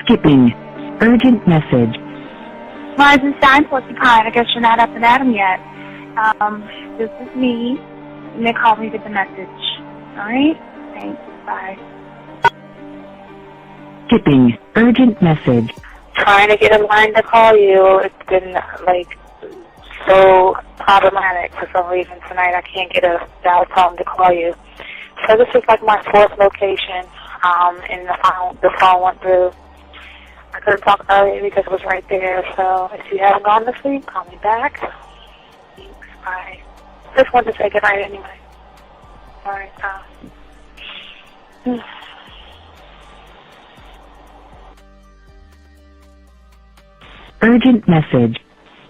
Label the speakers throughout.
Speaker 1: Skipping. Urgent message.
Speaker 2: Rising Shine Porcupine, I guess you're not up and at 'em yet. This is me. You may call me with the message. Alright? Thanks. Bye.
Speaker 1: Skipping. Urgent message.
Speaker 2: Trying to get a line to call you. It's been, so problematic for some reason tonight. I can't get a dial tone to call you. So this is my fourth location, and the phone went through. I couldn't talk earlier because it was right there, so if you haven't gone to sleep, call me back. Thanks, bye. Just wanted to say goodnight anyway. Alright,
Speaker 1: Urgent message.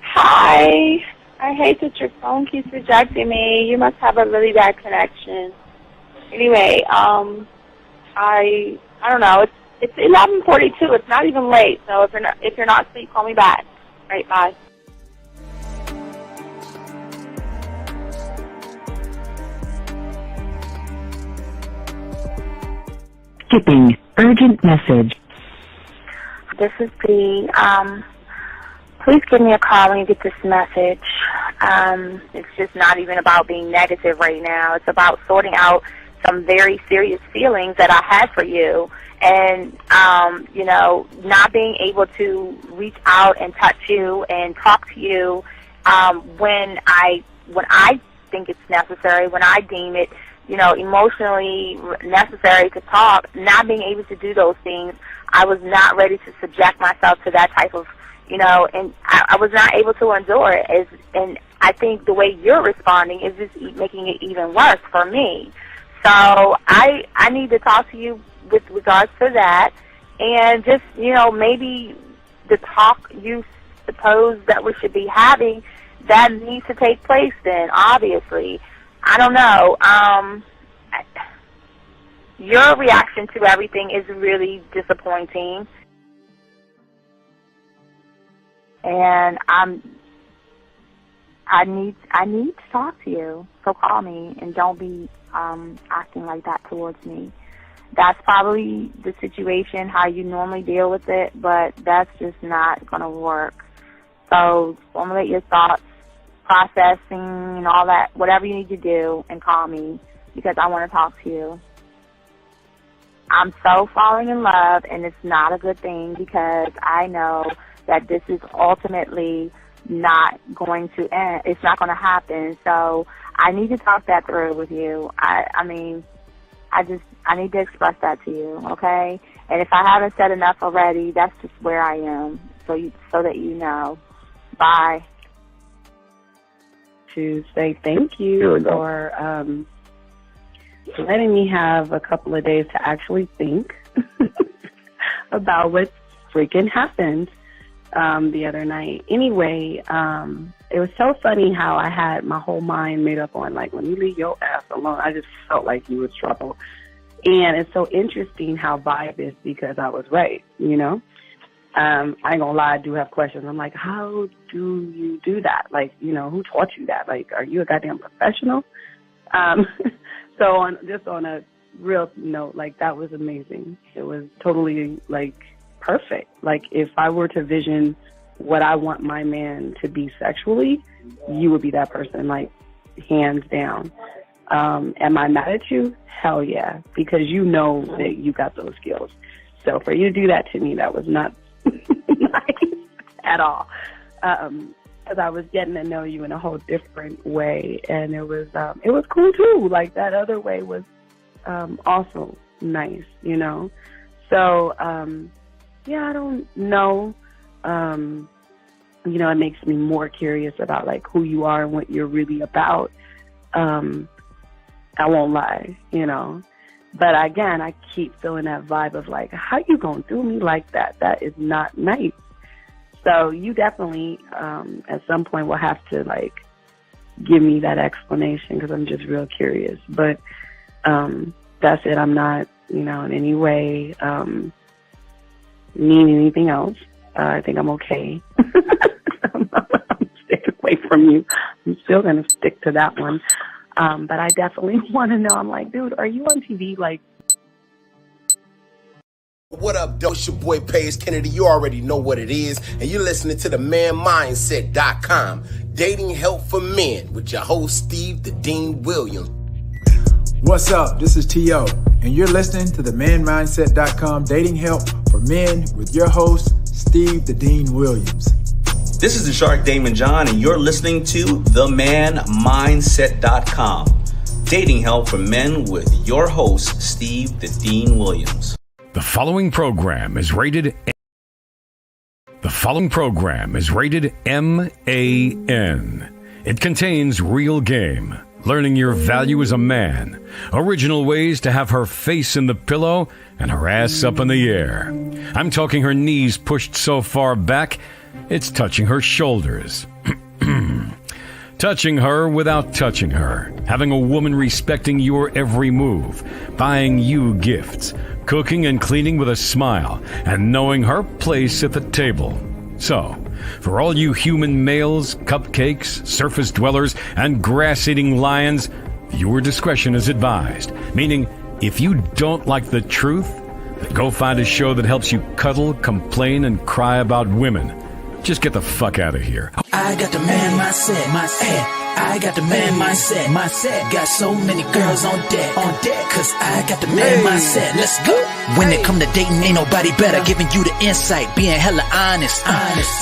Speaker 2: Hi. I hate that your phone keeps rejecting me. You must have a really bad connection. Anyway, I don't know. It's 11:42. It's not even late. So if you're not asleep, call me back. Right, bye.
Speaker 1: Skipping. Urgent message.
Speaker 2: This is B. Please give me a call when you get this message. It's just not even about being negative right now. It's about sorting out some very serious feelings that I had for you, and not being able to reach out and touch you and talk to you when I think it's necessary, when I deem it, emotionally necessary to talk. Not being able to do those things, I was not ready to subject myself to that type of, and I was not able to endure it. And I think the way you're responding is just making it even worse for me. So I need to talk to you with regards to that, and just, maybe the talk you suppose that we should be having, that needs to take place then, obviously. I don't know. Your reaction to everything is really disappointing. And I need to talk to you. So call me, and don't be acting like that towards me. That's probably the situation, how you normally deal with it, but that's just not going to work. So formulate your thoughts, processing and all that, whatever you need to do, and call me, because I want to talk to you. I'm so falling in love, and it's not a good thing, because I know that this is ultimately not going to end. It's not going to happen. So I need to talk that through with you. I need to express that to you, okay? And if I haven't said enough already, that's just where I am, so that you know. Bye.
Speaker 3: To say thank you for letting me have a couple of days to actually think about what freaking happened the other night. Anyway, it was so funny how I had my whole mind made up on, when you leave your ass alone, I just felt like you was trouble. And it's so interesting how vibe is, because I was right, I ain't gonna lie, I do have questions. I'm like, how do you do that? Who taught you that? Are you a goddamn professional? So on a real note, that was amazing. It was totally, perfect. If I were to vision what I want my man to be sexually, you would be that person, hands down. Am I mad at you? Hell yeah, because you know that you got those skills. So for you to do that to me, that was not nice at all. Because I was getting to know you in a whole different way, and it was cool too. That other way was also nice, So yeah, I don't know. It makes me more curious about who you are and what you're really about. I won't lie, But again, I keep feeling that vibe of how you gonna do me like that? That is not nice. So you definitely, at some point, will have to give me that explanation, because I'm just real curious. But that's it. I'm not, in any way mean anything else. I think I'm okay. I'm staying away from you. I'm still gonna stick to that one. But I definitely want to know. I'm dude, are you on TV?
Speaker 4: What up, though? It's your boy Paige Kennedy. You already know what it is. And you're listening to the manmindset.com. Dating help for men with your host, Steve the Dean Williams.
Speaker 5: What's up? This is T.O. And you're listening to the manmindset.com dating help for men with your host, Steve the Dean Williams.
Speaker 6: This is the Shark Damon John, and you're listening to themanmindset.com. Dating help for men with your host, Steve the Dean Williams.
Speaker 7: The following program is rated MAN. It contains real game, learning your value as a man, original ways to have her face in the pillow and her ass up in the air. I'm talking her knees pushed so far back, it's touching her shoulders. Touching her without touching her. Having a woman respecting your every move. Buying you gifts. Cooking and cleaning with a smile. And knowing her place at the table. So, for all you human males, cupcakes, surface dwellers, and grass-eating lions, viewer discretion is advised. Meaning, if you don't like the truth, then go find a show that helps you cuddle, complain, and cry about women. Just get the fuck out of here.
Speaker 8: I got the man mindset, I got the man mindset, got so many girls on deck, cause I got the man mindset, let's go. When it come to dating, ain't nobody better, giving you the insight, being hella honest,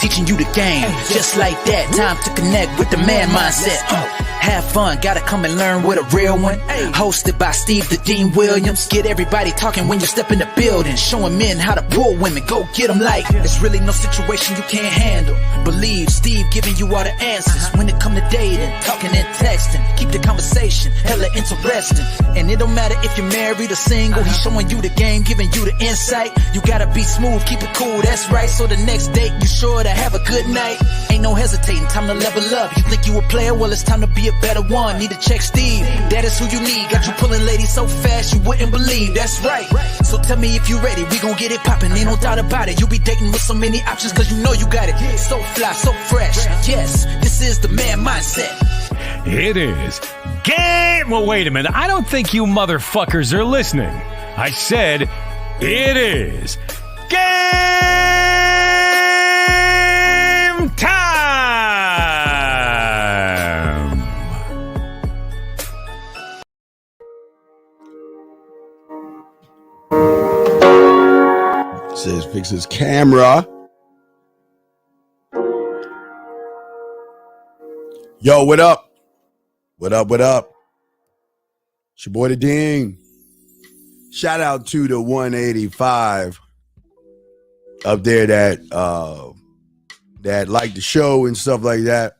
Speaker 8: teaching you the game, just like that, time to connect with the man mindset. Have fun, gotta come and learn with a real one. Hosted by Steve the Dean Williams. Get everybody talking when you step in the building. Showing men how to pull women, go get them like it's really no situation you can't handle. Believe Steve giving you all the answers. When it come to dating, talking and texting, keep the conversation hella interesting. And it don't matter if you're married or single. He's showing you the game, giving you the insight. You gotta be smooth, keep it cool, that's right. So the next date you sure to have a good night. Ain't no hesitating, time to level up. You think you a player, well it's time to be a better one. Need to check Steve, that is who you need. Got you pulling ladies so fast you wouldn't believe, that's right. So tell me if you ready, we gon' get it poppin', ain't no doubt about it. You be dating with so many options cause you know you got it. So fly, so fresh, yes, this is the man mindset.
Speaker 7: It is game. Well, wait a minute. I don't think you motherfuckers are listening. I said it is game time.
Speaker 9: Says fix his camera. Yo, what up? What up? What up? It's your boy the Ding. Shout out to the 185 up there that like the show and stuff like that.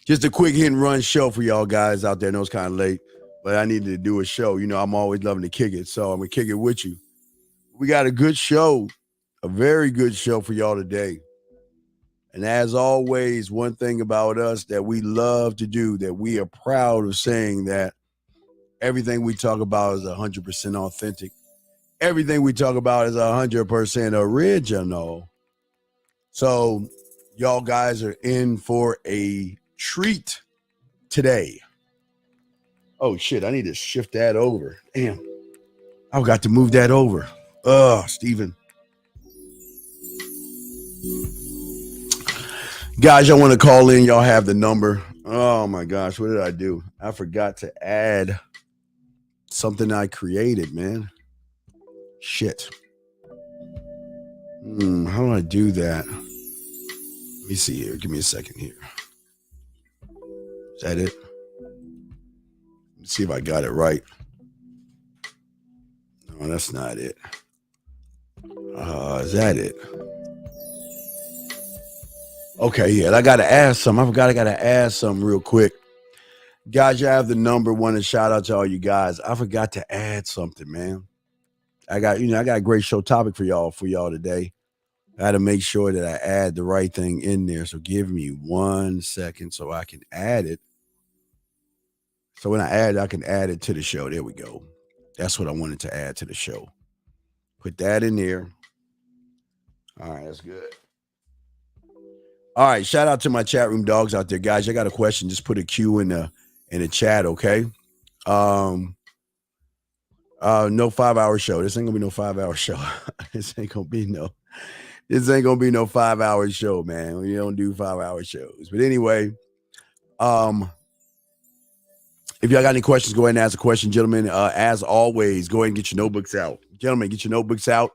Speaker 9: Just a quick hit and run show for y'all guys out there. I know it's kind of late, but I needed to do a show. You know, I'm always loving to kick it, so I'm gonna kick it with you. We got a good show, a very good show for y'all today. And as always, one thing about us that we love to do, that we are proud of saying that everything we talk about is 100% authentic. Everything we talk about is 100% original. So y'all guys are in for a treat today. Oh, shit, I need to shift that over. Damn, I've got to move that over. Steven. Guys, y'all want to call in, y'all have the number. Oh my gosh, what did I do? I forgot to add something I created, man. Shit. How do I do that? Let me see here. Give me a second here. Is that it? Let's see if I got it right. No, that's not it. Is that it? Okay, yeah, I got to add something. I forgot I got to add something real quick. Guys, you have the number. Want to shout out to all you guys. I forgot to add something, man. I got a great show topic for y'all today. I got to make sure that I add the right thing in there. So give me 1 second so I can add it. So when I add it, I can add it to the show. There we go. That's what I wanted to add to the show. Put that in there. All right, that's good. All right, shout out to my chat room dogs out there, guys. I got a question. Just put a Q in the chat, okay? No 5-hour show. This ain't gonna be no 5-hour show. This ain't gonna be no 5-hour show, man. We don't do 5-hour shows. But anyway, if y'all got any questions, go ahead and ask a question, gentlemen. As always, go ahead and get your notebooks out. Gentlemen, get your notebooks out.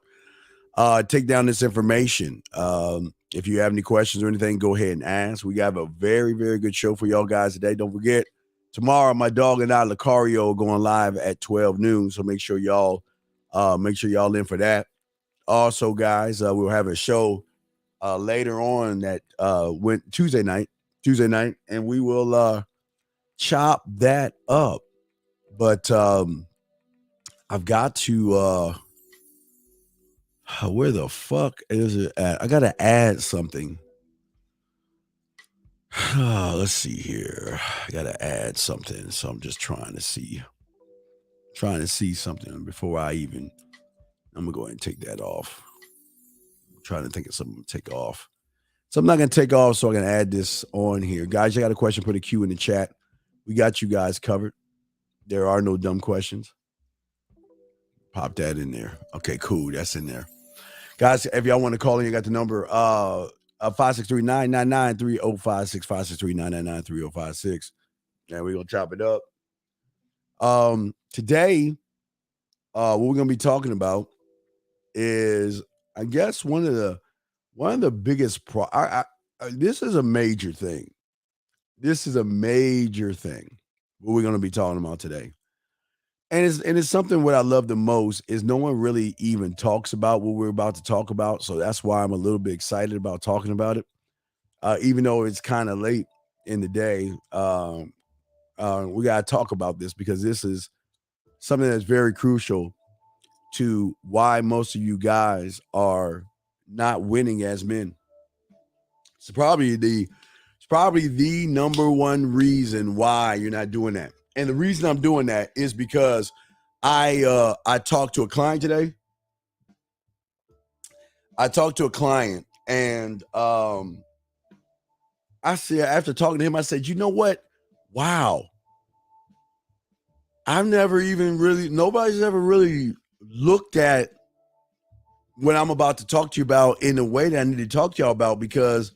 Speaker 9: Take down this information. If you have any questions or anything, go ahead and ask. We have a very, very good show for y'all guys today. Don't forget, tomorrow, my dog and I, Lucario, are going live at 12 noon. So make sure y'all in for that. Also, guys, we'll have a show later on that went Tuesday night, and we will chop that up. But I've got to where the fuck is it at? I gotta add something. Let's see here. I gotta add something. So I'm just trying to see something before I'm gonna go ahead and take that off. I'm trying to think of something to take off. So I'm not gonna take off, so I'm gonna add this on here. Guys, you got a question, put a Q in the chat. We got you guys covered. There are no dumb questions. Pop that in there. Okay, cool. That's in there. Guys, if y'all want to call in, you got the number 563-999-3056, 563-999-3056. And we're going to chop it up. Today, what we're going to be talking about is, I guess, one of the biggest this is a major thing. This is a major thing what we're going to be talking about today. And it's something what I love the most is no one really even talks about what we're about to talk about. So that's why I'm a little bit excited about talking about it. Even though it's kind of late in the day, we got to talk about this because this is something that's very crucial to why most of you guys are not winning as men. It's probably the number one reason why you're not doing that. And the reason I'm doing that is because I talked to a client today. I talked to a client and I said, after talking to him, I said, you know what? Wow. Nobody's ever really looked at what I'm about to talk to you about in the way that I need to talk to y'all about, because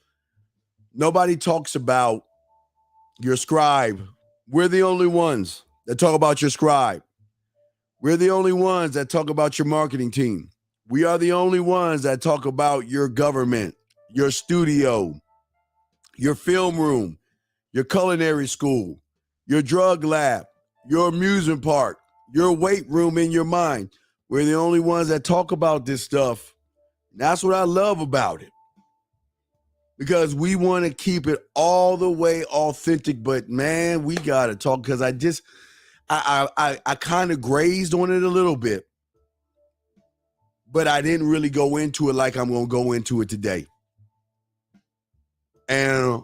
Speaker 9: nobody talks about your scribe. We're the only ones that talk about your scribe. We're the only ones that talk about your marketing team. We are the only ones that talk about your government, your studio, your film room, your culinary school, your drug lab, your amusement park, your weight room in your mind. We're the only ones that talk about this stuff. That's what I love about it. Because we want to keep it all the way authentic, but man, we got to talk, because I kind of grazed on it a little bit, but I didn't really go into it like I'm going to go into it today. And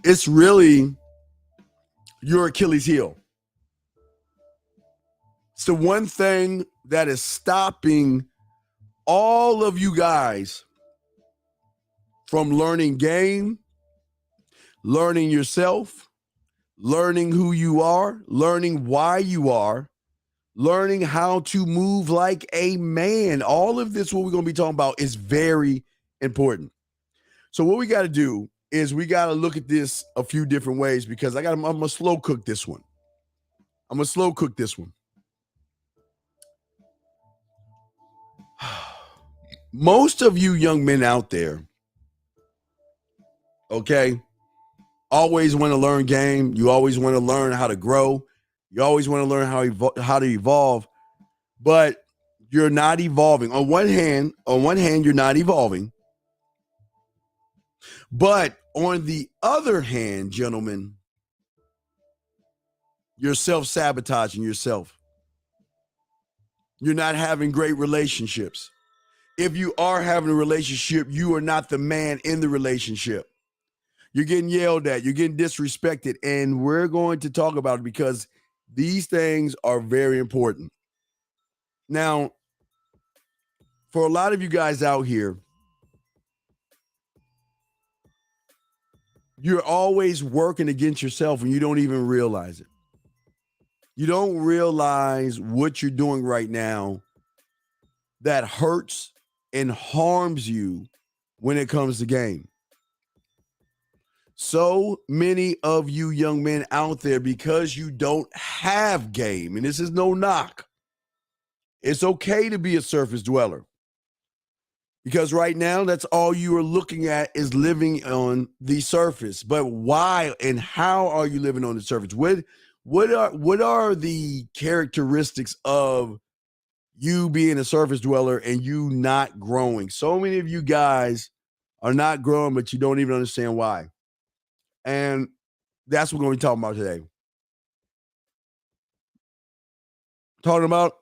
Speaker 9: it's really your Achilles heel. It's the one thing that is stopping all of you guys from learning game, learning yourself, learning who you are, learning why you are, learning how to move like a man. All of this, what we're going to be talking about, is very important. So what we got to do is we got to look at this a few different ways, because I'm going to slow cook this one. Most of you young men out there, okay, always want to learn game. You always want to learn how to grow. You always want to learn how to evolve, but you're not evolving. On one hand, you're not evolving. But on the other hand, gentlemen, you're self-sabotaging yourself. You're not having great relationships. If you are having a relationship, you are not the man in the relationship. You're getting yelled at. You're getting disrespected. And we're going to talk about it because these things are very important. Now, for a lot of you guys out here, you're always working against yourself and you don't even realize it. You don't realize what you're doing right now that hurts and harms you when it comes to game. So many of you young men out there, because you don't have game, and this is no knock, it's okay to be a surface dweller. Because right now, that's all you are looking at is living on the surface. But why and how are you living on the surface? What are the characteristics of you being a surface dweller and you not growing? So many of you guys are not growing, but you don't even understand why. And that's what we're going to be talking about today. Talking about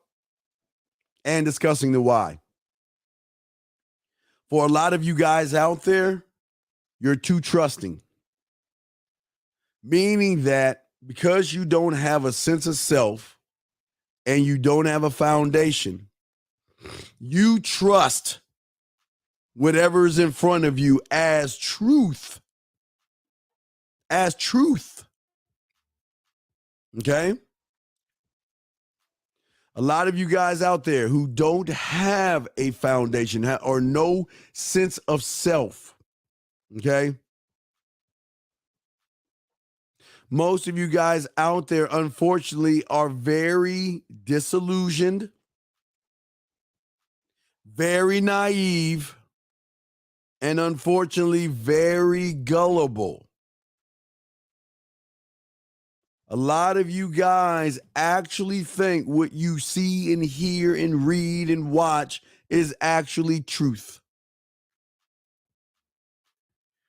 Speaker 9: and discussing the why. For a lot of you guys out there, you're too trusting. Meaning that because you don't have a sense of self and you don't have a foundation, you trust whatever is in front of you as truth. As truth. Okay? A lot of you guys out there who don't have a foundation or no sense of self. Okay? Most of you guys out there, unfortunately, are very disillusioned, very naive, and unfortunately, very gullible. A lot of you guys actually think what you see and hear and read and watch is actually truth.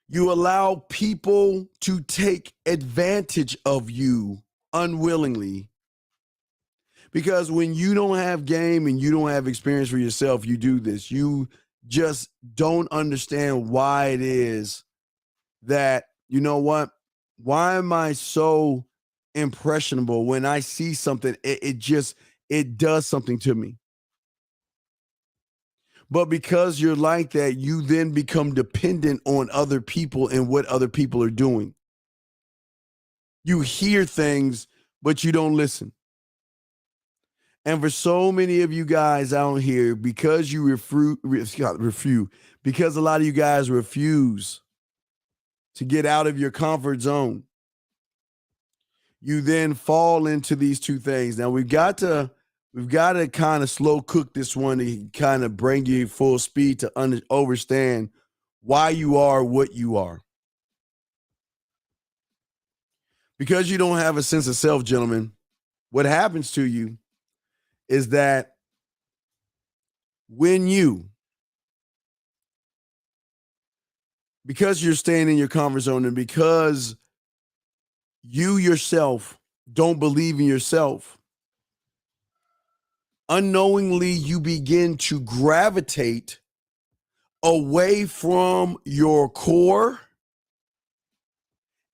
Speaker 9: You allow people to take advantage of you unwillingly. Because when you don't have game and you don't have experience for yourself, you do this. You just don't understand why it is that, you know what? Why am I so impressionable when I see something? It does something to me. But because you're like that, you then become dependent on other people and what other people are doing. You hear things, but you don't listen. And for so many of you guys out here, because you because a lot of you guys refuse to get out of your comfort zone, you then fall into these two things. Now we've got to kind of slow cook this one to kind of bring you full speed to understand why you are what you are. Because you don't have a sense of self, gentlemen, what happens to you is that because you're staying in your comfort zone and because you yourself don't believe in yourself, unknowingly you begin to gravitate away from your core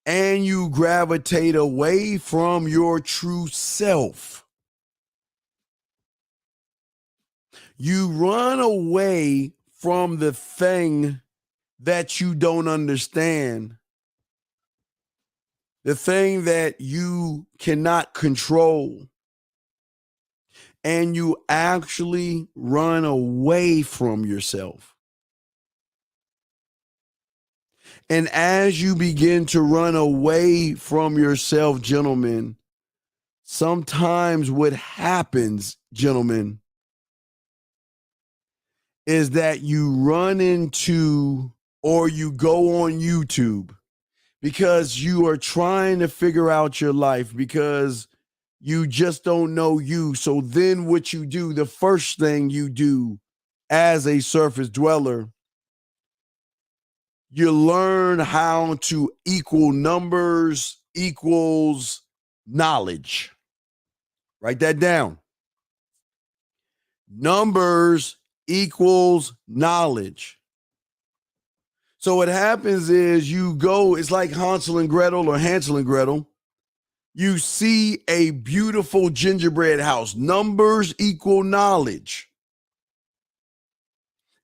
Speaker 9: and you gravitate away from your true self. You run away from the thing that you don't understand, the thing that you cannot control, and you actually run away from yourself. And as you begin to run away from yourself, gentlemen, sometimes what happens, gentlemen, is that you run into or you go on YouTube because you are trying to figure out your life because you just don't know you. So then what you do, the first thing you do as a surface dweller, you learn how to equal numbers equals knowledge. Write that down. Numbers equals knowledge. So what happens is you go, it's like Hansel and Gretel or Hansel and Gretel. You see a beautiful gingerbread house. Numbers equal knowledge.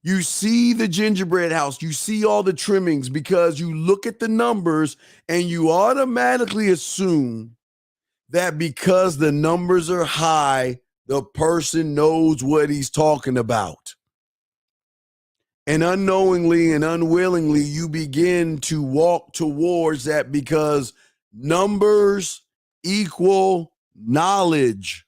Speaker 9: You see the gingerbread house. You see all the trimmings because you look at the numbers and you automatically assume that because the numbers are high, the person knows what he's talking about. And unknowingly and unwillingly, you begin to walk towards that because numbers equal knowledge.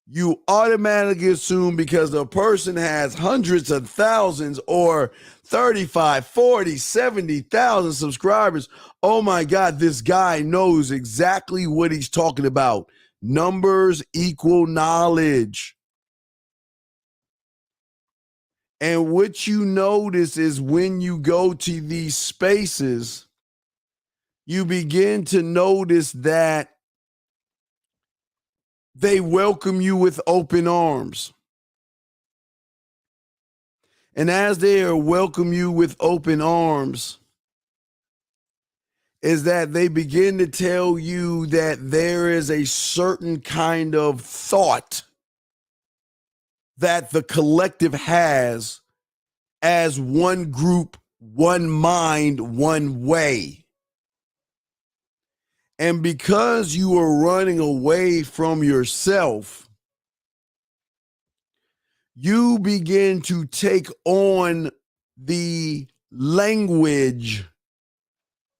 Speaker 9: You automatically assume because the person has hundreds of thousands or 35, 40, 70,000 subscribers. Oh my God, this guy knows exactly what he's talking about. Numbers equal knowledge. And what you notice is when you go to these spaces, you begin to notice that they welcome you with open arms. And as they welcome you with open arms, is that they begin to tell you that there is a certain kind of thought that the collective has as one group, one mind, one way. And because you are running away from yourself, you begin to take on the language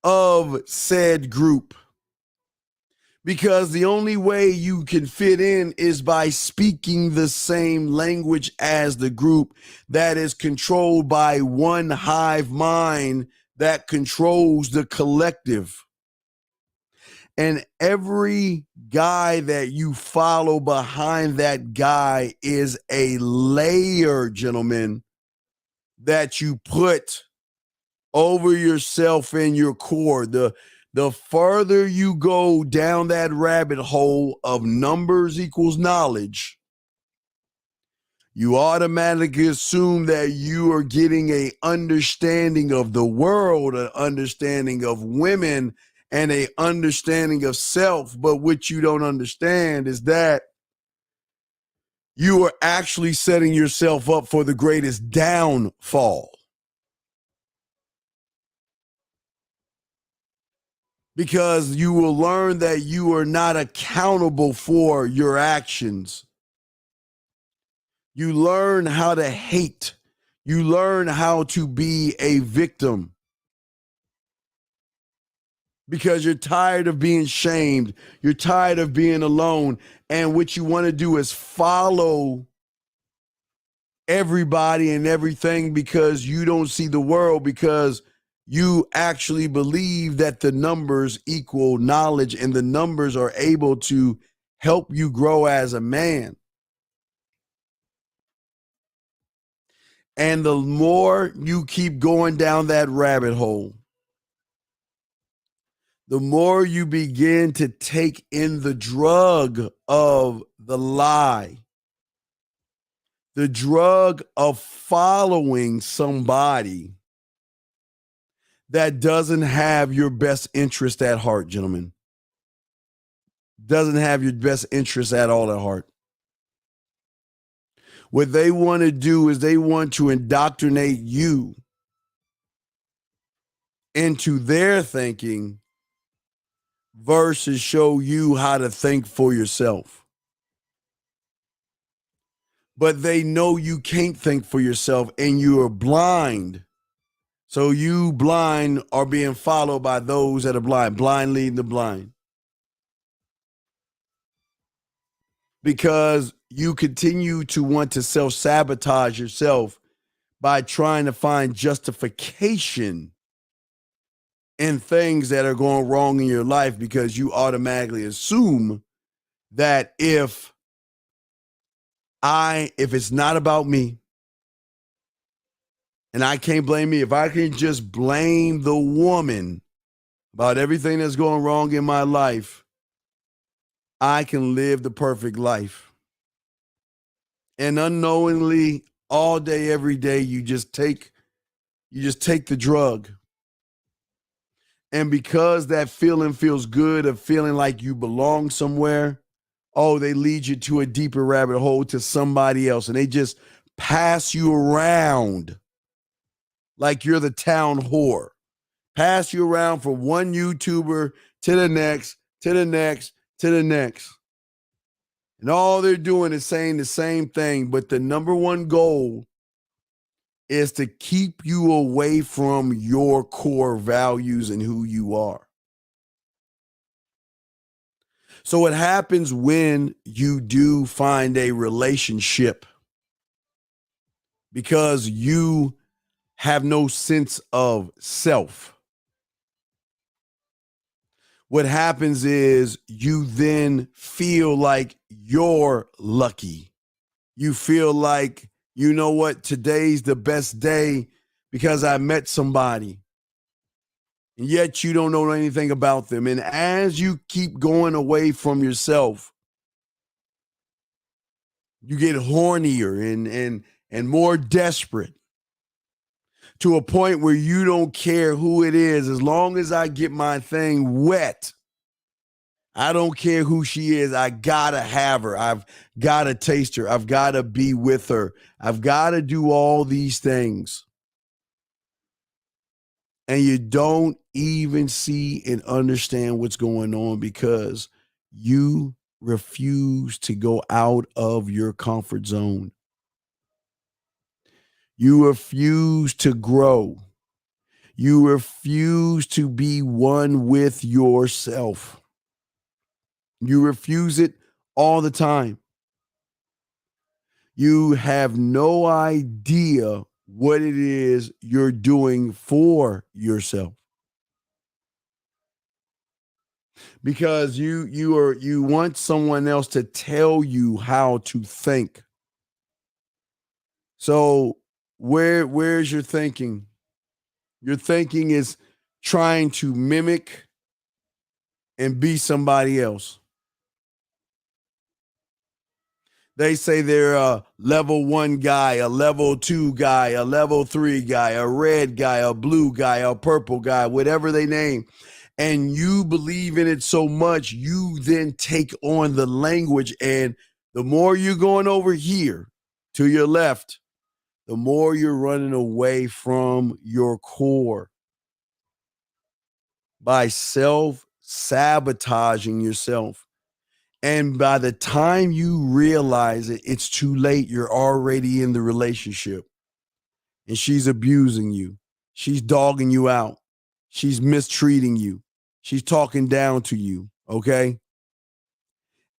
Speaker 9: of said group. Because the only way you can fit in is by speaking the same language as the group that is controlled by one hive mind that controls the collective. And every guy that you follow behind that guy is a layer, gentlemen, that you put over yourself and your core. The further you go down that rabbit hole of numbers equals knowledge, you automatically assume that you are getting a understanding of the world, an understanding of women, and a understanding of self. But what you don't understand is that you are actually setting yourself up for the greatest downfall. Because you will learn that you are not accountable for your actions. You learn how to hate. You learn how to be a victim. Because you're tired of being shamed. You're tired of being alone. And what you want to do is follow everybody and everything because you don't see the world, because you actually believe that the numbers equal knowledge and the numbers are able to help you grow as a man. And the more you keep going down that rabbit hole, the more you begin to take in the drug of the lie, the drug of following somebody that doesn't have your best interest at heart, gentlemen. Doesn't have your best interest at all at heart. What they want to do is they want to indoctrinate you into their thinking versus show you how to think for yourself. But they know you can't think for yourself and you are blind. So you blind are being followed by those that are blind, blind leading the blind. Because you continue to want to self-sabotage yourself by trying to find justification in things that are going wrong in your life, because you automatically assume that if it's not about me, and I can't blame me, if I can just blame the woman about everything that's going wrong in my life, I can live the perfect life. And unknowingly, all day, every day, you just take the drug. And because that feeling feels good of feeling like you belong somewhere, oh, they lead you to a deeper rabbit hole to somebody else. And they just pass you around like you're the town whore. Pass you around from one YouTuber to the next, to the next, to the next. And all they're doing is saying the same thing, but the number one goal is to keep you away from your core values and who you are. So what happens when you do find a relationship because you have no sense of self? What happens is you then feel like you're lucky. You feel like, you know what, today's the best day because I met somebody. And yet you don't know anything about them. And as you keep going away from yourself, you get hornier and more desperate to a point where you don't care who it is. As long as I get my thing wet, I don't care who she is. I gotta have her. I've gotta taste her. I've gotta be with her. I've gotta do all these things. And you don't even see and understand what's going on because you refuse to go out of your comfort zone. You refuse to grow. You refuse to be one with yourself. You refuse it all the time. You have no idea what it is you're doing for yourself. Because you want someone else to tell you how to think. So where's your thinking? Your thinking is trying to mimic and be somebody else. They say they're a level 1 guy, a level 2 guy, a level 3 guy, a red guy, a blue guy, a purple guy, whatever they name. And you believe in it so much, you then take on the language. And the more you're going over here to your left, the more you're running away from your core by self-sabotaging yourself. And by the time you realize it, it's too late. You're already in the relationship. And she's abusing you. She's dogging you out. She's mistreating you. She's talking down to you, okay?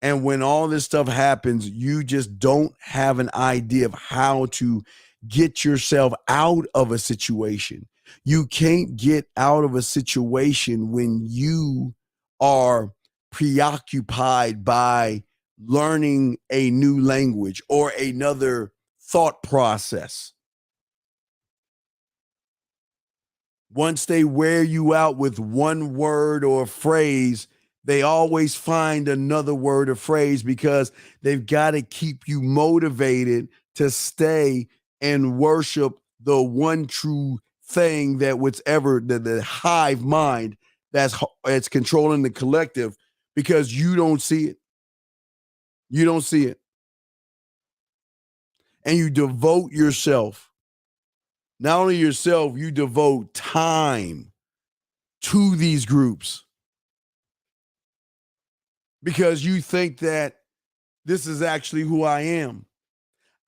Speaker 9: And when all this stuff happens, you just don't have an idea of how to get yourself out of a situation. You can't get out of a situation when you are preoccupied by learning a new language or another thought process. Once they wear you out with one word or phrase, they always find another word or phrase because they've got to keep you motivated to stay and worship the one true thing that whatever the hive mind that's controlling the collective, because you don't see it. You don't see it. And you devote yourself, not only yourself, you devote time to these groups because you think that this is actually who I am.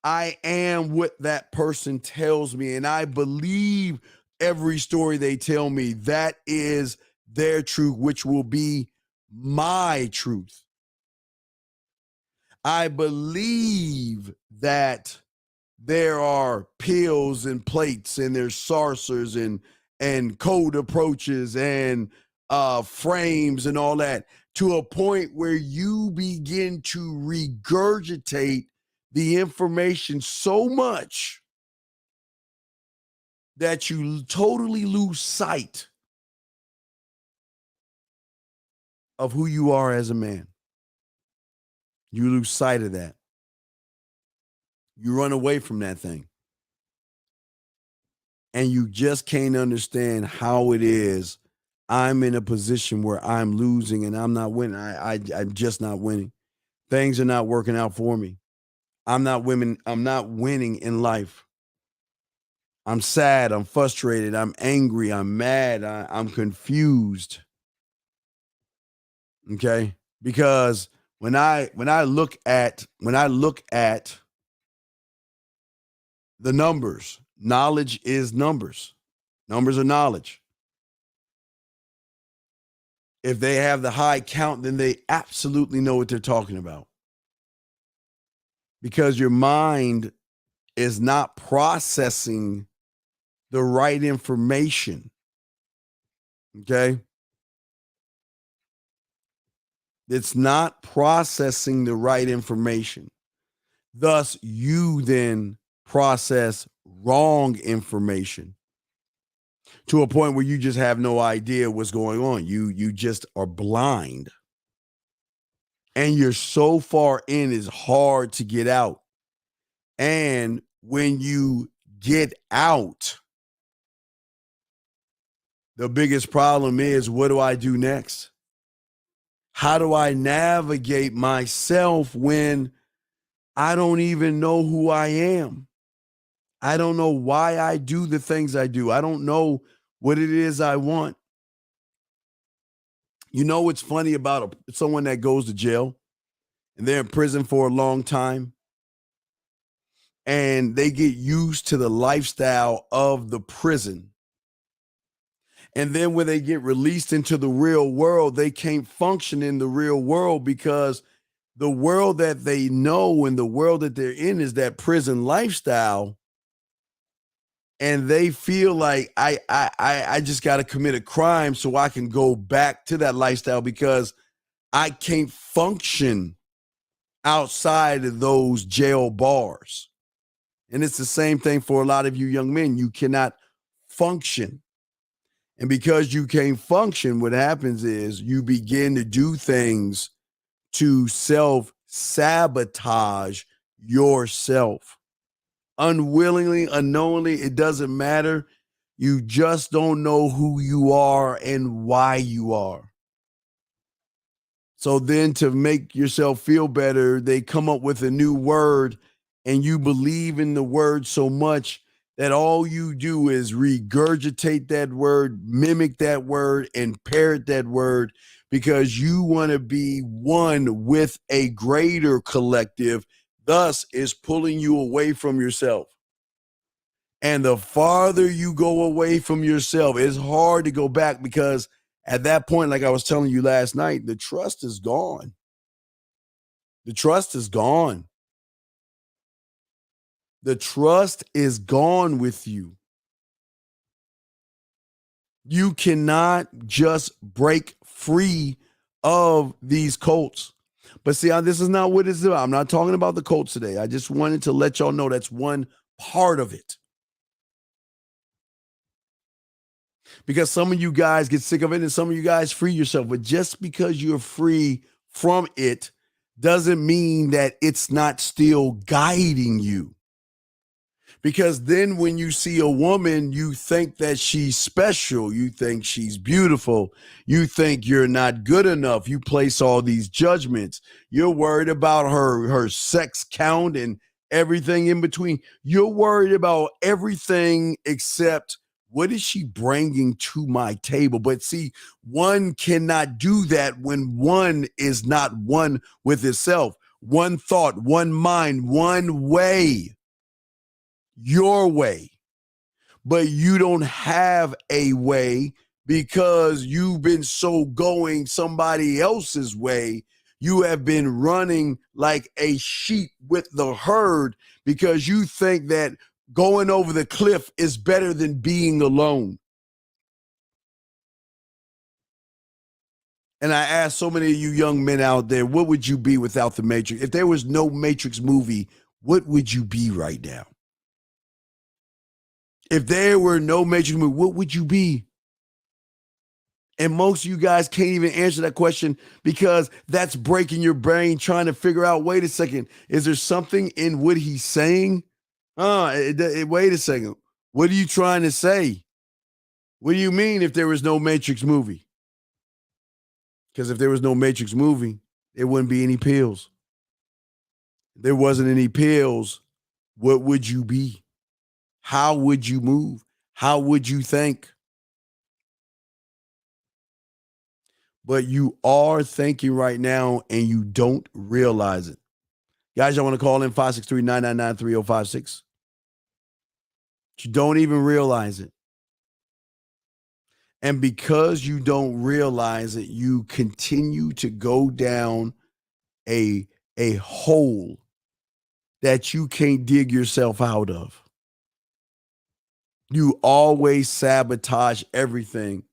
Speaker 9: I am what that person tells me, and I believe every story they tell me. That is their truth, which will be my truth. I believe that there are pills and plates and there's saucers and code approaches and frames and all that, to a point where you begin to regurgitate the information so much that you totally lose sight of who you are as a man. You lose sight of that. You run away from that thing. And you just can't understand how it is I'm in a position where I'm losing and I'm not winning. I'm just not winning. Things are not working out for me. I'm not winning. I'm not winning in life. I'm sad. I'm frustrated. I'm angry. I'm mad. I'm confused. Okay? Because when I look at the numbers, knowledge is numbers. Numbers are knowledge. If they have the high count, then they absolutely know what they're talking about. Because your mind is not processing the right information. Okay? It's not processing the right information. Thus, you then process wrong information to a point where you just have no idea what's going on. You just are blind. And you're so far in, it's hard to get out. And when you get out, the biggest problem is, what do I do next? How do I navigate myself when I don't even know who I am? I don't know why I do the things I do. I don't know what it is I want. You know what's funny about someone that goes to jail and they're in prison for a long time and they get used to the lifestyle of the prison. And then when they get released into the real world, they can't function in the real world because the world that they know and the world that they're in is that prison lifestyle. And they feel like I just got to commit a crime so I can go back to that lifestyle because I can't function outside of those jail bars. And it's the same thing for a lot of you young men. You cannot function. And because you can't function, what happens is you begin to do things to self-sabotage yourself. Unwillingly, unknowingly, it doesn't matter. You just don't know who you are and why you are. So then to make yourself feel better, they come up with a new word and you believe in the word so much that all you do is regurgitate that word, mimic that word, and parrot that word because you want to be one with a greater collective, thus is pulling you away from yourself. And the farther you go away from yourself, it's hard to go back because at that point, like I was telling you last night, the trust is gone. The trust is gone. The trust is gone with you. You cannot just break free of these cults. But see, this is not what it's about. I'm not talking about the cults today. I just wanted to let y'all know that's one part of it. Because some of you guys get sick of it and some of you guys free yourself. But just because you're free from it doesn't mean that it's not still guiding you. Because then when you see a woman, you think that she's special. You think she's beautiful. You think you're not good enough. You place all these judgments. You're worried about her sex count and everything in between. You're worried about everything except what is she bringing to my table? But see, one cannot do that when one is not one with itself. One thought, one mind, one way. Your way, but you don't have a way because you've been so going somebody else's way. You have been running like a sheep with the herd because you think that going over the cliff is better than being alone. And I ask so many of you young men out there, what would you be without the Matrix? If there was no Matrix movie, what would you be right now? If there were no Matrix movie, what would you be? And most of you guys can't even answer that question because that's breaking your brain trying to figure out, wait a second, is there something in what he's saying? Wait a second. What are you trying to say? What do you mean if there was no Matrix movie? Because if there was no Matrix movie, there wouldn't be any pills. If there wasn't any pills, what would you be? How would you move? How would you think? but you are thinking right now and you don't realize it. Guys, y'all want to call in 563-999-3056? You don't even realize it. And because you don't realize it, you continue to go down a hole that you can't dig yourself out of. You always sabotage everything.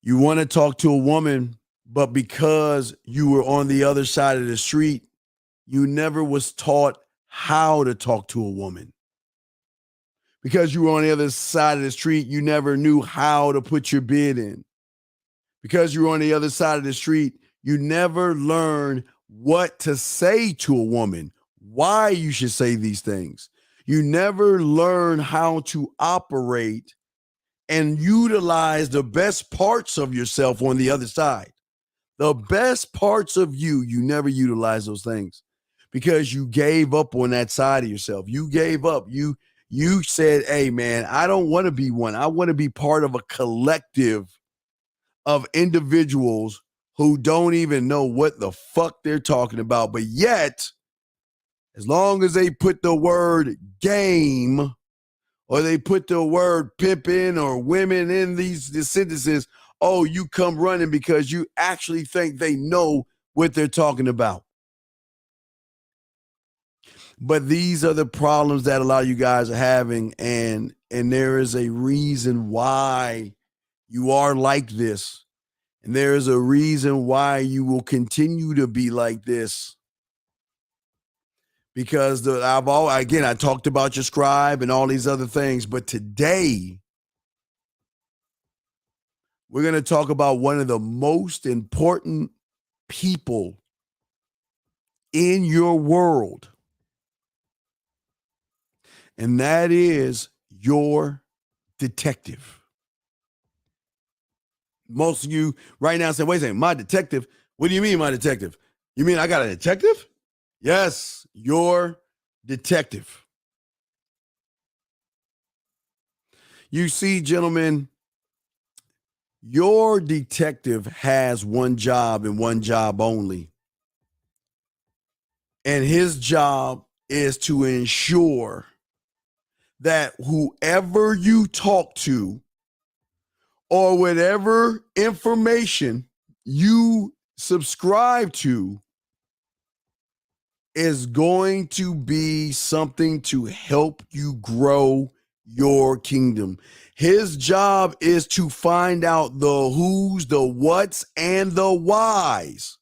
Speaker 9: You want to talk to a woman, but because you were on the other side of the street, you never was taught how to talk to a woman. Because you were on the other side of the street, you never knew how to put your bid in. Because you were on the other side of the street, you never learned what to say to a woman, why you should say these things. You never learn how to operate and utilize the best parts of yourself on the other side. The best parts of you, you never utilize those things because you gave up on that side of yourself. You gave up. You said, hey, man, I don't want to be one. I want to be part of a collective of individuals who don't even know what the fuck they're talking about. But yet, as long as they put the word game or they put the word pimping or women in these sentences, oh, you come running because you actually think they know what they're talking about. But these are the problems that a lot of you guys are having, and there is a reason why you are like this. And there is a reason why you will continue to be like this. Because I talked about your scribe and all these other things, but today we're going to talk about one of the most important people in your world. And that is your detective. Most of you right now say, wait a second, my detective? What do you mean, my detective? You mean I got a detective? Yes, your detective. You see, gentlemen, your detective has one job and one job only. And his job is to ensure that whoever you talk to or whatever information you subscribe to is going to be something to help you grow your kingdom. His job is to find out the who's, the what's, and the whys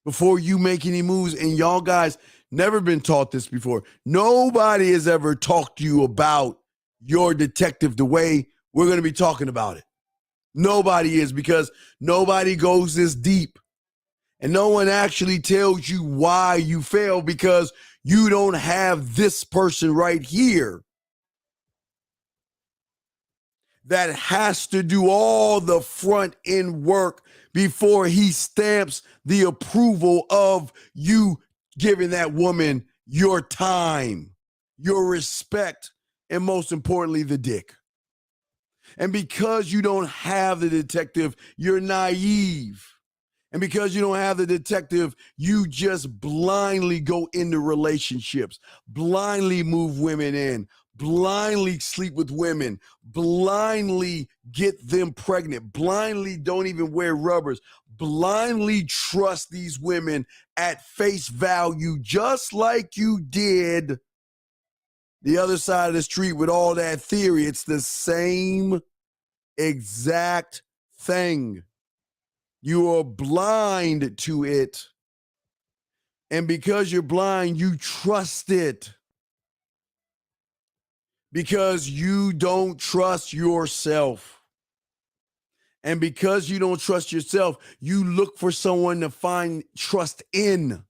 Speaker 9: before you make any moves. And y'all guys never been taught this before. Nobody has ever talked to you about your detective the way we're going to be talking about it. Nobody is, because nobody goes this deep. And no one actually tells you why you fail, because you don't have this person right here that has to do all the front end work before he stamps the approval of you giving that woman your time, your respect, and most importantly, the dick. And because you don't have the detective, you're naive. And because you don't have the detective, you just blindly go into relationships, blindly move women in, blindly sleep with women, blindly get them pregnant, blindly don't even wear rubbers, blindly trust these women at face value, just like you did the other side of the street with all that theory. It's the same exact thing. You are blind to it. And because you're blind, you trust it. Because you don't trust yourself. And because you don't trust yourself, you look for someone to find trust in.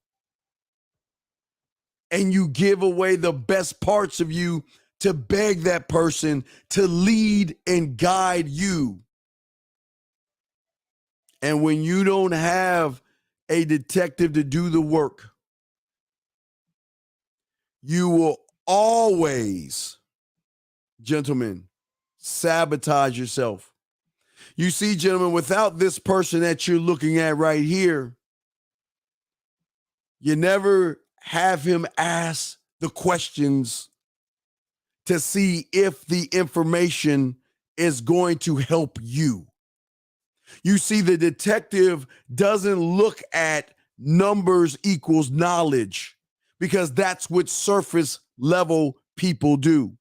Speaker 9: And you give away the best parts of you to beg that person to lead and guide you. And when you don't have a detective to do the work, you will always, gentlemen, sabotage yourself. You see, gentlemen, without this person that you're looking at right here, you never have him ask the questions to see if the information is going to help you. You see, the detective doesn't look at numbers equals knowledge because that's what surface level people do.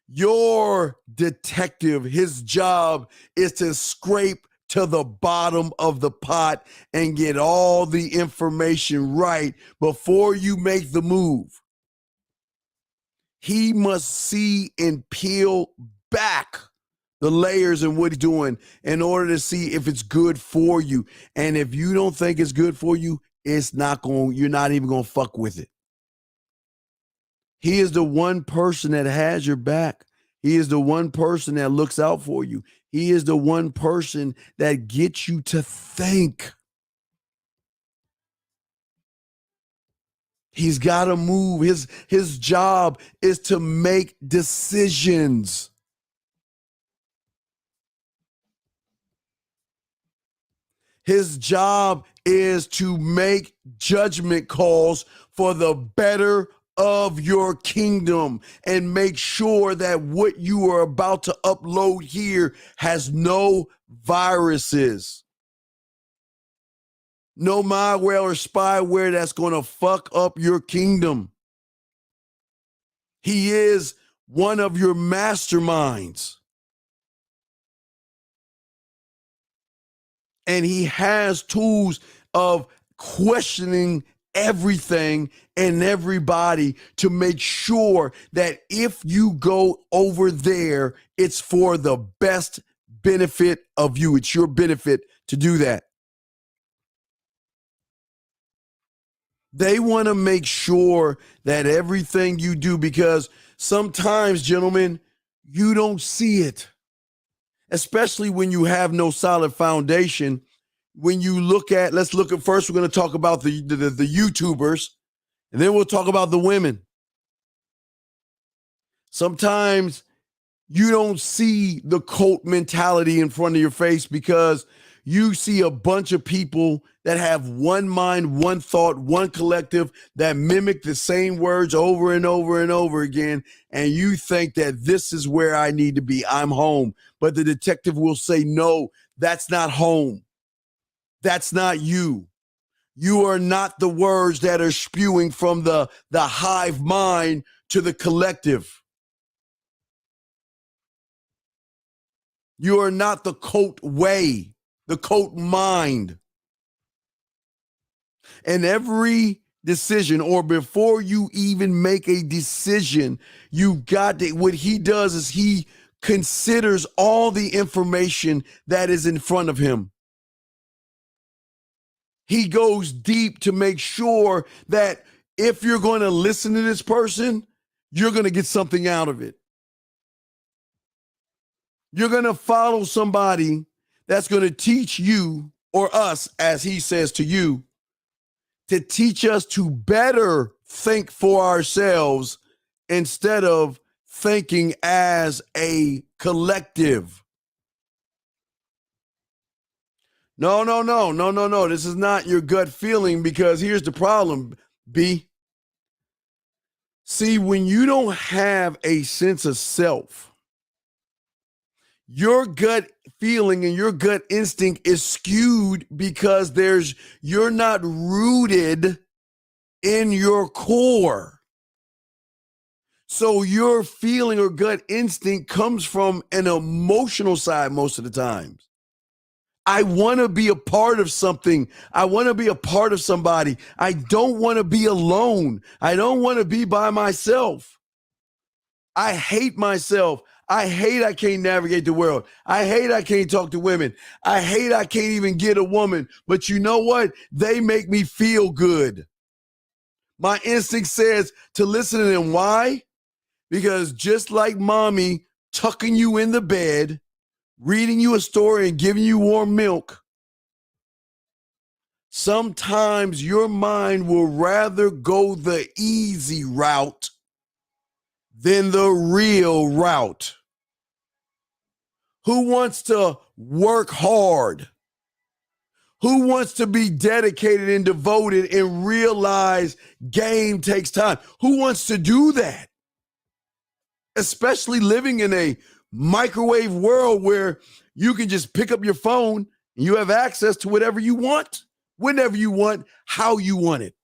Speaker 9: Your detective, his job is to scrape to the bottom of the pot and get all the information right before you make the move. He must see and peel back the layers and what he's doing in order to see if it's good for you. And if you don't think it's good for you, it's not going, you're not even going to fuck with it. He is the one person that has your back. He is the one person that looks out for you. He is the one person that gets you to think. He's got to move. His job is to make decisions. His job is to make judgment calls for the better of your kingdom and make sure that what you are about to upload here has no viruses, no malware or spyware that's going to fuck up your kingdom. He is one of your masterminds. And he has tools of questioning everything and everybody to make sure that if you go over there, it's for the best benefit of you. It's your benefit to do that. They want to make sure that everything you do, because sometimes, gentlemen, you don't see it, especially when you have no solid foundation. When you look at, let's look at, first we're going to talk about the YouTubers, and then we'll talk about the women. Sometimes you don't see the cult mentality in front of your face because you see a bunch of people that have one mind, one thought, one collective that mimic the same words over and over and over again. And you think that this is where I need to be. I'm home. But the detective will say, no, that's not home. That's not you. You are not the words that are spewing from the hive mind to the collective. You are not the cult way, the cult mind. And every decision, or before you even make a decision, you got to, what he does is he considers all the information that is in front of him. He goes deep to make sure that if you're going to listen to this person, you're going to get something out of it. You're going to follow somebody that's going to teach you, or us, as he says to you, to teach us to better think for ourselves instead of thinking as a collective. No. This is not your gut feeling, because here's the problem, B. See, when you don't have a sense of self, your gut feeling and your gut instinct is skewed because you're not rooted in your core. So your feeling or gut instinct comes from an emotional side most of the times. I want to be a part of something. I want to be a part of somebody. I don't want to be alone. I don't want to be by myself. I hate myself. I hate I can't navigate the world. I hate I can't talk to women. I hate I can't even get a woman. But you know what? They make me feel good. My instinct says to listen to them. Why? Because just like mommy tucking you in the bed, reading you a story and giving you warm milk, sometimes your mind will rather go the easy route than the real route. Who wants to work hard? Who wants to be dedicated and devoted and realize game takes time? Who wants to do that? Especially living in a microwave world where you can just pick up your phone and you have access to whatever you want, whenever you want, how you want it.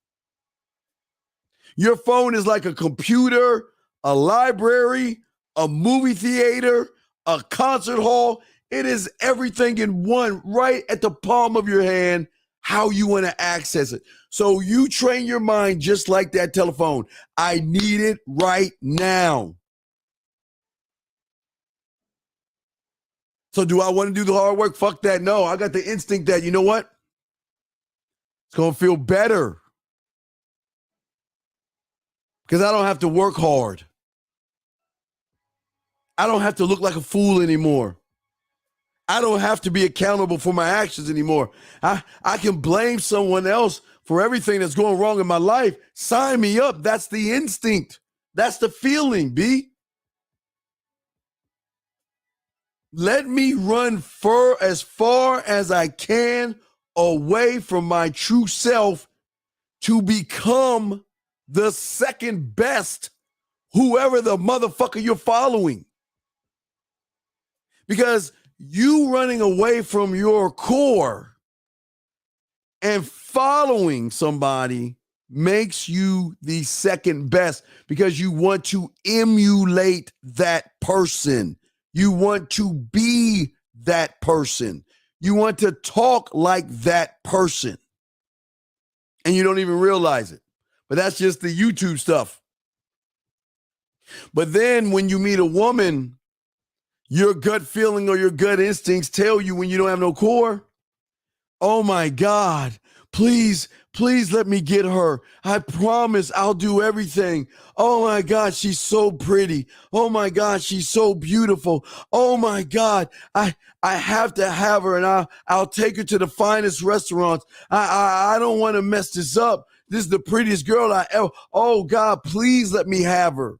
Speaker 9: Your phone is like a computer, a library, a movie theater, a concert hall. It is everything in one, right at the palm of your hand, how you want to access it. So you train your mind just like that telephone. I need it right now. So do I want to do the hard work? Fuck that. No, I got the instinct that, you know what? It's going to feel better because I don't have to work hard. I don't have to look like a fool anymore. I don't have to be accountable for my actions anymore. I can blame someone else for everything that's going wrong in my life. Sign me up. That's the instinct. That's the feeling, B. Let me run as far as I can away from my true self to become the second best, whoever the motherfucker you're following. Because you running away from your core and following somebody makes you the second best because you want to emulate that person. You want to be that person. You want to talk like that person. And you don't even realize it. But that's just the YouTube stuff. But then when you meet a woman, your gut feeling or your gut instincts tell you when you don't have no core, oh my God, please let me get her. I promise I'll do everything. Oh my God, she's so pretty. Oh my God, she's so beautiful. Oh my God, I have to have her and I'll take her to the finest restaurants. I don't want to mess this up. This is the prettiest girl I ever. Oh God, please let me have her.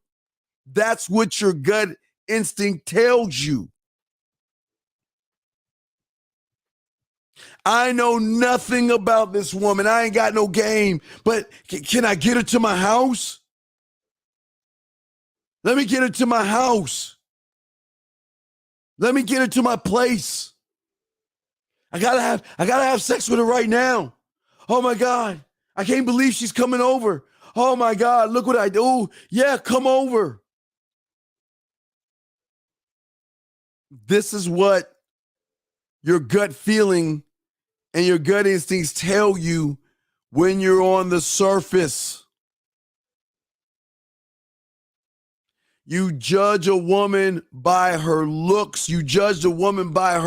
Speaker 9: That's what your gut instinct tells you. I know nothing about this woman. I ain't got no game, but can I get her to my house? Let me get her to my house. Let me get her to my place. I gotta have sex with her right now. Oh my God. I can't believe she's coming over. Oh my God. Look what I do. Yeah, come over. This is what your gut feeling and your gut instincts tell you when you're on the surface. You judge a woman by her looks. You judge the woman by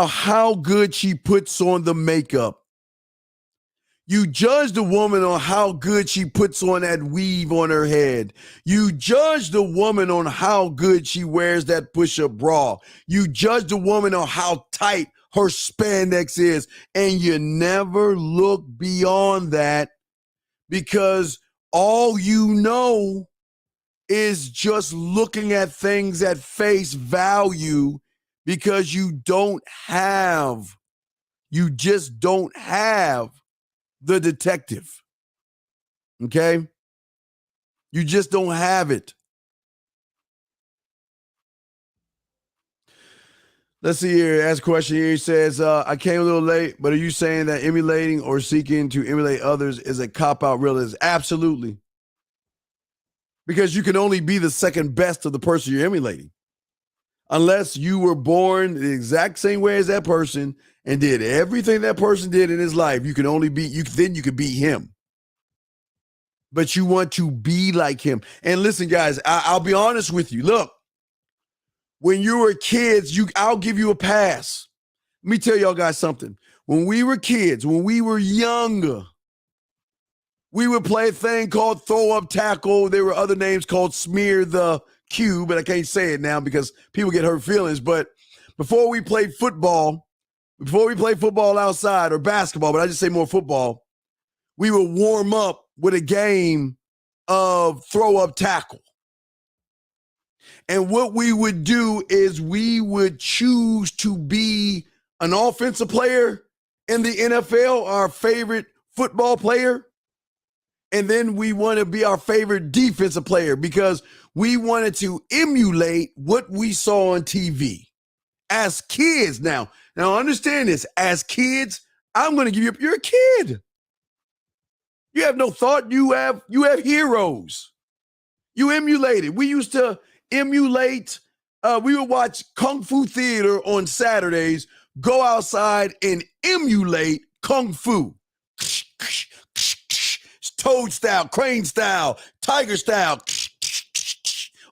Speaker 9: how good she puts on the makeup. You judge the woman on how good she puts on that weave on her head. You judge the woman on how good she wears that push-up bra. You judge the woman on how tight her spandex is. And you never look beyond that because all you know is just looking at things at face value because you just don't have the detective. Okay? You just don't have it. Let's see here. Ask a question here. He says, I came a little late, but are you saying that emulating or seeking to emulate others is a cop-out realism? Absolutely. Because you can only be the second best of the person you're emulating. Unless you were born the exact same way as that person and did everything that person did in his life, you can only be, then you could beat him. But you want to be like him. And listen, guys, I'll be honest with you. Look, when you were kids, I'll give you a pass. Let me tell y'all guys something. When we were kids, when we were younger, we would play a thing called throw up tackle. There were other names called smear the cue, but I can't say it now because people get hurt feelings. But before we played football outside or basketball, but I just say more football, we would warm up with a game of throw up tackle. And what we would do is we would choose to be an offensive player in the NFL, our favorite football player. And then we want to be our favorite defensive player because we wanted to emulate what we saw on TV as kids. Now understand this. As kids, I'm going to give you, you're a kid. You have no thought. You have heroes. You emulate it. We used to emulate. We would watch Kung Fu Theater on Saturdays, go outside and emulate Kung Fu. Toad style, crane style, tiger style.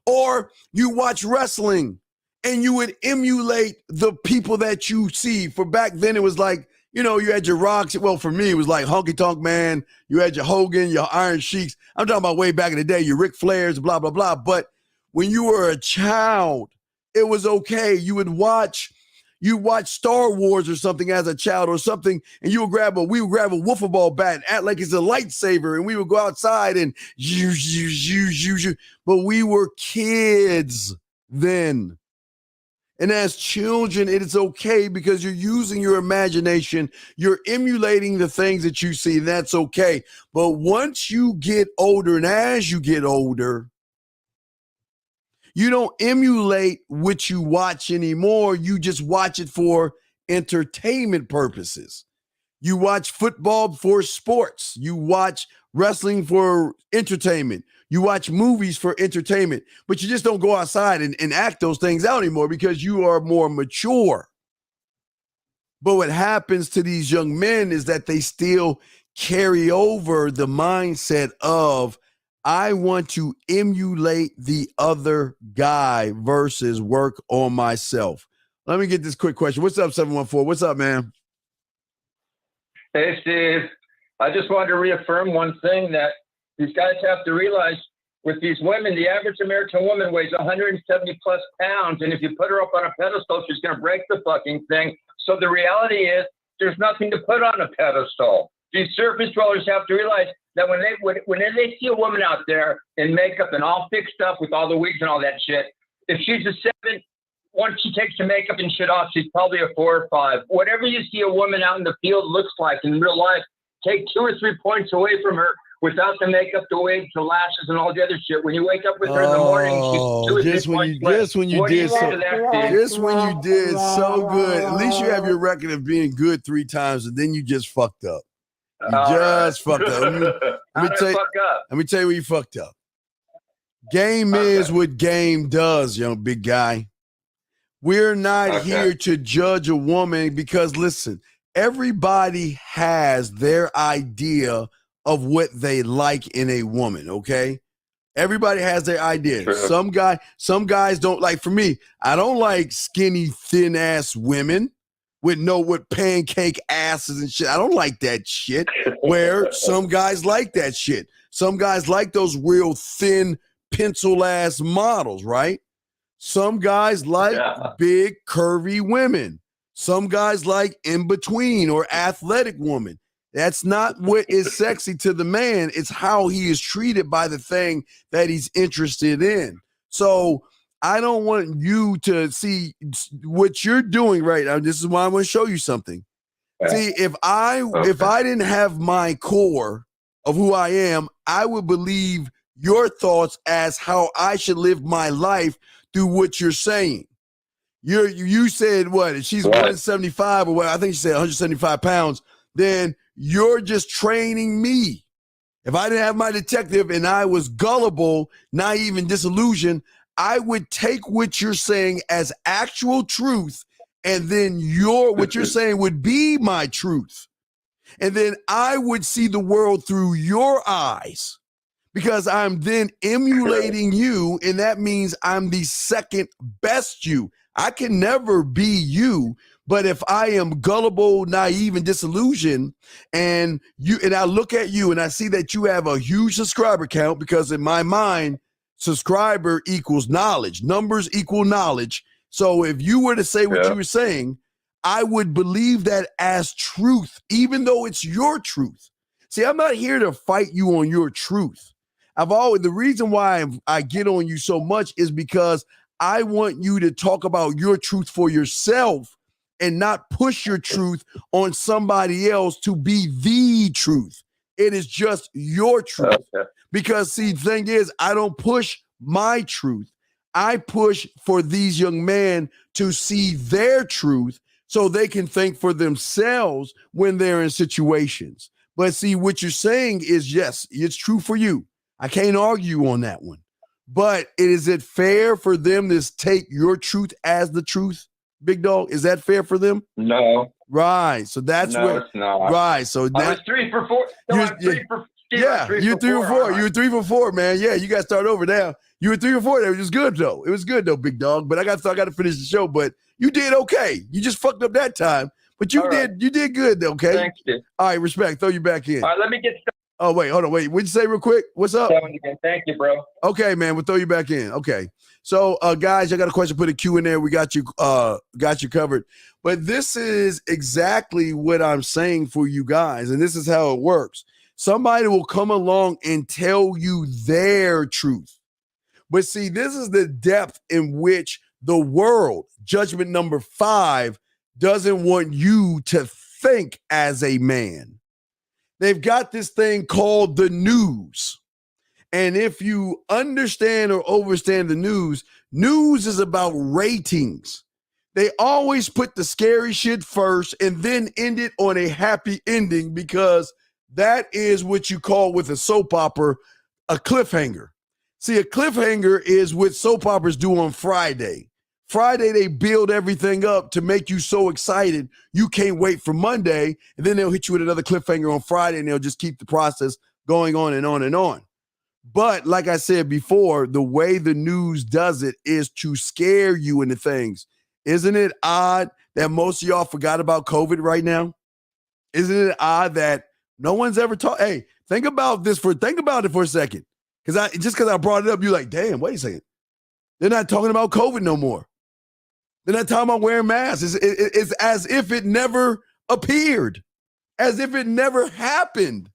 Speaker 9: Or you watch wrestling and you would emulate the people that you see. For back then, it was like, you know, you had your Rocks. Well, for me, it was like Honky Tonk Man. You had your Hogan, your Iron Sheiks. I'm talking about way back in the day, your Ric Flairs, blah, blah, blah. But when you were a child, it was okay. You watch Star Wars or something as a child or something, and we would grab a wiffle ball bat and act like it's a lightsaber, and we would go outside and you. But we were kids then. And as children, it is okay because you're using your imagination. You're emulating the things that you see. That's okay. But once you get older, and as you get older, you don't emulate what you watch anymore. You just watch it for entertainment purposes. You watch football for sports. You watch wrestling for entertainment. You watch movies for entertainment, but you just don't go outside and act those things out anymore because you are more mature. But what happens to these young men is that they still carry over the mindset of, I want to emulate the other guy versus work on myself. Let me get this quick question. What's up, 714? What's up, man?
Speaker 10: Hey, Steve. I just wanted to reaffirm one thing that these guys have to realize. With these women, the average American woman weighs 170 plus pounds. And if you put her up on a pedestal, she's going to break the fucking thing. So the reality is there's nothing to put on a pedestal. These surface dwellers have to realize that when they see a woman out there in makeup and all fixed up with all the wigs and all that shit, if she's a 7, once she takes the makeup and shit off, she's probably a 4 or 5. Whatever you see a woman out in the field looks like in real life, take 2 or 3 points away from her. Without the makeup, the wigs, the lashes, and all the other shit. When you wake up with her in the morning, she's
Speaker 9: when you did so good. At least you have your record of being good 3 times, and then you just fucked up. Fucked up. Let me tell you where you fucked up. Game is what game does, young big guy. We're not here to judge a woman because, listen, everybody has their idea of what they like in a woman, okay? Everybody has their idea. Sure. Some guys don't like, for me, I don't like skinny, thin-ass women with pancake asses and shit. I don't like that shit. Where some guys like that shit. Some guys like those real thin, pencil-ass models, right? Some guys like big, curvy women. Some guys like in-between or athletic women. That's not what is sexy to the man. It's how he is treated by the thing that he's interested in. So I don't want you to see what you're doing right now. This is why I'm going to show you something. See, if I didn't have my core of who I am, I would believe your thoughts as how I should live my life through what you're saying. You said what? If she's 175 or what? I think she said 175 pounds. Then you're just training me. If I didn't have my detective and I was gullible, naive, and disillusioned, I would take what you're saying as actual truth, and then what you're saying would be my truth. And then I would see the world through your eyes because I'm then emulating you, and that means I'm the second best you. I can never be you. But if I am gullible, naive, and disillusioned, and I look at you and I see that you have a huge subscriber count, because in my mind, subscriber equals knowledge. Numbers equal knowledge. So if you were to say what you were saying, I would believe that as truth, even though it's your truth. See, I'm not here to fight you on your truth. the reason why I get on you so much is because I want you to talk about your truth for yourself and not push your truth on somebody else to be the truth. It is just your truth.
Speaker 10: Okay.
Speaker 9: Because see, the thing is, I don't push my truth. I push for these young men to see their truth so they can think for themselves when they're in situations. But see, what you're saying is, yes, it's true for you. I can't argue on that one. But is it fair for them to take your truth as the truth, Big Dog? Is that fair for them?
Speaker 10: No.
Speaker 9: Right. So that's
Speaker 10: No, it's not.
Speaker 9: Right. So
Speaker 10: I was 3 for 4. No, I'm 3 for.
Speaker 9: Yeah, you're 3 for 4. You were 3 for 4, man. Yeah, you got to start over now. You were 3 for 4. That was good though. It was good though, Big Dog. But I got to finish the show. But you did okay. You just fucked up that time. But you did good though. Okay.
Speaker 10: Thank you.
Speaker 9: All right, respect. Throw you back in.
Speaker 10: All right, let me get started.
Speaker 9: Oh wait, hold on. Wait, what'd you say real quick? What's up?
Speaker 10: Thank you, bro.
Speaker 9: Okay, man. We'll throw you back in. Okay. So, guys, I got a question. Put a Q in there. We got you covered. But this is exactly what I'm saying for you guys, and this is how it works. Somebody will come along and tell you their truth. But see, this is the depth in which the world, judgment number 5, doesn't want you to think as a man. They've got this thing called the news. And if you understand or overstand the news is about ratings. They always put the scary shit first and then end it on a happy ending because that is what you call with a soap opera a cliffhanger. See, a cliffhanger is what soap operas do on Friday. Friday, they build everything up to make you so excited you can't wait for Monday, and then they'll hit you with another cliffhanger on Friday, and they'll just keep the process going on and on and on. But like I said before, the way the news does it is to scare you into things. Isn't it odd that most of y'all forgot about COVID right now? Isn't it odd that no one's ever talked? Hey, think about it for a second. Because I brought it up, you're like, damn, wait a second. They're not talking about COVID no more. They're not talking about wearing masks. It's as if it never appeared, as if it never happened.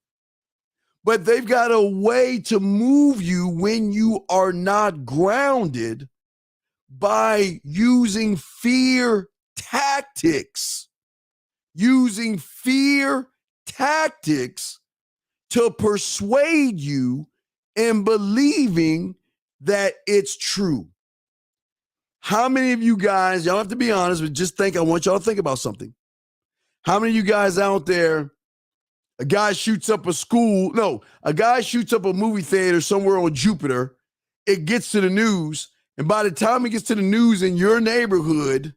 Speaker 9: But they've got a way to move you when you are not grounded by using fear tactics. Using fear tactics to persuade you in believing that it's true. How many of you guys, y'all have to be honest, but just think, I want y'all to think about something. How many of you guys out there, a guy shoots up a movie theater somewhere on Jupiter, it gets to the news, and by the time it gets to the news in your neighborhood,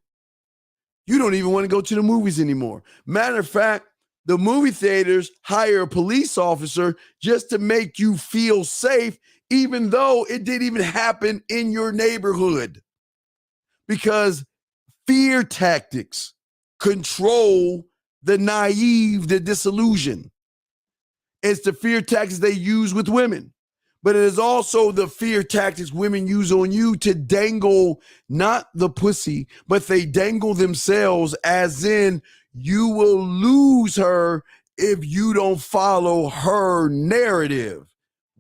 Speaker 9: you don't even want to go to the movies anymore. Matter of fact, the movie theaters hire a police officer just to make you feel safe, even though it didn't even happen in your neighborhood. Because fear tactics control the naive, the disillusioned. It's the fear tactics they use with women. But it is also the fear tactics women use on you to dangle, not the pussy, but they dangle themselves, as in you will lose her if you don't follow her narrative.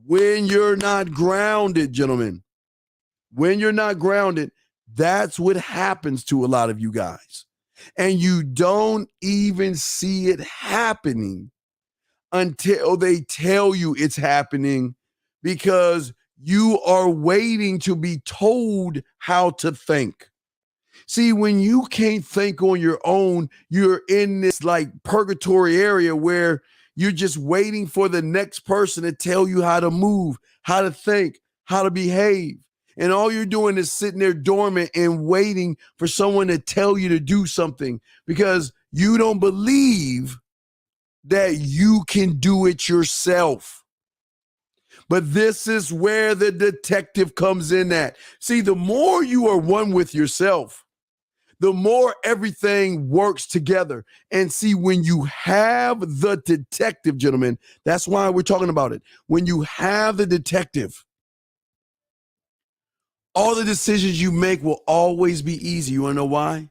Speaker 9: When you're not grounded, gentlemen, when you're not grounded, that's what happens to a lot of you guys. And you don't even see it happening until they tell you it's happening, because you are waiting to be told how to think. See, when you can't think on your own, you're in this like purgatory area where you're just waiting for the next person to tell you how to move, how to think, how to behave. And all you're doing is sitting there dormant and waiting for someone to tell you to do something, because you don't believe that you can do it yourself. But this is where the detective comes in at. See, the more you are one with yourself, the more everything works together. And see, when you have the detective, gentlemen, that's why we're talking about it. When you have the detective, all the decisions you make will always be easy. You want to know why?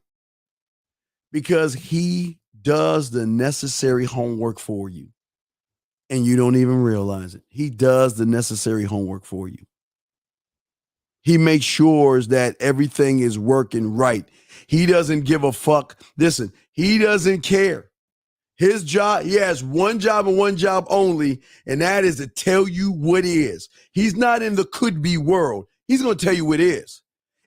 Speaker 9: Because he does the necessary homework for you. and you don't even realize it. He does the necessary homework for you. He makes sure that everything is working right. He doesn't give a fuck. Listen, he doesn't care. His job, he has one job and one job only, and that is to tell you what is. He's not in the could be world. He's going to tell you what is.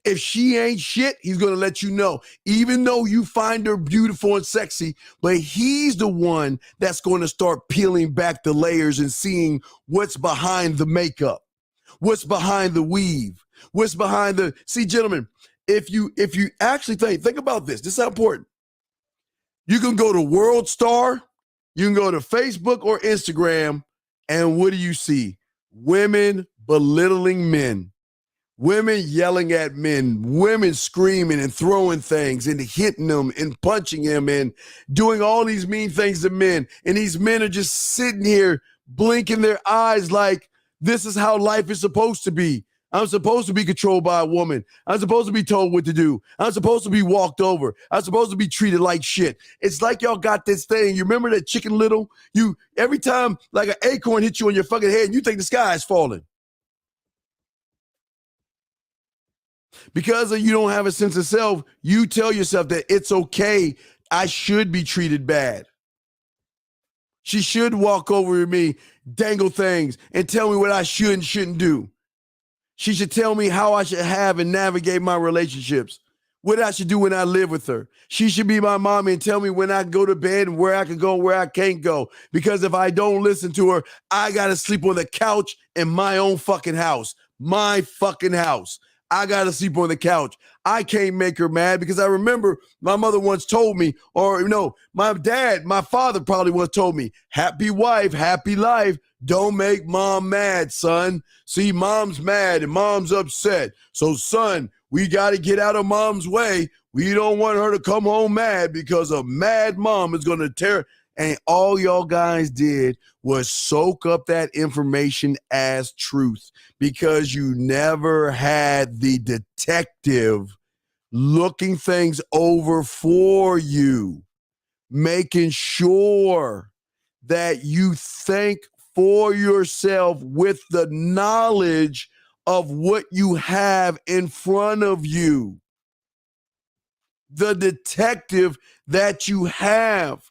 Speaker 9: If she ain't shit, he's going to let you know, even though you find her beautiful and sexy, but he's the one that's going to start peeling back the layers and seeing what's behind the makeup, what's behind the weave, what's behind the, see, gentlemen, if you actually think about this, this is how important. You can go to World Star, you can go to Facebook or Instagram, and what do you see? Women belittling men. Women yelling at men, women screaming and throwing things and hitting them and punching them and doing all these mean things to men. And these men are just sitting here blinking their eyes like this is how life is supposed to be. I'm supposed to be controlled by a woman. I'm supposed to be told what to do. I'm supposed to be walked over. I'm supposed to be treated like shit. It's like y'all got this thing. You remember that Chicken Little? You every time like an acorn hits you on your fucking head, you think the sky is falling. Because you don't have a sense of self, you tell yourself that it's okay. I should be treated bad. She should walk over to me, dangle things, and tell me what I should and shouldn't do. She should tell me how I should have and navigate my relationships, what I should do when I live with her. She should be my mommy and tell me when I go to bed and where I can go and where I can't go. Because if I don't listen to her, I got to sleep on the couch in my own fucking house. My fucking house. I got to sleep on the couch. I can't make her mad because I remember my mother once told me, or no, my father probably once told me, happy wife, happy life. Don't make mom mad, son. See, mom's mad and mom's upset. So, son, we got to get out of mom's way. We don't want her to come home mad because a mad mom is going to tear. And all y'all guys did was soak up that information as truth because you never had the detective looking things over for you, making sure that you think for yourself with the knowledge of what you have in front of you. The detective that you have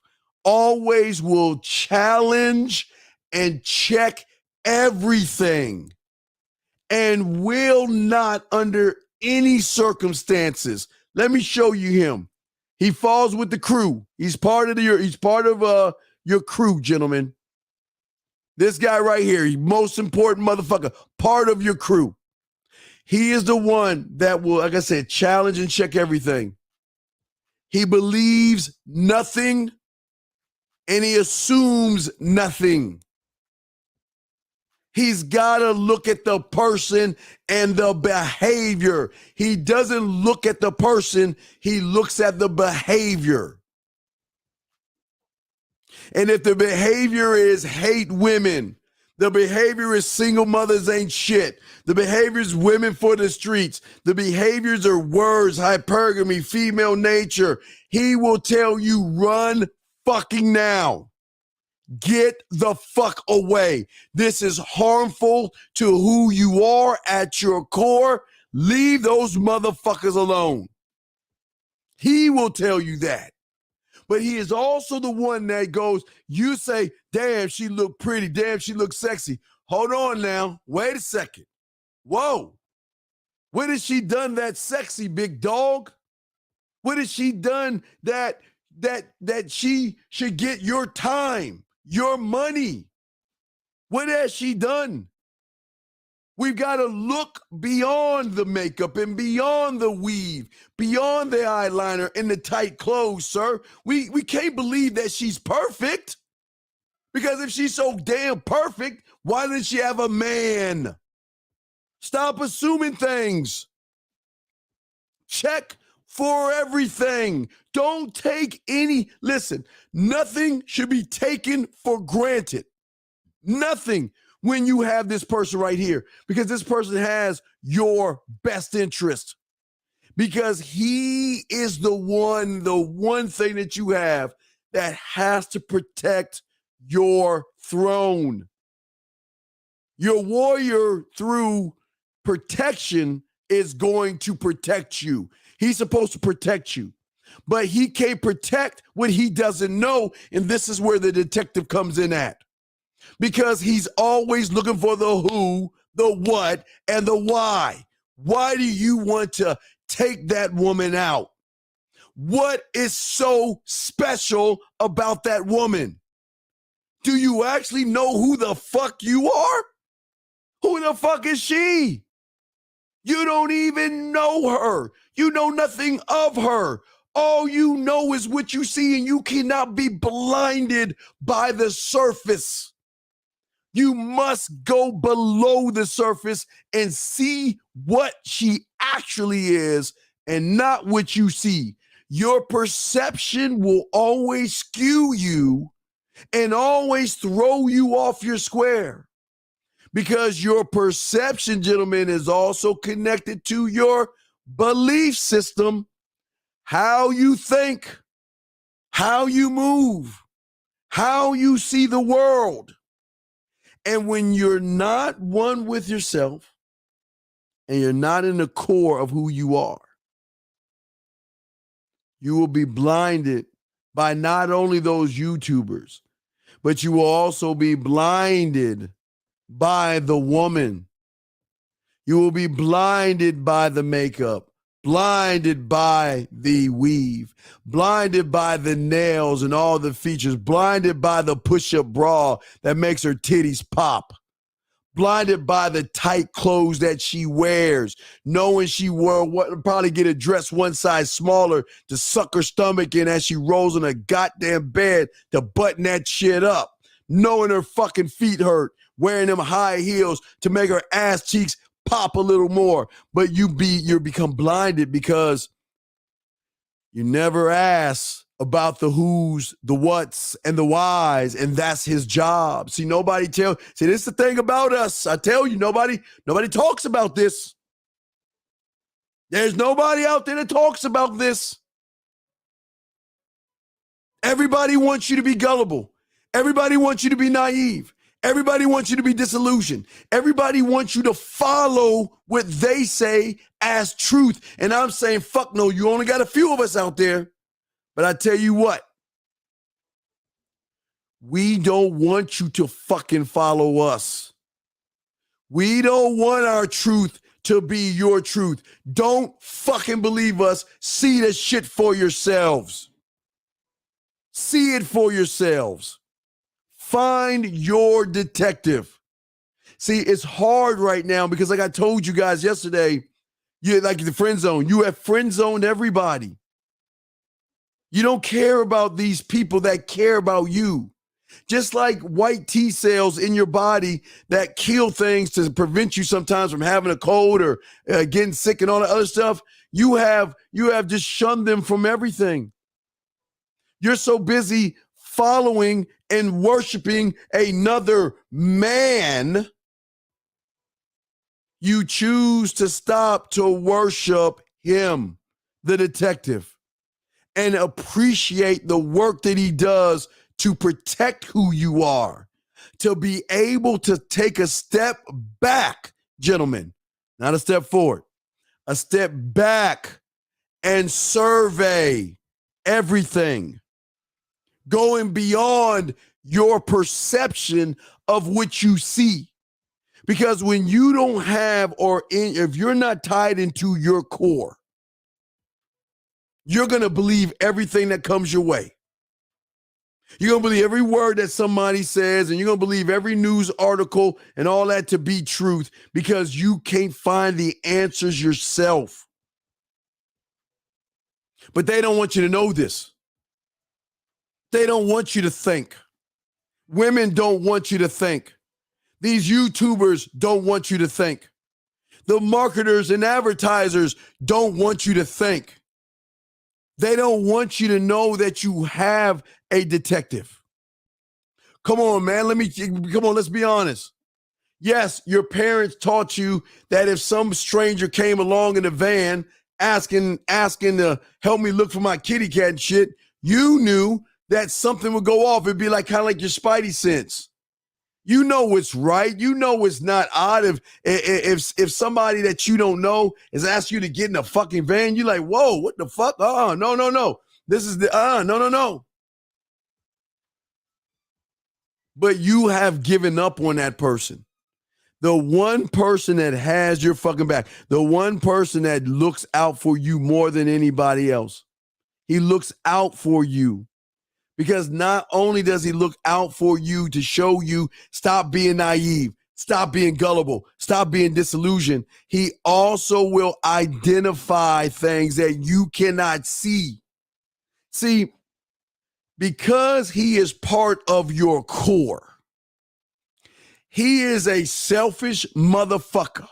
Speaker 9: always will challenge and check everything and will not under any circumstances. Let me show you him. He falls with the crew. He's part of your crew, gentlemen. This guy right here, most important motherfucker, part of your crew. He is the one that will, like I said, challenge and check everything. He believes nothing and he assumes nothing. He's got to look at the person and the behavior. He doesn't look at the person, he looks at the behavior. And if the behavior is hate women, the behavior is single mothers ain't shit, the behavior is women for the streets, the behaviors are words, hypergamy, female nature, he will tell you run fucking now. Get the fuck away. This is harmful to who you are at your core. Leave those motherfuckers alone. He will tell you that. But he is also the one that goes, you say, damn, she look pretty. Damn, she look sexy. Hold on now. Wait a second. Whoa. What has she done that sexy, big dog? What has she done that she should get your time, your money? What has she done? We've got to look beyond the makeup and beyond the weave, beyond the eyeliner and the tight clothes, sir. We can't believe that she's perfect. Because if she's so damn perfect, why didn't she have a man? Stop assuming things. Check for everything. Don't take any, listen, nothing should be taken for granted. Nothing when you have this person right here, because this person has your best interest, because he is the one thing that you have that has to protect your throne. Your warrior through protection is going to protect you. He's supposed to protect you, but he can't protect what he doesn't know. And this is where the detective comes in at, because he's always looking for the who, the what, and the why. Why do you want to take that woman out? What is so special about that woman? Do you actually know who the fuck you are? Who the fuck is she? You don't even know her. You know nothing of her. All you know is what you see, and you cannot be blinded by the surface. You must go below the surface and see what she actually is and not what you see. Your perception will always skew you and always throw you off your square, because your perception, gentlemen, is also connected to your belief system, how you think, how you move, how you see the world. And when you're not one with yourself and you're not in the core of who you are, you will be blinded by not only those YouTubers, but you will also be blinded by the woman. You will be blinded by the makeup, blinded by the weave, blinded by the nails and all the features, blinded by the push-up bra that makes her titties pop, blinded by the tight clothes that she wears, knowing she will probably get a dress one size smaller to suck her stomach in as she rolls in a goddamn bed to button that shit up, knowing her fucking feet hurt, wearing them high heels to make her ass cheeks pop a little more. But you become blinded because you never ask about the who's, the what's, and the whys, and that's his job. See, this is the thing about us. I tell you, nobody talks about this. There's nobody out there that talks about this. Everybody wants you to be gullible. Everybody wants you to be naive. Everybody wants you to be disillusioned. Everybody wants you to follow what they say as truth. And I'm saying, fuck no, you only got a few of us out there. But I tell you what, we don't want you to fucking follow us. We don't want our truth to be your truth. Don't fucking believe us. See the shit for yourselves. See it for yourselves. Find your detective. See, it's hard right now because, like I told you guys yesterday, you're like the friend zone. You have friend zoned everybody. You don't care about these people that care about you. Just like white T cells in your body that kill things to prevent you sometimes from having a cold or getting sick and all that other stuff, you have just shunned them from everything. You're so busy following and worshiping another man, you choose to stop to worship him, the detective, and appreciate the work that he does to protect who you are, to be able to take a step back, gentlemen, not a step forward, a step back and survey everything, going beyond your perception of what you see. Because when you don't have, if you're not tied into your core, you're going to believe everything that comes your way. You're going to believe every word that somebody says, and you're going to believe every news article and all that to be truth because you can't find the answers yourself. But they don't want you to know this. They don't want you to think. Women don't want you to think. These YouTubers don't want you to think. The marketers and advertisers don't want you to think. They don't want you to know that you have a detective. Come on, man. Let's be honest. Yes, your parents taught you that if some stranger came along in a van asking to help me look for my kitty cat and shit, you knew that something would go off. It'd be like kind of like your spidey sense. You know what's right. You know it's not odd if somebody that you don't know is asking you to get in a fucking van. You're like, whoa, what the fuck? No. This is the no. But you have given up on that person. The one person that has your fucking back. The one person that looks out for you more than anybody else. He looks out for you. Because not only does he look out for you to show you stop being naive, stop being gullible, stop being disillusioned, he also will identify things that you cannot see. See, because he is part of your core, he is a selfish motherfucker.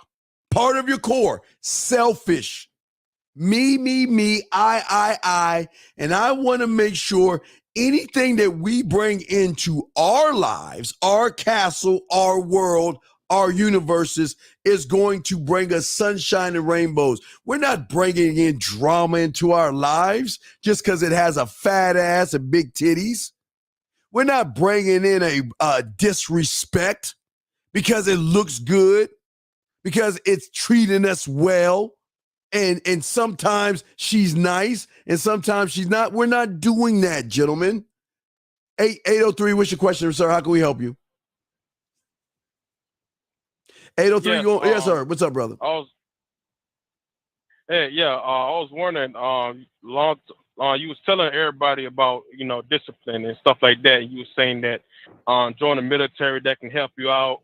Speaker 9: Part of your core, selfish. Me, I, and I want to make sure anything that we bring into our lives, our castle, our world, our universes is going to bring us sunshine and rainbows. We're not bringing in drama into our lives just because it has a fat ass and big titties. We're not bringing in a disrespect because it looks good, because it's treating us well. And sometimes she's nice and sometimes she's not. We're not doing that, gentlemen. 803, what's your question, sir? How can we help you? 803, yes, yes sir. What's up, brother?
Speaker 11: I was wondering, you was telling everybody about, discipline and stuff like that. You were saying that join the military, that can help you out.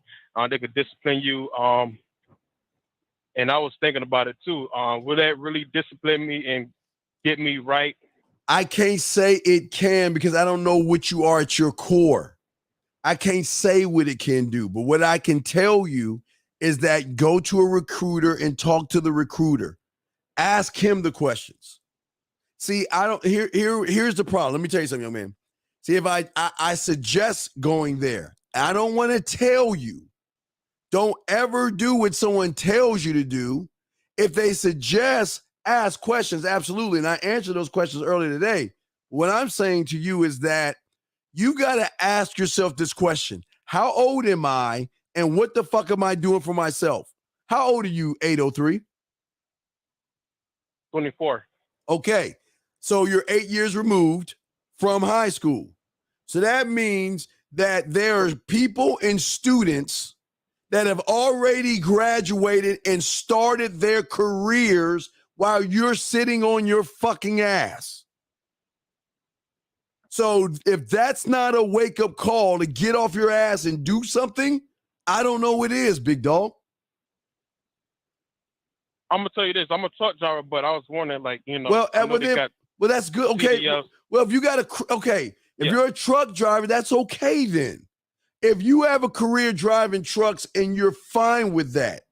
Speaker 11: They could discipline you. And I was thinking about it too. Will that really discipline me and get me right?
Speaker 9: I can't say it can because I don't know what you are at your core. I can't say what it can do. But what I can tell you is that go to a recruiter and talk to the recruiter. Ask him the questions. See, here's the problem. Let me tell you something, young man. See, if I suggest going there, I don't want to tell you. Don't ever do what someone tells you to do. If they suggest, ask questions, absolutely. And I answered those questions earlier today. What I'm saying to you is that you got to ask yourself this question. How old am I and what the fuck am I doing for myself? How old are you, 803?
Speaker 11: 24.
Speaker 9: Okay. So you're 8 years removed from high school. So that means that there are people and students that have already graduated and started their careers while you're sitting on your fucking ass. So if that's not a wake-up call to get off your ass and do something, I don't know what it is, big dog.
Speaker 11: I'm going to tell you this. I'm a truck driver, but I was wondering,
Speaker 9: well, that's good. Okay. CDLs. Well, if you got if you're a truck driver, that's okay then. If you have a career driving trucks and you're fine with that,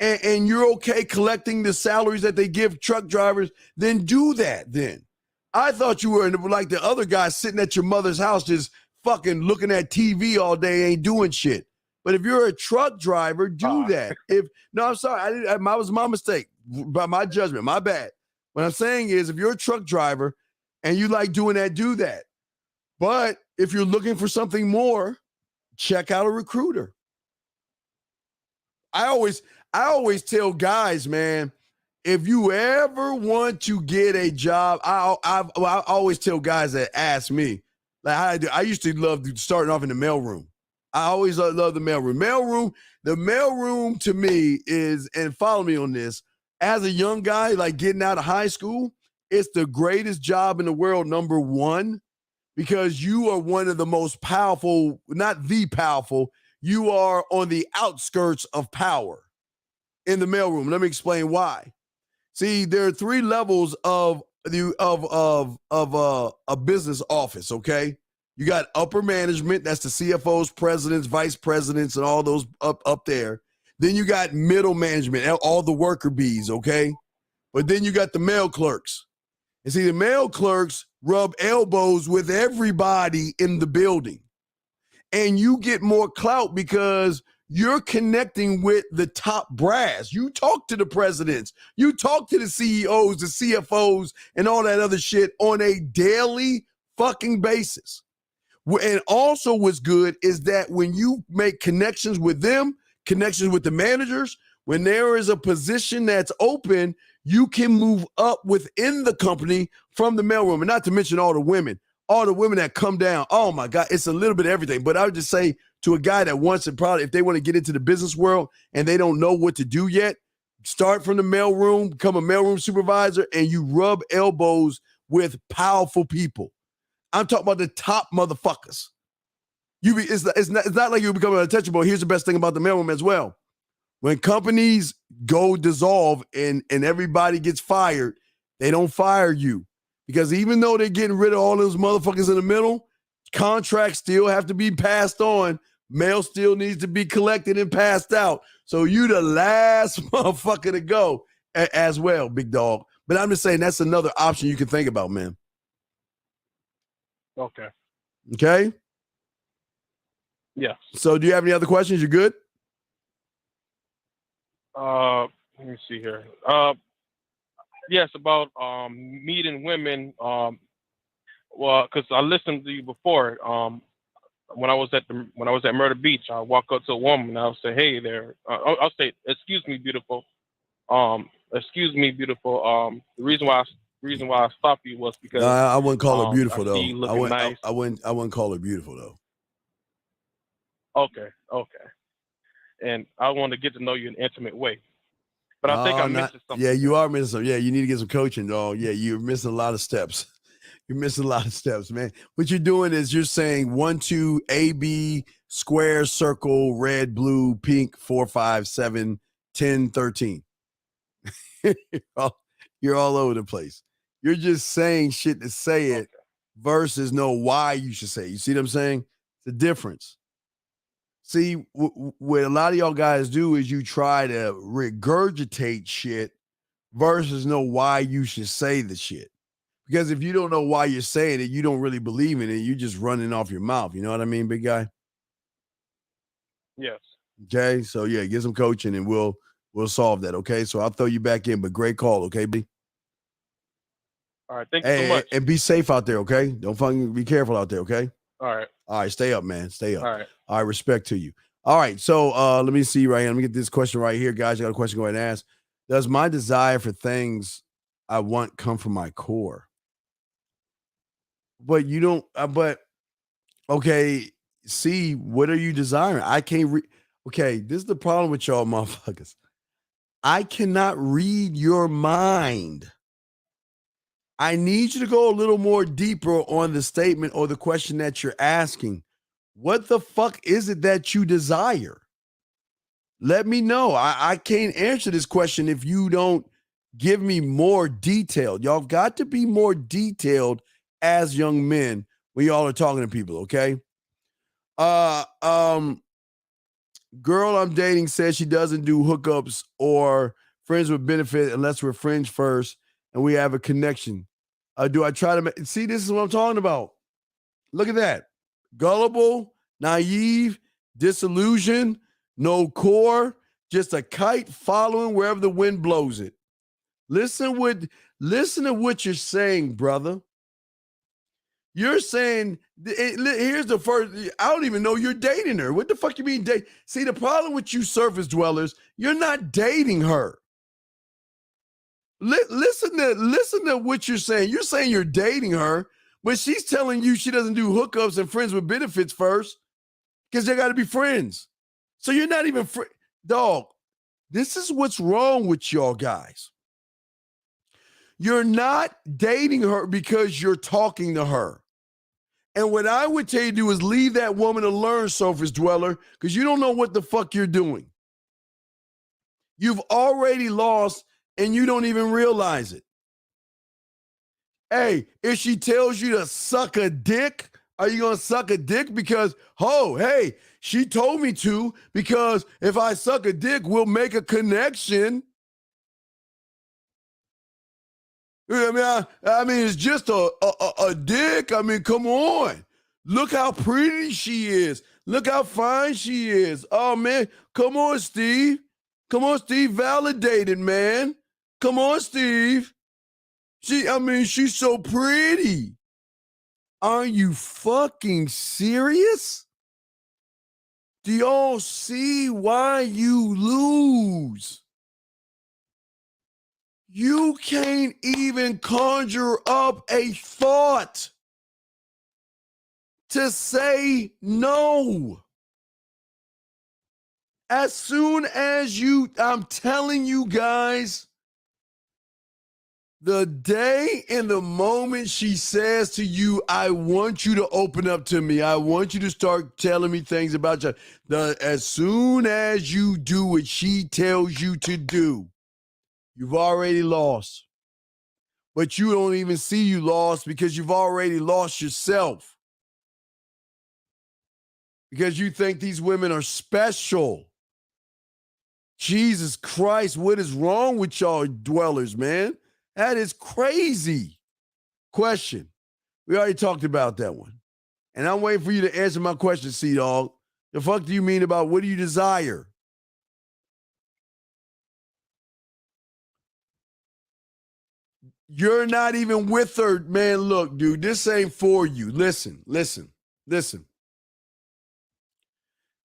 Speaker 9: and you're okay collecting the salaries that they give truck drivers, then do that then. I thought you were like the other guy sitting at your mother's house just fucking looking at TV all day, ain't doing shit. But if you're a truck driver, do that. I'm sorry, that was my mistake, by my judgment, my bad. What I'm saying is if you're a truck driver and you like doing that, do that. But if you're looking for something more, check out a recruiter. I always tell guys, man, if you ever want to get a job, I always tell guys that ask me, like how I do. I used to love starting off in the mailroom. I always love the mailroom. The mailroom to me is, and follow me on this, as a young guy, like getting out of high school, it's the greatest job in the world, number one. Because you are one of the most powerful, not the powerful, you are on the outskirts of power in the mailroom. Let me explain why. See, there are 3 levels of a business office, okay? You got upper management, that's the CFOs, presidents, vice presidents, and all those up there. Then you got middle management, all the worker bees, okay? But then you got the mail clerks. And see, the mail clerks rub elbows with everybody in the building. And you get more clout because you're connecting with the top brass. You talk to the presidents. You talk to the CEOs, the CFOs, and all that other shit on a daily fucking basis. And also what's good is that when you make connections with them, connections with the managers, when there is a position that's open, you can move up within the company from the mailroom. And not to mention all the women that come down. Oh my God, it's a little bit of everything. But I would just say to a guy that wants to probably, if they want to get into the business world and they don't know what to do yet, start from the mailroom, become a mailroom supervisor, and you rub elbows with powerful people. I'm talking about the top motherfuckers. It's not like you become untouchable. Here's the best thing about the mailroom as well. When companies go dissolve and everybody gets fired, they don't fire you. Because even though they're getting rid of all those motherfuckers in the middle, contracts still have to be passed on. Mail still needs to be collected and passed out. So you the last motherfucker to go as well, big dog. But I'm just saying that's another option you can think about, man.
Speaker 11: Okay.
Speaker 9: Okay?
Speaker 11: Yes.
Speaker 9: So do you have any other questions? You good?
Speaker 11: Let me see here. Yes, about meeting women. Well, because I listened to you before. When I was at Myrtle Beach, I walk up to a woman and I'll say, "Hey there." I'll say, "Excuse me, beautiful." Excuse me, beautiful. The reason why I stopped you was because
Speaker 9: I wouldn't call her beautiful
Speaker 11: I
Speaker 9: though.
Speaker 11: see you looking nice.
Speaker 9: I wouldn't call her beautiful though.
Speaker 11: Okay. And I want to get to know you in an intimate way. But I think I'm missing something.
Speaker 9: Yeah, you are missing something. Yeah, you need to get some coaching, dog. Yeah, you're missing a lot of steps. You're missing a lot of steps, man. What you're doing is you're saying 1, 2, A, B, square, circle, red, blue, pink, 4, 5, 7, 10, 13. You're all over the place. You're just saying shit to say it versus know why you should say it. You see what I'm saying? The difference. See, what a lot of y'all guys do is you try to regurgitate shit versus know why you should say the shit. Because if you don't know why you're saying it, you don't really believe in it. You're just running off your mouth. You know what I mean, big guy?
Speaker 11: Yes.
Speaker 9: Okay, so yeah, get some coaching and we'll solve that. Okay, so I'll throw you back in, but great call. Okay, B.
Speaker 11: All right, thank you so much.
Speaker 9: And be safe out there. Okay, don't fucking be careful out there. Okay.
Speaker 11: All right,
Speaker 9: stay up, man. Stay up.
Speaker 11: All right,
Speaker 9: respect to you. All right, so let me see right here. Let me get this question right here, guys. I got a question. Go ahead and ask. Does my desire for things I want come from my core? But you don't. Okay. See, what are you desiring? I can't Okay, this is the problem with y'all, motherfuckers. I cannot read your mind. I need you to go a little more deeper on the statement or the question that you're asking. What the fuck is it that you desire? Let me know. I can't answer this question if you don't give me more detail. Y'all got to be more detailed as young men when y'all are talking to people, okay? Girl I'm dating says she doesn't do hookups or friends with benefit unless we're friends first and we have a connection. Do I try to see? This is what I'm talking about. Look at that. Gullible, naive, disillusioned, no core, just a kite following wherever the wind blows it. Listen to what you're saying, brother. You're saying, here's the first, I don't even know you're dating her. What the fuck you mean date? See, the problem with you surface dwellers, you're not dating her. Listen to what you're saying. You're saying you're dating her, but she's telling you she doesn't do hookups and friends with benefits first because they got to be friends. So you're not even dog. This is what's wrong with y'all guys. You're not dating her because you're talking to her. And what I would tell you to do is leave that woman alone, surface dweller, because you don't know what the fuck you're doing. You've already lost and you don't even realize it. Hey, if she tells you to suck a dick, are you going to suck a dick because, oh, hey, she told me to, because if I suck a dick, we'll make a connection. I mean, it's just a dick. I mean, come on. Look how pretty she is. Look how fine she is. Oh, man. Come on, Steve. Come on, Steve. Validated, man. Come on, Steve. She's so pretty. Are you fucking serious? Do y'all see why you lose? You can't even conjure up a thought to say no. As soon as I'm telling you guys, the day and the moment she says to you, I want you to open up to me. I want you to start telling me things about you. As soon as you do what she tells you to do, you've already lost. But you don't even see you lost because you've already lost yourself. Because you think these women are special. Jesus Christ, what is wrong with y'all dwellers, man? That is crazy. Question. We already talked about that one. And I'm waiting for you to answer my question, C-Dog. The fuck do you mean about what do you desire? You're not even with her, man. Look, dude, this ain't for you. Listen.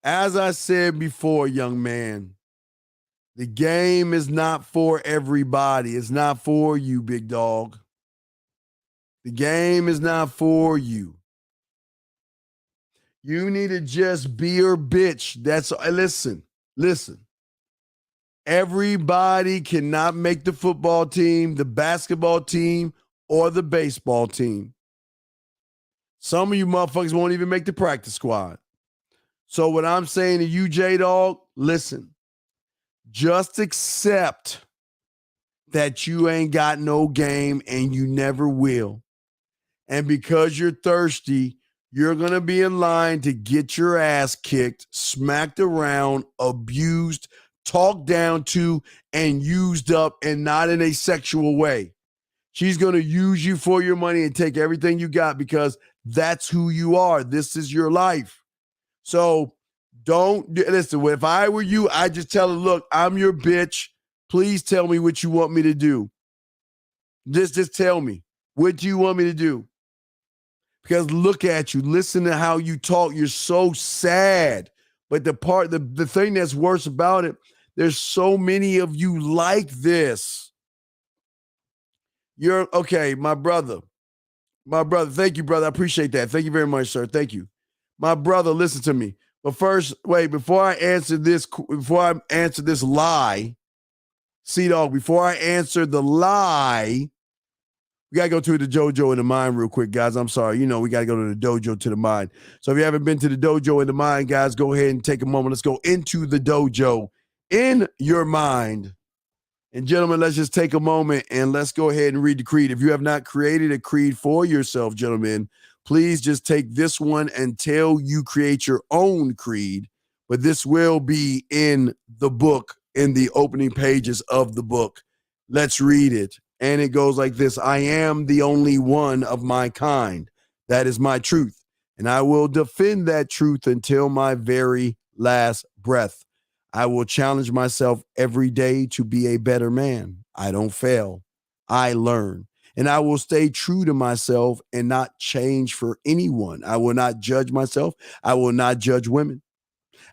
Speaker 9: As I said before, young man, the game is not for everybody. It's not for you, big dog. The game is not for you. You need to just be your bitch. Listen. Everybody cannot make the football team, the basketball team, or the baseball team. Some of you motherfuckers won't even make the practice squad. So what I'm saying to you, J-Dog, listen. Just accept that you ain't got no game and you never will. And because you're thirsty, you're going to be in line to get your ass kicked, smacked around, abused, talked down to, and used up, and not in a sexual way. She's going to use you for your money and take everything you got because that's who you are. This is your life. So listen, if I were you, I'd just tell her, look, I'm your bitch. Please tell me what you want me to do. Just tell me. What do you want me to do? Because look at you. Listen to how you talk. You're so sad. But the thing that's worse about it, there's so many of you like this. You're okay, my brother. Thank you, brother. I appreciate that. Thank you very much, sir. Thank you. My brother, listen to me. But first, wait, before I answer this lie, C-Dog, before I answer the lie, we got to go to the dojo in the mind real quick, guys. I'm sorry. We got to go to the dojo to the mind. So if you haven't been to the dojo in the mind, guys, go ahead and take a moment. Let's go into the dojo in your mind. And gentlemen, let's just take a moment and let's go ahead and read the creed. If you have not created a creed for yourself, gentlemen, please just take this one until you create your own creed. But this will be in the book, in the opening pages of the book. Let's read it. And it goes like this. I am the only one of my kind. That is my truth. And I will defend that truth until my very last breath. I will challenge myself every day to be a better man. I don't fail. I learn. And I will stay true to myself and not change for anyone. I will not judge myself. I will not judge women.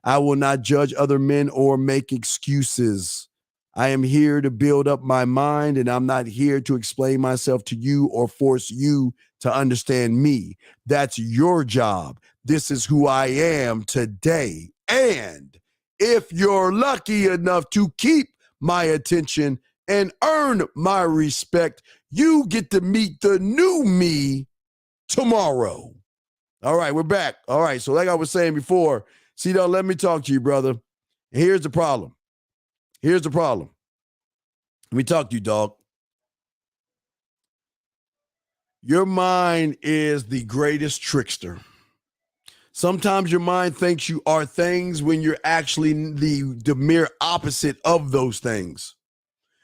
Speaker 9: I will not judge other men or make excuses. I am here to build up my mind, and I'm not here to explain myself to you or force you to understand me. That's your job. This is who I am today. And if you're lucky enough to keep my attention and earn my respect, you get to meet the new me tomorrow. All right, we're back. All right, so like I was saying before, C-Dog, let me talk to you, brother. And here's the problem. Let me talk to you, dog. Your mind is the greatest trickster. Sometimes your mind thinks you are things when you're actually the mere opposite of those things.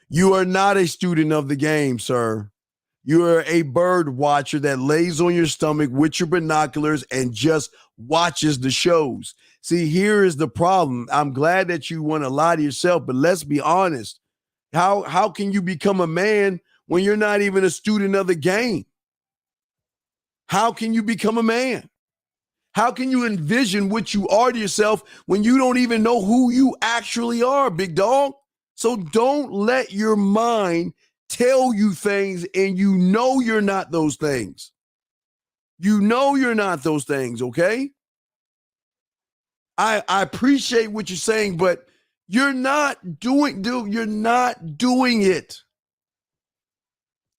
Speaker 9: You are not a student of the game, sir. You are a bird watcher that lays on your stomach with your binoculars and just watches the shows. See, here is the problem. I'm glad that you want to lie to yourself, but let's be honest. How can you become a man when you're not even a student of the game? How can you become a man? How can you envision what you are to yourself when you don't even know who you actually are, big dog? So don't let your mind tell you things and you know you're not those things. You know you're not those things, okay? I appreciate what you're saying, but you're not doing it.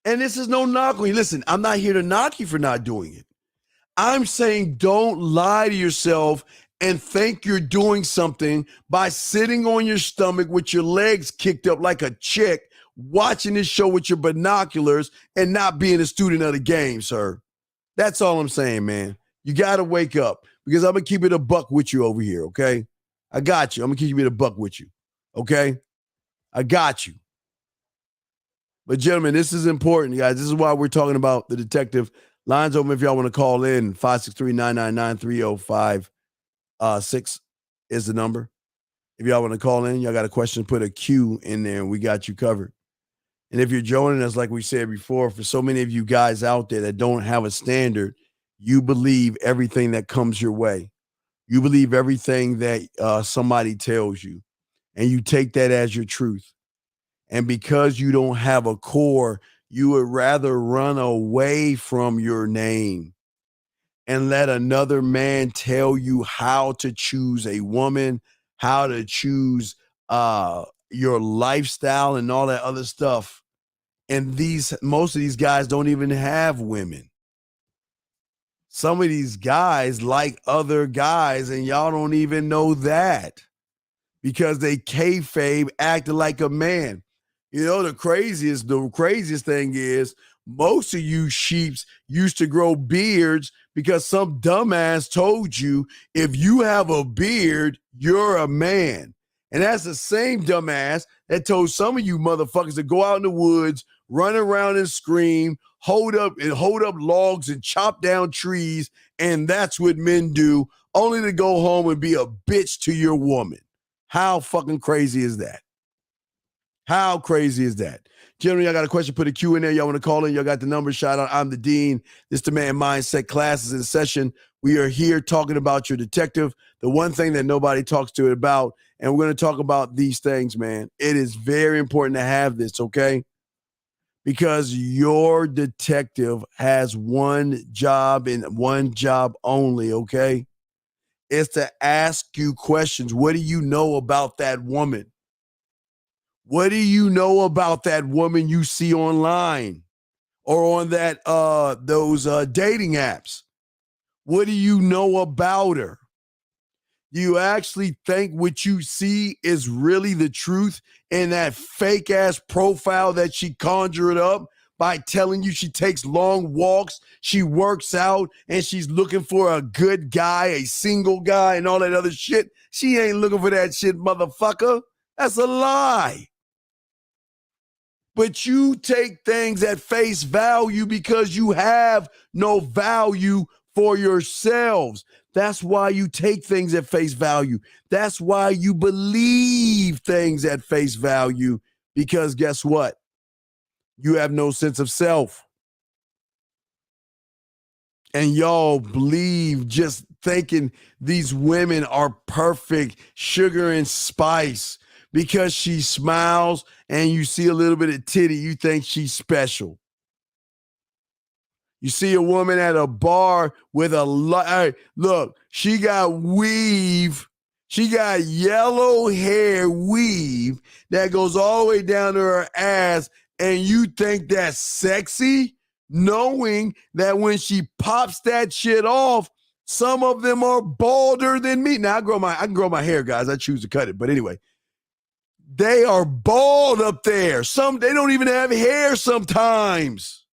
Speaker 9: And this is no knock on you. Listen, I'm not here to knock you for not doing it. I'm saying don't lie to yourself and think you're doing something by sitting on your stomach with your legs kicked up like a chick, watching this show with your binoculars and not being a student of the game, sir. That's all I'm saying, man. You got to wake up because I'm going to keep it a buck with you over here, okay? I got you. I'm going to keep it a buck with you, okay? I got you. But, gentlemen, this is important, guys. This is why we're talking about the detective. Lines open if y'all want to call in. 563-999-3056 is the number. If y'all want to call in, y'all got a question, put a Q in there, and we got you covered. And if you're joining us, like we said before, for so many of you guys out there that don't have a standard, you believe everything that comes your way. You believe everything that somebody tells you, and you take that as your truth. And because you don't have a core, you would rather run away from your name and let another man tell you how to choose a woman, how to choose your lifestyle and all that other stuff. And most of these guys don't even have women. Some of these guys like other guys, and y'all don't even know that because they kayfabe acting like a man. You know, the craziest thing is most of you sheeps used to grow beards because some dumbass told you if you have a beard, you're a man. And that's the same dumbass that told some of you motherfuckers to go out in the woods, run around and scream, hold up logs and chop down trees, and that's what men do, only to go home and be a bitch to your woman. How fucking crazy is that? How crazy is that? Gentlemen, y'all got a question, put a Q in there. Y'all want to call in, y'all got the number. Shout out, I'm the Dean. This the Man Mindset class is in session. We are here talking about your detective, the one thing that nobody talks to it about. And we're going to talk about these things, man. It is very important to have this, okay? Because your detective has one job and one job only, okay? It's to ask you questions. What do you know about that woman? What do you know about that woman you see online or on that those dating apps? What do you know about her? Do you actually think what you see is really the truth in that fake ass profile that she conjured up by telling you she takes long walks, she works out, and she's looking for a good guy, a single guy, and all that other shit? She ain't looking for that shit, motherfucker. That's a lie. But you take things at face value because you have no value for yourselves. That's why you take things at face value. That's why you believe things at face value, because guess what? You have no sense of self. And y'all believe just thinking these women are perfect, sugar and spice. Because she smiles and you see a little bit of titty, you think she's special. You see a woman at a bar with a lot. Look, she got weave. She got yellow hair weave that goes all the way down to her ass, and you think that's sexy, knowing that when she pops that shit off, some of them are balder than me. Now I can grow my hair, guys. I choose to cut it, but anyway. They are bald up there. They don't even have hair sometimes.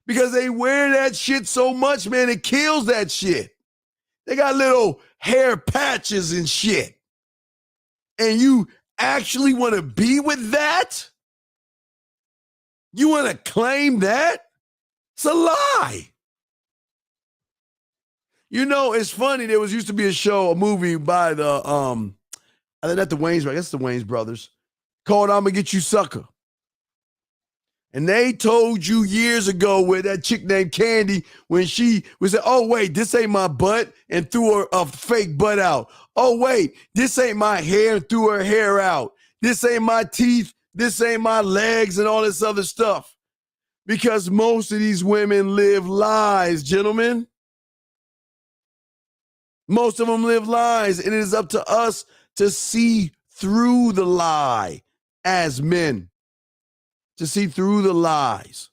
Speaker 9: Because they wear that shit so much, man, it kills that shit. They got little hair patches and shit. And you actually want to be with that? You want to claim that? It's a lie. You know, it's funny. There used to be a movie by the not the Wayans, I guess the Wayans brothers, called "I'm Gonna Get You Sucker." And they told you years ago with that chick named Candy when she was like, oh, wait, this ain't my butt, and threw her a fake butt out. Oh, wait, this ain't my hair, and threw her hair out. This ain't my teeth. This ain't my legs and all this other stuff. Because most of these women live lies, gentlemen. Most of them live lies, and it is up to us to see through the lie as men. To see through the lies.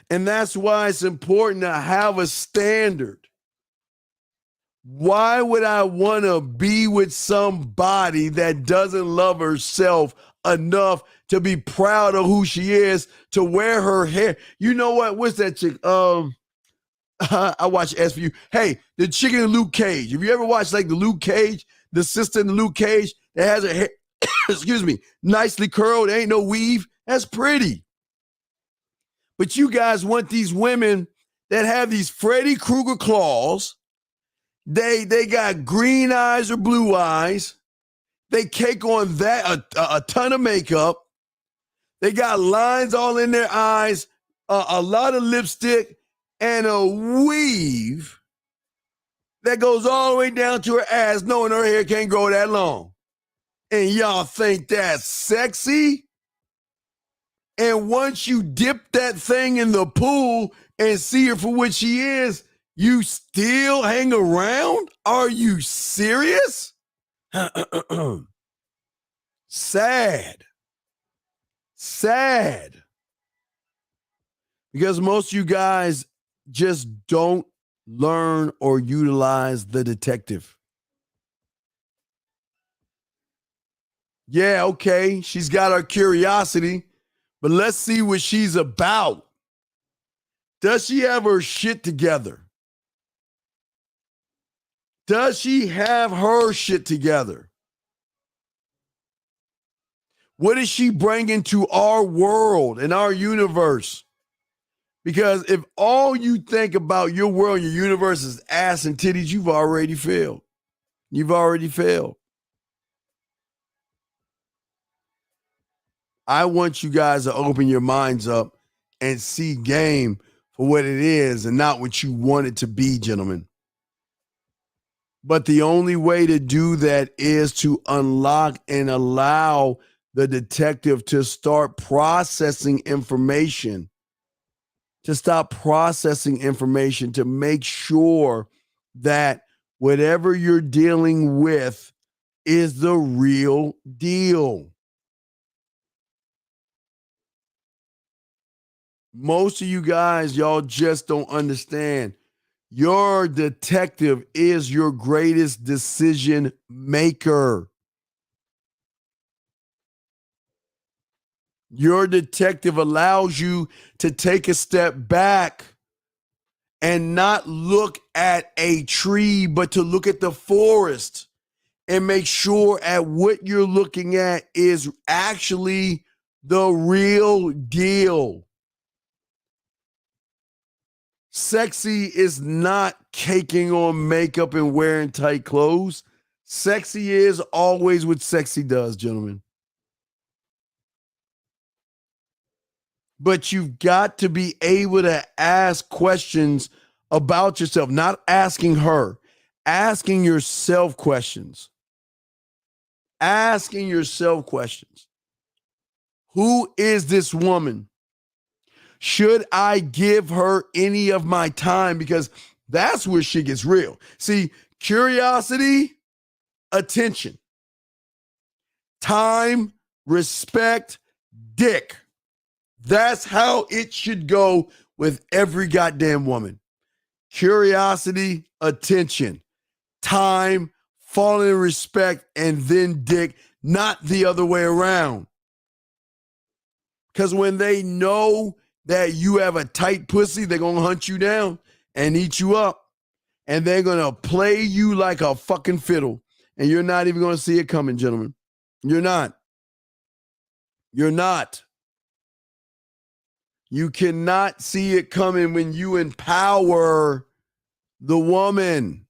Speaker 9: And that's why it's important to have a standard. Why would I want to be with somebody that doesn't love herself enough to be proud of who she is, to wear her hair? You know what? What's that chick? I watch SVU. Hey, the chicken in Luke Cage. Have you ever watched like the Luke Cage, the sister in the Luke Cage that has her hair, excuse me, nicely curled, ain't no weave? That's pretty. But you guys want these women that have these Freddy Krueger claws. They got green eyes or blue eyes. They cake on that a ton of makeup. They got lines all in their eyes, a lot of lipstick, and a weave that goes all the way down to her ass, knowing her hair can't grow that long. And y'all think that's sexy? And once you dip that thing in the pool and see her for what she is, you still hang around? Are you serious? Sad. Sad. Because most of you guys just don't learn or utilize the detective. Yeah, okay, she's got her curiosity, but let's see what she's about. Does she have her shit together? Does she have her shit together? What is she bringing to our world and our universe? Because if all you think about your world, your universe is ass and titties, you've already failed. You've already failed. I want you guys to open your minds up and see game for what it is and not what you want it to be, gentlemen. But the only way to do that is to unlock and allow the detective to start processing information, to stop processing information, to make sure that whatever you're dealing with is the real deal. Most of you guys, y'all just don't understand. Your detective is your greatest decision maker. Your detective allows you to take a step back and not look at a tree, but to look at the forest and make sure at what you're looking at is actually the real deal. Sexy is not caking on makeup and wearing tight clothes. Sexy is always what sexy does, gentlemen. But you've got to be able to ask questions about yourself, not asking her, asking yourself questions. Asking yourself questions. Who is this woman? Should I give her any of my time? Because that's where shit gets real. See, curiosity, attention, time, respect, dick. That's how it should go with every goddamn woman. Curiosity, attention, time, falling in respect, and then dick, not the other way around. Because when they know that you have a tight pussy, they're going to hunt you down and eat you up. And they're going to play you like a fucking fiddle. And you're not even going to see it coming, gentlemen. You're not. You're not. You cannot see it coming when you empower the woman.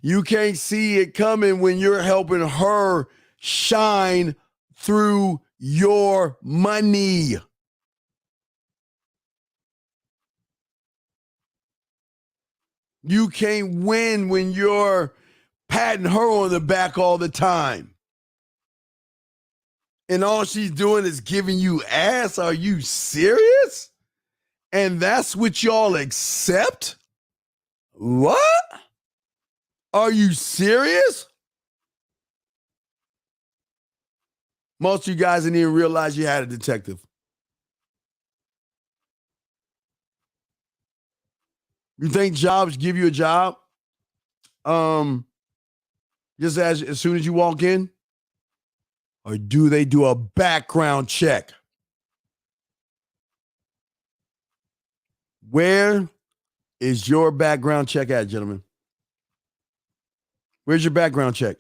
Speaker 9: You can't see it coming when you're helping her shine through your money. You can't win when you're patting her on the back all the time. And all she's doing is giving you ass. Are you serious? And that's what y'all accept? What? Are you serious? Most of you guys didn't even realize you had a detective. You think jobs give you a job? Just as soon as you walk in? Or do they do a background check? Where is your background check at, gentlemen? Where's your background check?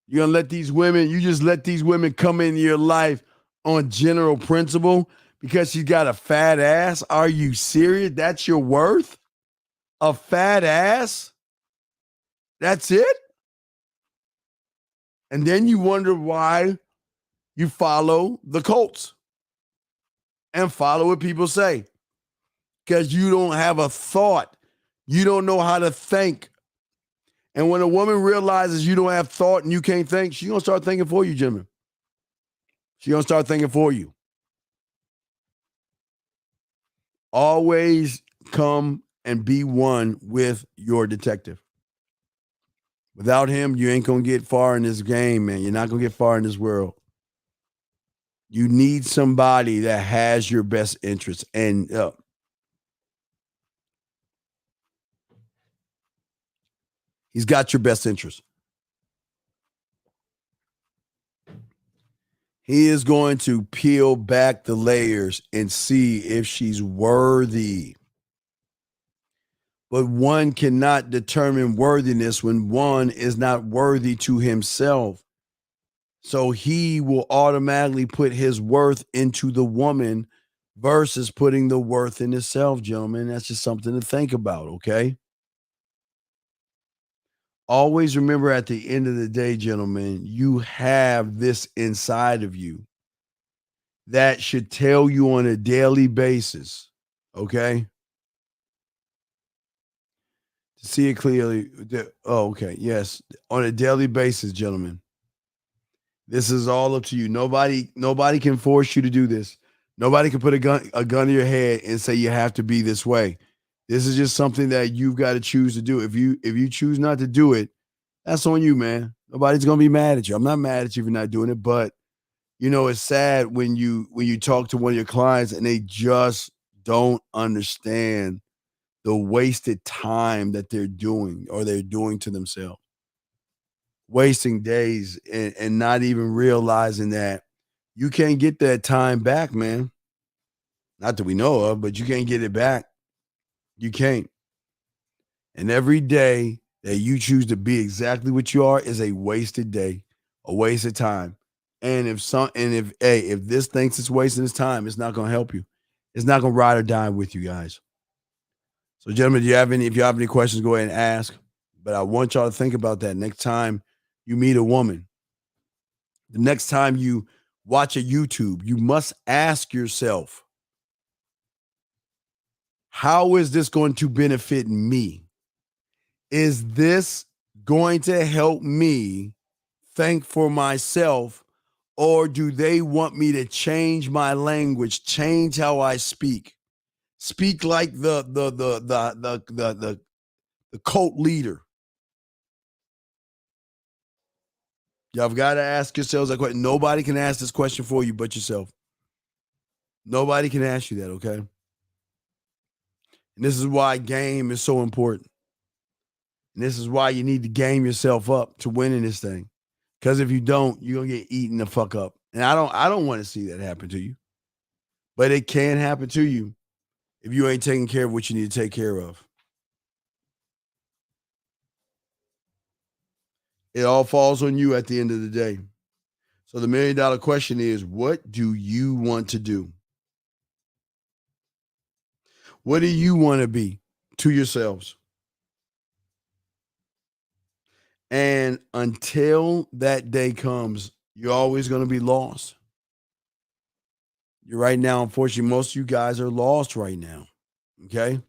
Speaker 9: You're going to let these women, you just let these women come into your life on general principle because she's got a fat ass? Are you serious? That's your worth? A fat ass? That's it? And then you wonder why you follow the cults and follow what people say because you don't have a thought. You don't know how to think. And when a woman realizes you don't have thought and you can't think, she's going to start thinking for you, gentlemen. She's going to start thinking for you. Always come and be one with your detective. Without him, you ain't going to get far in this game, man. You're not going to get far in this world. You need somebody that has your best interest. And he's got your best interest. He is going to peel back the layers and see if she's worthy. But one cannot determine worthiness when one is not worthy to himself. So he will automatically put his worth into the woman versus putting the worth in himself, gentlemen. That's just something to think about, okay? Always remember at the end of the day, gentlemen, you have this inside of you that should tell you on a daily basis, okay? To see it clearly. Oh, okay. Yes. On a daily basis, gentlemen. This is all up to you. Nobody can force you to do this. Nobody can put a gun to your head and say you have to be this way. This is just something that you've got to choose to do. If you choose not to do it, that's on you, man. Nobody's gonna be mad at you. I'm not mad at you if you're not doing it, but you know, it's sad when you talk to one of your clients and they just don't understand the wasted time that they're doing to themselves. Wasting days and not even realizing that you can't get that time back, man. Not that we know of, but you can't get it back. You can't. And every day that you choose to be exactly what you are is a wasted day, a wasted time. And if this thinks it's wasting its time, it's not gonna help you. It's not gonna ride or die with you guys. So, gentlemen, if you have any questions, go ahead and ask. But I want y'all to think about that next time you meet a woman. The next time you watch a YouTube, you must ask yourself, how is this going to benefit me? Is this going to help me think for myself, or do they want me to change my language, change how I speak like the cult leader? Y'all got to ask yourselves that question. Nobody can ask this question for you but yourself. Nobody can ask you that, okay? And this is why game is so important. And this is why you need to game yourself up to win in this thing. Because if you don't, you're gonna get eaten the fuck up. And I don't want to see that happen to you. But it can happen to you if you ain't taking care of what you need to take care of. It all falls on you at the end of the day. So the $1 million question is, what do you want to do? What do you want to be to yourselves? And until that day comes, you're always going to be lost. You're right now, unfortunately, most of you guys are lost right now. Okay?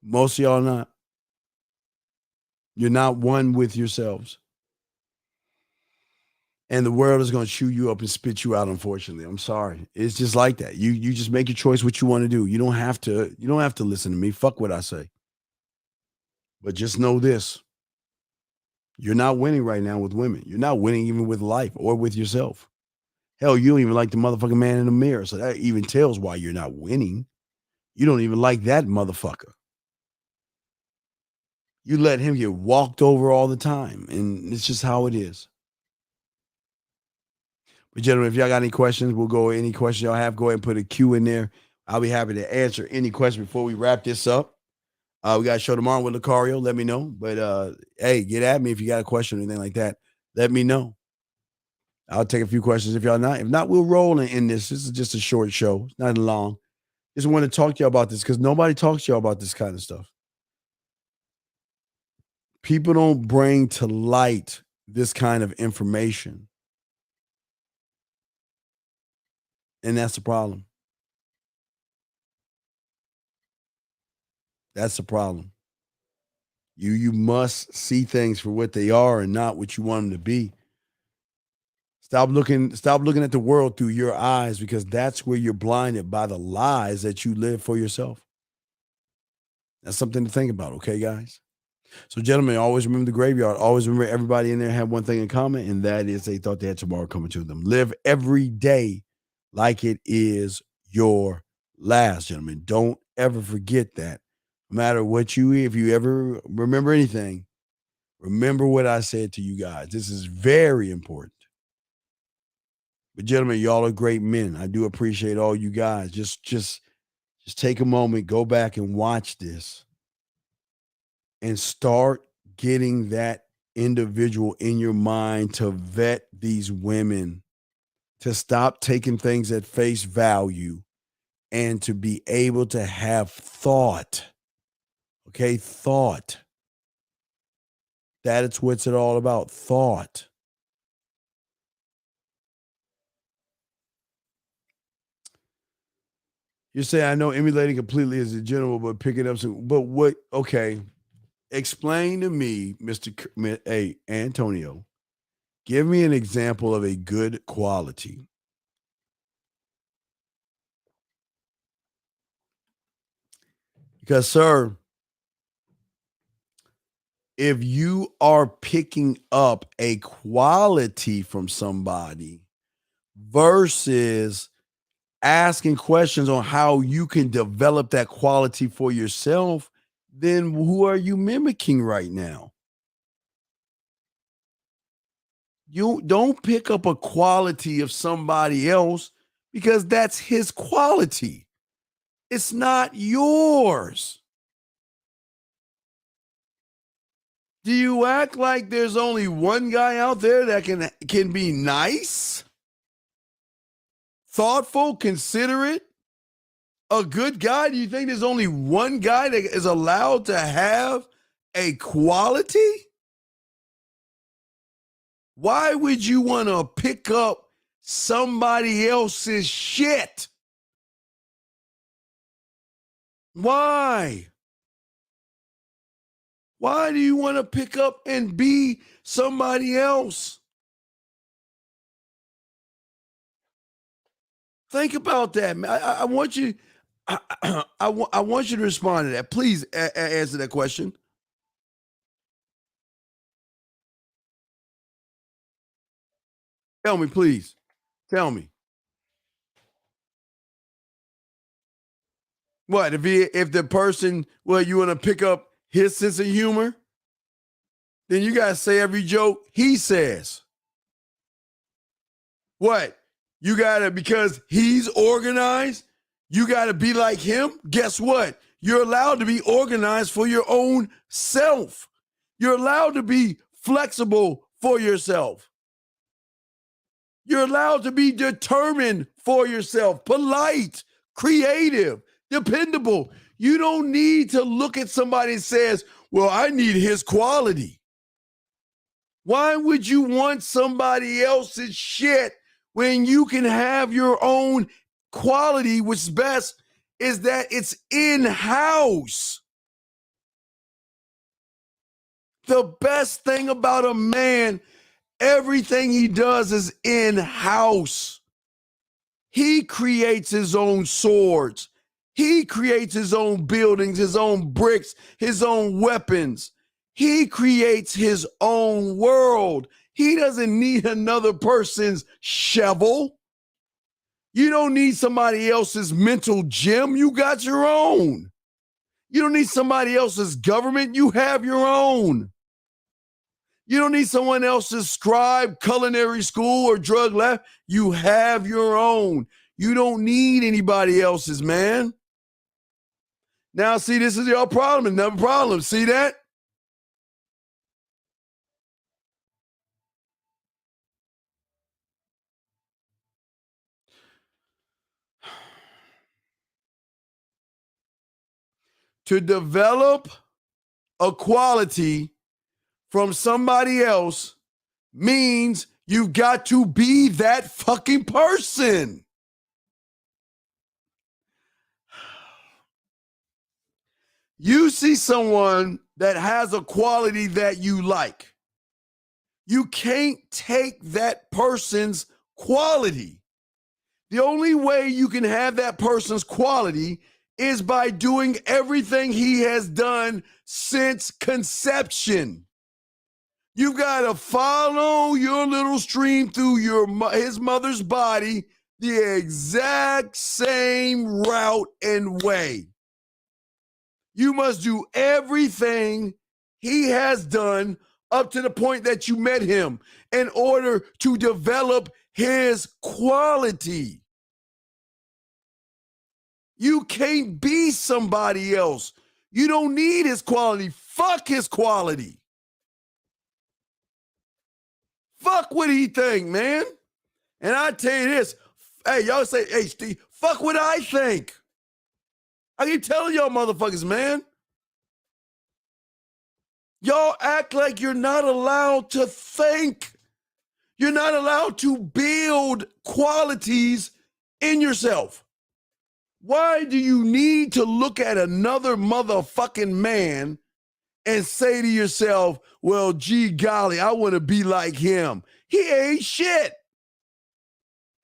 Speaker 9: Most of y'all are not. You're not one with yourselves. And the world is going to chew you up and spit you out, unfortunately. I'm sorry. It's just like that. You just make your choice what you want to do. You don't have to listen to me. Fuck what I say. But just know this. You're not winning right now with women. You're not winning even with life or with yourself. Hell, you don't even like the motherfucking man in the mirror. So that even tells why you're not winning. You don't even like that motherfucker. You let him get walked over all the time. And it's just how it is. But gentlemen, if y'all got any questions, we'll go any questions y'all have. Go ahead and put a Q in there. I'll be happy to answer any question before we wrap this up. We got a show tomorrow with Lucario. Let me know. But hey, get at me if you got a question or anything like that. Let me know. I'll take a few questions if y'all not. If not, we'll roll in this. This is just a short show. It's not long. Just want to talk to y'all about this because nobody talks to y'all about this kind of stuff. People don't bring to light this kind of information. And that's the problem. That's the problem. You must see things for what they are and not what you want them to be. Stop looking at the world through your eyes because that's where you're blinded by the lies that you live for yourself. That's something to think about, okay, guys? So, gentlemen, always remember the graveyard. Always remember everybody in there had one thing in common, and that is they thought they had tomorrow coming to them. Live every day like it is your last, gentlemen. Don't ever forget that. No matter what if you ever remember anything, remember what I said to you guys. This is very important. But gentlemen, y'all are great men. I do appreciate all you guys. Just take a moment, go back and watch this and start getting that individual in your mind to vet these women, to stop taking things at face value and to be able to have thought. Okay, thought. That is what's it all about, thought. You say, I know emulating completely is a general, but picking up some, but what, okay, explain to me, Mr. Antonio, give me an example of a good quality. Because, sir, if you are picking up a quality from somebody versus asking questions on how you can develop that quality for yourself, then who are you mimicking right now? You don't pick up a quality of somebody else because that's his quality. It's not yours. Do you act like there's only one guy out there that can be nice, thoughtful, considerate, a good guy? Do you think there's only one guy that is allowed to have a quality? Why would you want to pick up somebody else's shit? Why? Why do you want to pick up and be somebody else? Think about that, man. I want you. I want you to respond to that. Please answer that question. Tell me, please. Tell me. What if the person, well, you want to pick up his sense of humor? Then you gotta say every joke he says. What? You gotta, because he's organized, you gotta be like him? Guess what? You're allowed to be organized for your own self. You're allowed to be flexible for yourself. You're allowed to be determined for yourself, polite, creative, dependable. You don't need to look at somebody and says, well, I need his quality. Why would you want somebody else's shit when you can have your own quality? What's best is that it's in-house. The best thing about a man, everything he does is in-house. He creates his own swords. He creates his own buildings, his own bricks, his own weapons. He creates his own world. He doesn't need another person's shovel. You don't need somebody else's mental gym. You got your own. You don't need somebody else's government. You have your own. You don't need someone else's scribe, culinary school, or drug lab. You have your own. You don't need anybody else's, man. Now, see, this is your problem. Another problem. See that? To develop a quality from somebody else means you've got to be that fucking person. You see someone that has a quality that you like. You can't take that person's quality. The only way you can have that person's quality is by doing everything he has done since conception. You've got to follow your little stream through his mother's body the exact same route and way. You must do everything he has done up to the point that you met him in order to develop his quality. You can't be somebody else. You don't need his quality. Fuck his quality. Fuck what he think, man. And I tell you this, hey, y'all say, hey, Steve, fuck what I think. I keep telling y'all motherfuckers, man. Y'all act like you're not allowed to think. You're not allowed to build qualities in yourself. Why do you need to look at another motherfucking man and say to yourself, well, gee golly, I want to be like him? He ain't shit.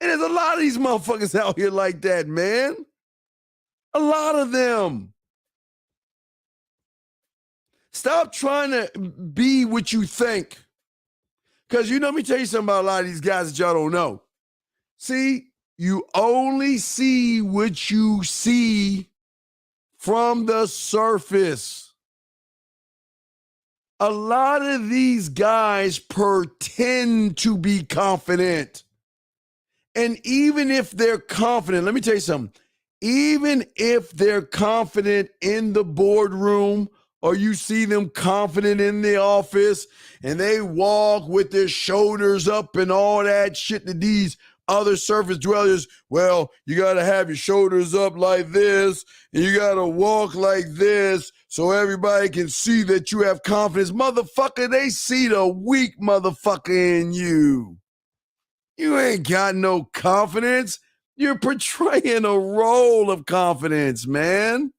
Speaker 9: And there's a lot of these motherfuckers out here like that, man. A lot of them. Stop trying to be what you think. Because let me tell you something about a lot of these guys that y'all don't know. See, you only see what you see from the surface. A lot of these guys pretend to be confident. And even if they're confident, let me tell you something. Even if they're confident in the boardroom, or you see them confident in the office and they walk with their shoulders up and all that shit that these other surface dwellers, well, you got to have your shoulders up like this and you got to walk like this so everybody can see that you have confidence. Motherfucker, they see the weak motherfucker in you. You ain't got no confidence. You're portraying a role of confidence, man.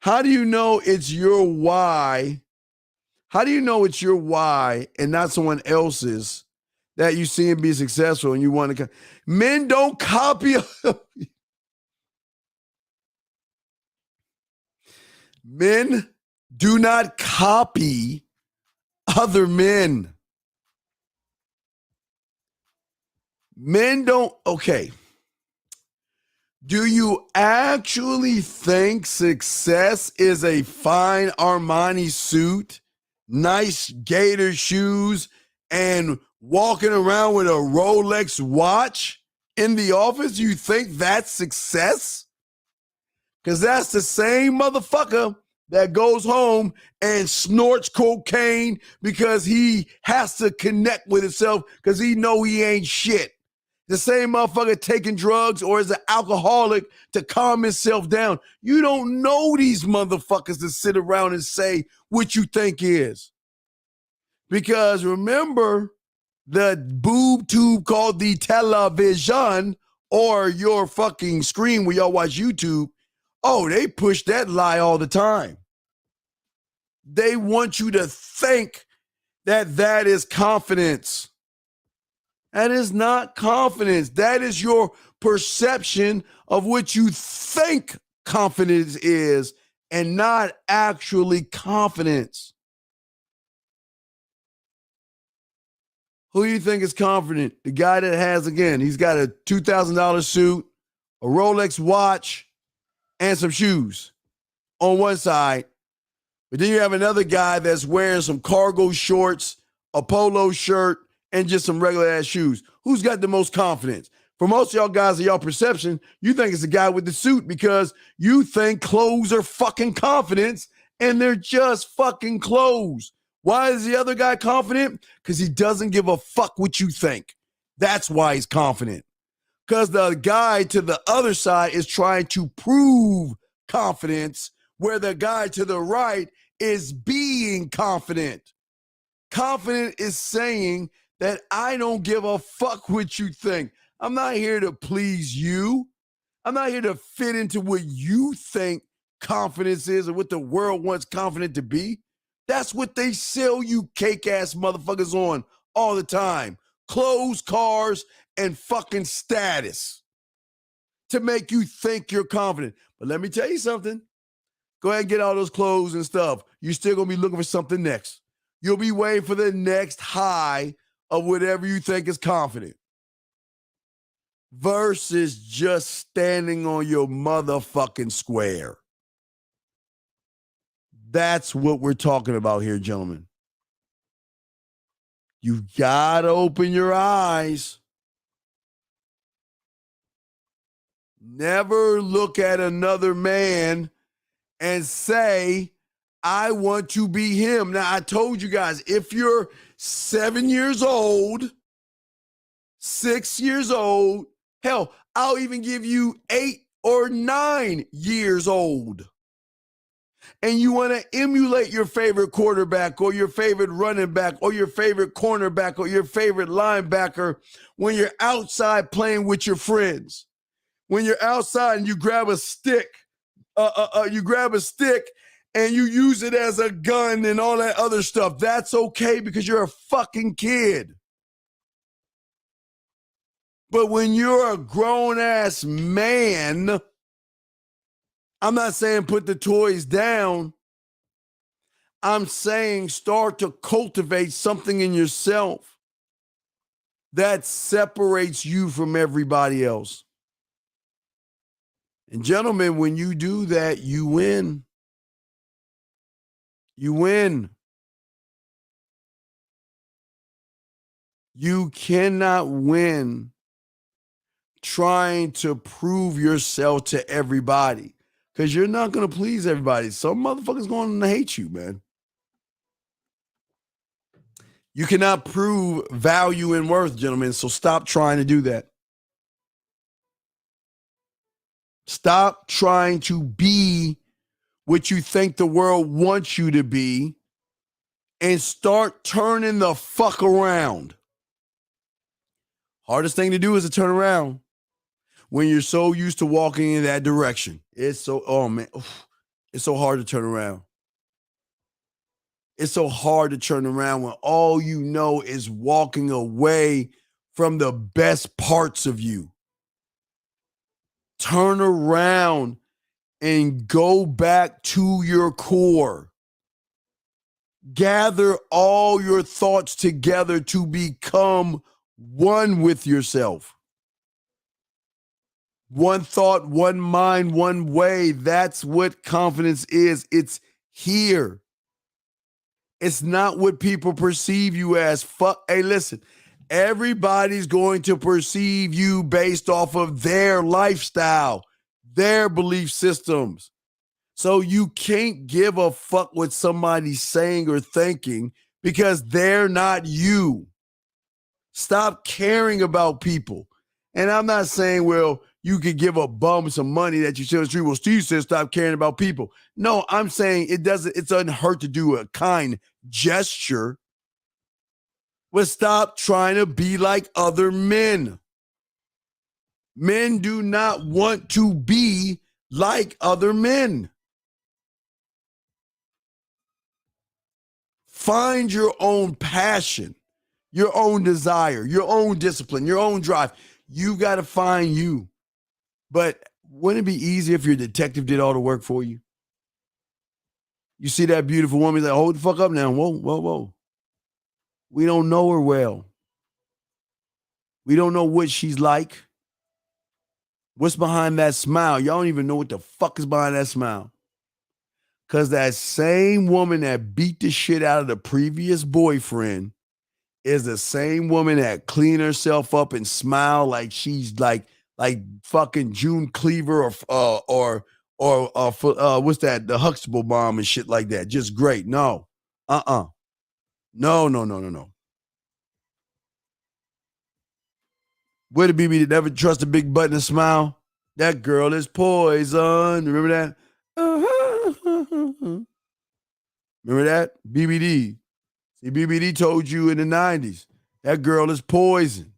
Speaker 9: How do you know it's your why? How do you know it's your why and not someone else's that you see him be successful and you want to? Men don't copy. Men do not copy other men. Men don't, okay. Do you actually think success is a fine Armani suit, nice gator shoes, and walking around with a Rolex watch in the office? You think that's success? Because that's the same motherfucker that goes home and snorts cocaine because he has to connect with himself because he know he ain't shit. The same motherfucker taking drugs or is an alcoholic to calm himself down. You don't know these motherfuckers to sit around and say what you think is. Because remember, the boob tube called the television or your fucking screen where y'all watch YouTube, oh, they push that lie all the time. They want you to think that that is confidence. That is not confidence. That is your perception of what you think confidence is and not actually confidence. Who do you think is confident? The guy that has, again, he's got a $2,000 suit, a Rolex watch, and some shoes on one side. But then you have another guy that's wearing some cargo shorts, a polo shirt, and just some regular ass shoes. Who's got the most confidence? For most of y'all guys in y'all perception, you think it's the guy with the suit because you think clothes are fucking confidence and they're just fucking clothes. Why is the other guy confident? Because he doesn't give a fuck what you think. That's why he's confident. Because the guy to the other side is trying to prove confidence, where the guy to the right is being confident. Confident is saying that I don't give a fuck what you think. I'm not here to please you. I'm not here to fit into what you think confidence is or what the world wants confident to be. That's what they sell you cake-ass motherfuckers on all the time. Clothes, cars, and fucking status to make you think you're confident. But let me tell you something. Go ahead and get all those clothes and stuff. You're still going to be looking for something next. You'll be waiting for the next high of whatever you think is confident. Versus just standing on your motherfucking square. That's what we're talking about here, gentlemen. You gotta open your eyes. Never look at another man and say, I want to be him. Now, I told you guys, if you're 7 years old, 6 years old, hell, I'll even give you 8 or 9 years old. And you want to emulate your favorite quarterback or your favorite running back or your favorite cornerback or your favorite linebacker when you're outside playing with your friends. When you're outside and you grab a stick, and you use it as a gun and all that other stuff. That's okay because you're a fucking kid. But when you're a grown-ass man, I'm not saying put the toys down. I'm saying start to cultivate something in yourself that separates you from everybody else. And gentlemen, when you do that, you win. You win. You cannot win trying to prove yourself to everybody because you're not going to please everybody. Some motherfuckers going to hate you, man. You cannot prove value and worth, gentlemen, so stop trying to do that. Stop trying to be what you think the world wants you to be and start turning the fuck around. Hardest thing to do is to turn around when you're so used to walking in that direction. It's so, oh man, it's so hard to turn around. It's so hard to turn around when all you know is walking away from the best parts of you. Turn around and go back to your core. Gather all your thoughts together to become one with yourself. One thought, one mind, one way. That's what confidence is. It's here. It's not what people perceive you as. Hey, listen, everybody's going to perceive you based off of their lifestyle, their belief systems. So you can't give a fuck what somebody's saying or thinking because they're not you. Stop caring about people. And I'm not saying, well, you could give a bum some money that you see on the street. Well, Steve says stop caring about people. No, I'm saying it doesn't hurt to do a kind gesture. But stop trying to be like other men. Men do not want to be like other men. Find your own passion, your own desire, your own discipline, your own drive. You got to find you. But wouldn't it be easier if your detective did all the work for you? You see that beautiful woman, like, hold the fuck up now. Whoa, whoa, whoa. We don't know her well. We don't know what she's like. What's behind that smile? Y'all don't even know what the fuck is behind that smile. Because that same woman that beat the shit out of the previous boyfriend is the same woman that clean herself up and smile like she's like fucking June Cleaver or what's that? The Huxtable bomb and shit like that. Just great. No. No. Would it be me to never trust a big butt and a smile? That girl is poison. Remember that? Remember that? BBD. See, BBD told you in the 90s, that girl is poison.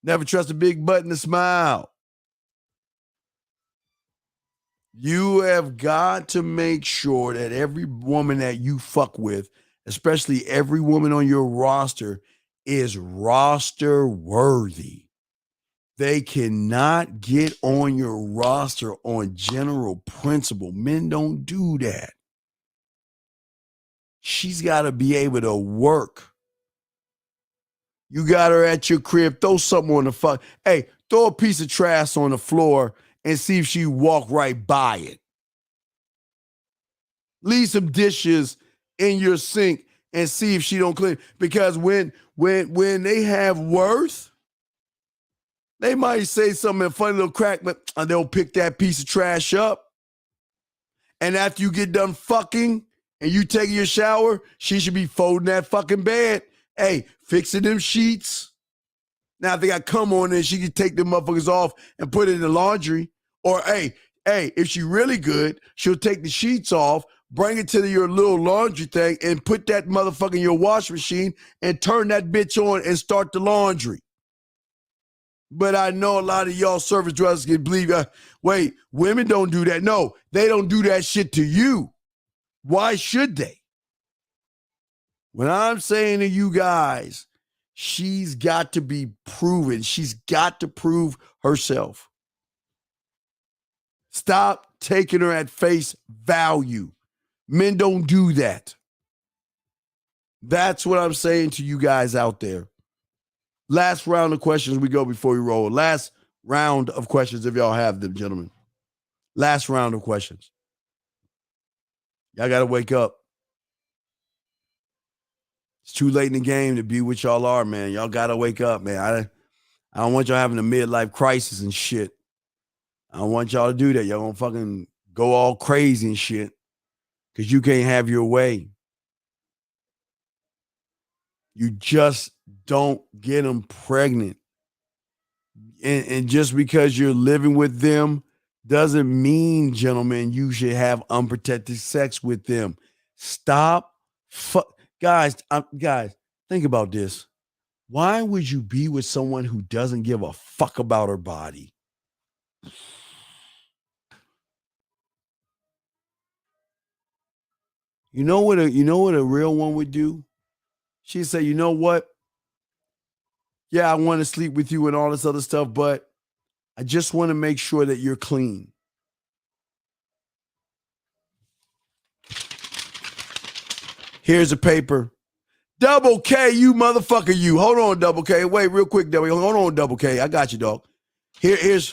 Speaker 9: Never trust a big butt and a smile. You have got to make sure that every woman that you fuck with, especially every woman on your roster, is roster worthy. They cannot get on your roster on general principle. Men don't do that. She's got to be able to work. You got her at your crib, throw something on the fuck. Hey, throw a piece of trash on the floor and see if she walk right by it. Leave some dishes in your sink and see if she don't clean. Because when they have worth, they might say something in a funny little crack, but they'll pick that piece of trash up. And after you get done fucking and you taking your shower, she should be folding that fucking bed. Hey, fixing them sheets. Now, if they got cum on there, she can take them motherfuckers off and put it in the laundry. Or, hey, if she really good, she'll take the sheets off, bring it to your little laundry thing, and put that motherfucker in your wash machine and turn that bitch on and start the laundry. But I know a lot of y'all service drivers can believe, wait, women don't do that. No, they don't do that shit to you. Why should they? When I'm saying to you guys, she's got to be proven. She's got to prove herself. Stop taking her at face value. Men don't do that. That's what I'm saying to you guys out there. Last round of questions we go before we roll. Last round of questions if y'all have them, gentlemen. Last round of questions. Y'all got to wake up. It's too late in the game to be what y'all are, man. Y'all got to wake up, man. I don't want y'all having a midlife crisis and shit. I don't want y'all to do that. Y'all gonna fucking go all crazy and shit because you can't have your way. You just don't get them pregnant. And just because you're living with them doesn't mean, gentlemen, you should have unprotected sex with them. Stop. Guys, think about this. Why would you be with someone who doesn't give a fuck about her body? You know what a real one would do? She'd say, you know what? Yeah, I want to sleep with you and all this other stuff, but I just want to make sure that you're clean. Here's a paper. Double K, you motherfucker, you. Hold on, Double K. Wait, real quick, Double K. Hold on, Double K. I got you, dog. Here's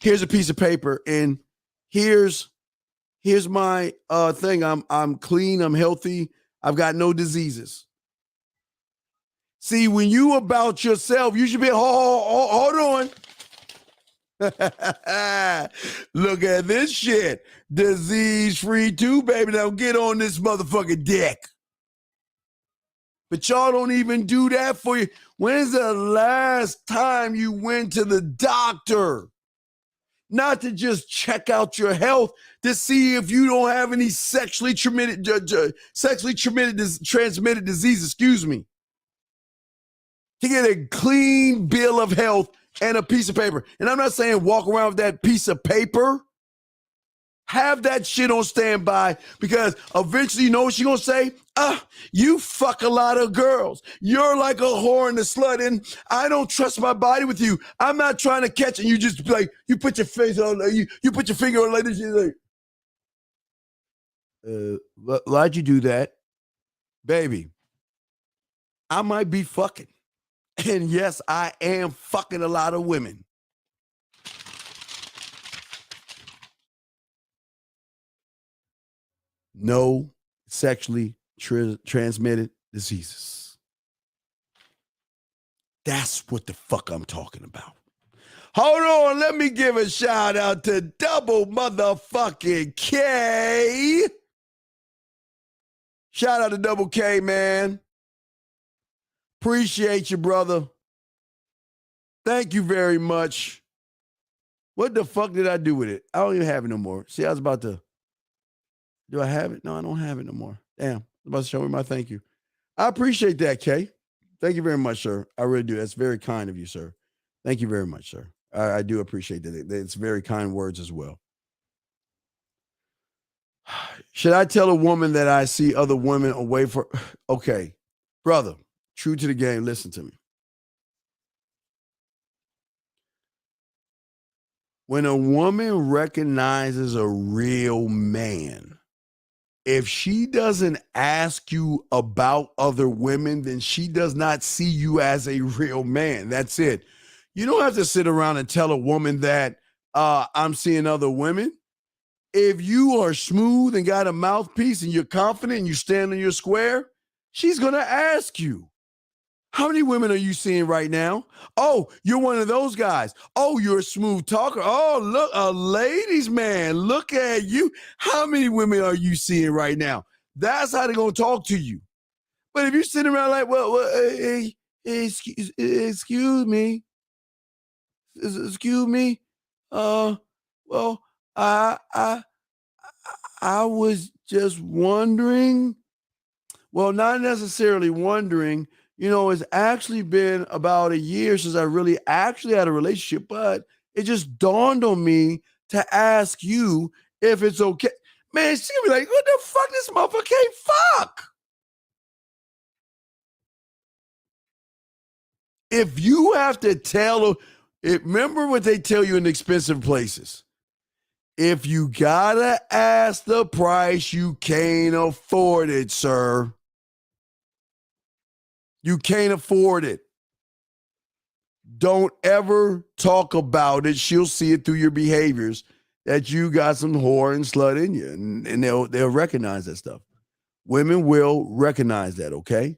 Speaker 9: a piece of paper, and here's my thing. I'm clean. I'm healthy. I've got no diseases. See, when you about yourself, you should be, hold on. Look at this shit. Disease-free too, baby. Now get on this motherfucking deck. But y'all don't even do that for you. When's the last time you went to the doctor? Not to just check out your health, to see if you don't have any sexually transmitted disease, excuse me. To get a clean bill of health and a piece of paper. And I'm not saying walk around with that piece of paper. Have that shit on standby, because eventually, you know what she's going to say? You fuck a lot of girls. You're like a whore and a slut, and I don't trust my body with you. I'm not trying to catch it. You just like, you put your face on, you put your finger on like this. You're like, why'd you do that? Baby, I might be fucking. And yes, I am fucking a lot of women. No sexually transmitted diseases. That's what the fuck I'm talking about. Hold on, let me give a shout out to Double Motherfucking K. Shout out to Double K, man. Appreciate you, brother. Thank you very much. What the fuck did I do with it? I don't even have it no more. See, I was about to. Do I have it? No, I don't have it no more. Damn. I was about to show me my thank you. I appreciate that, Kay. Thank you very much, sir. I really do. That's very kind of you, sir. Thank you very much, sir. I do appreciate that. It's very kind words as well. Should I tell a woman that I see other women away from? Okay. Brother, true to the game, listen to me. When a woman recognizes a real man, if she doesn't ask you about other women, then she does not see you as a real man. That's it. You don't have to sit around and tell a woman that I'm seeing other women. If you are smooth and got a mouthpiece and you're confident and you stand on your square, she's going to ask you, how many women are you seeing right now? Oh, you're one of those guys. Oh, you're a smooth talker. Oh, look, a ladies' man. Look at you. How many women are you seeing right now? That's how they're going to talk to you. But if you're sitting around like, excuse me. Excuse me. Well, I was just wondering. Well, not necessarily wondering. You know, it's actually been about a year since I really actually had a relationship, but it just dawned on me to ask you if it's okay. Man, she's gonna be like, what the fuck? This motherfucker can't fuck. If you have to tell, remember what they tell you in expensive places. If you gotta ask the price, you can't afford it, sir. You can't afford it. Don't ever talk about it. She'll see it through your behaviors that you got some whore and slut in you, and they'll recognize that stuff. Women will recognize that, okay?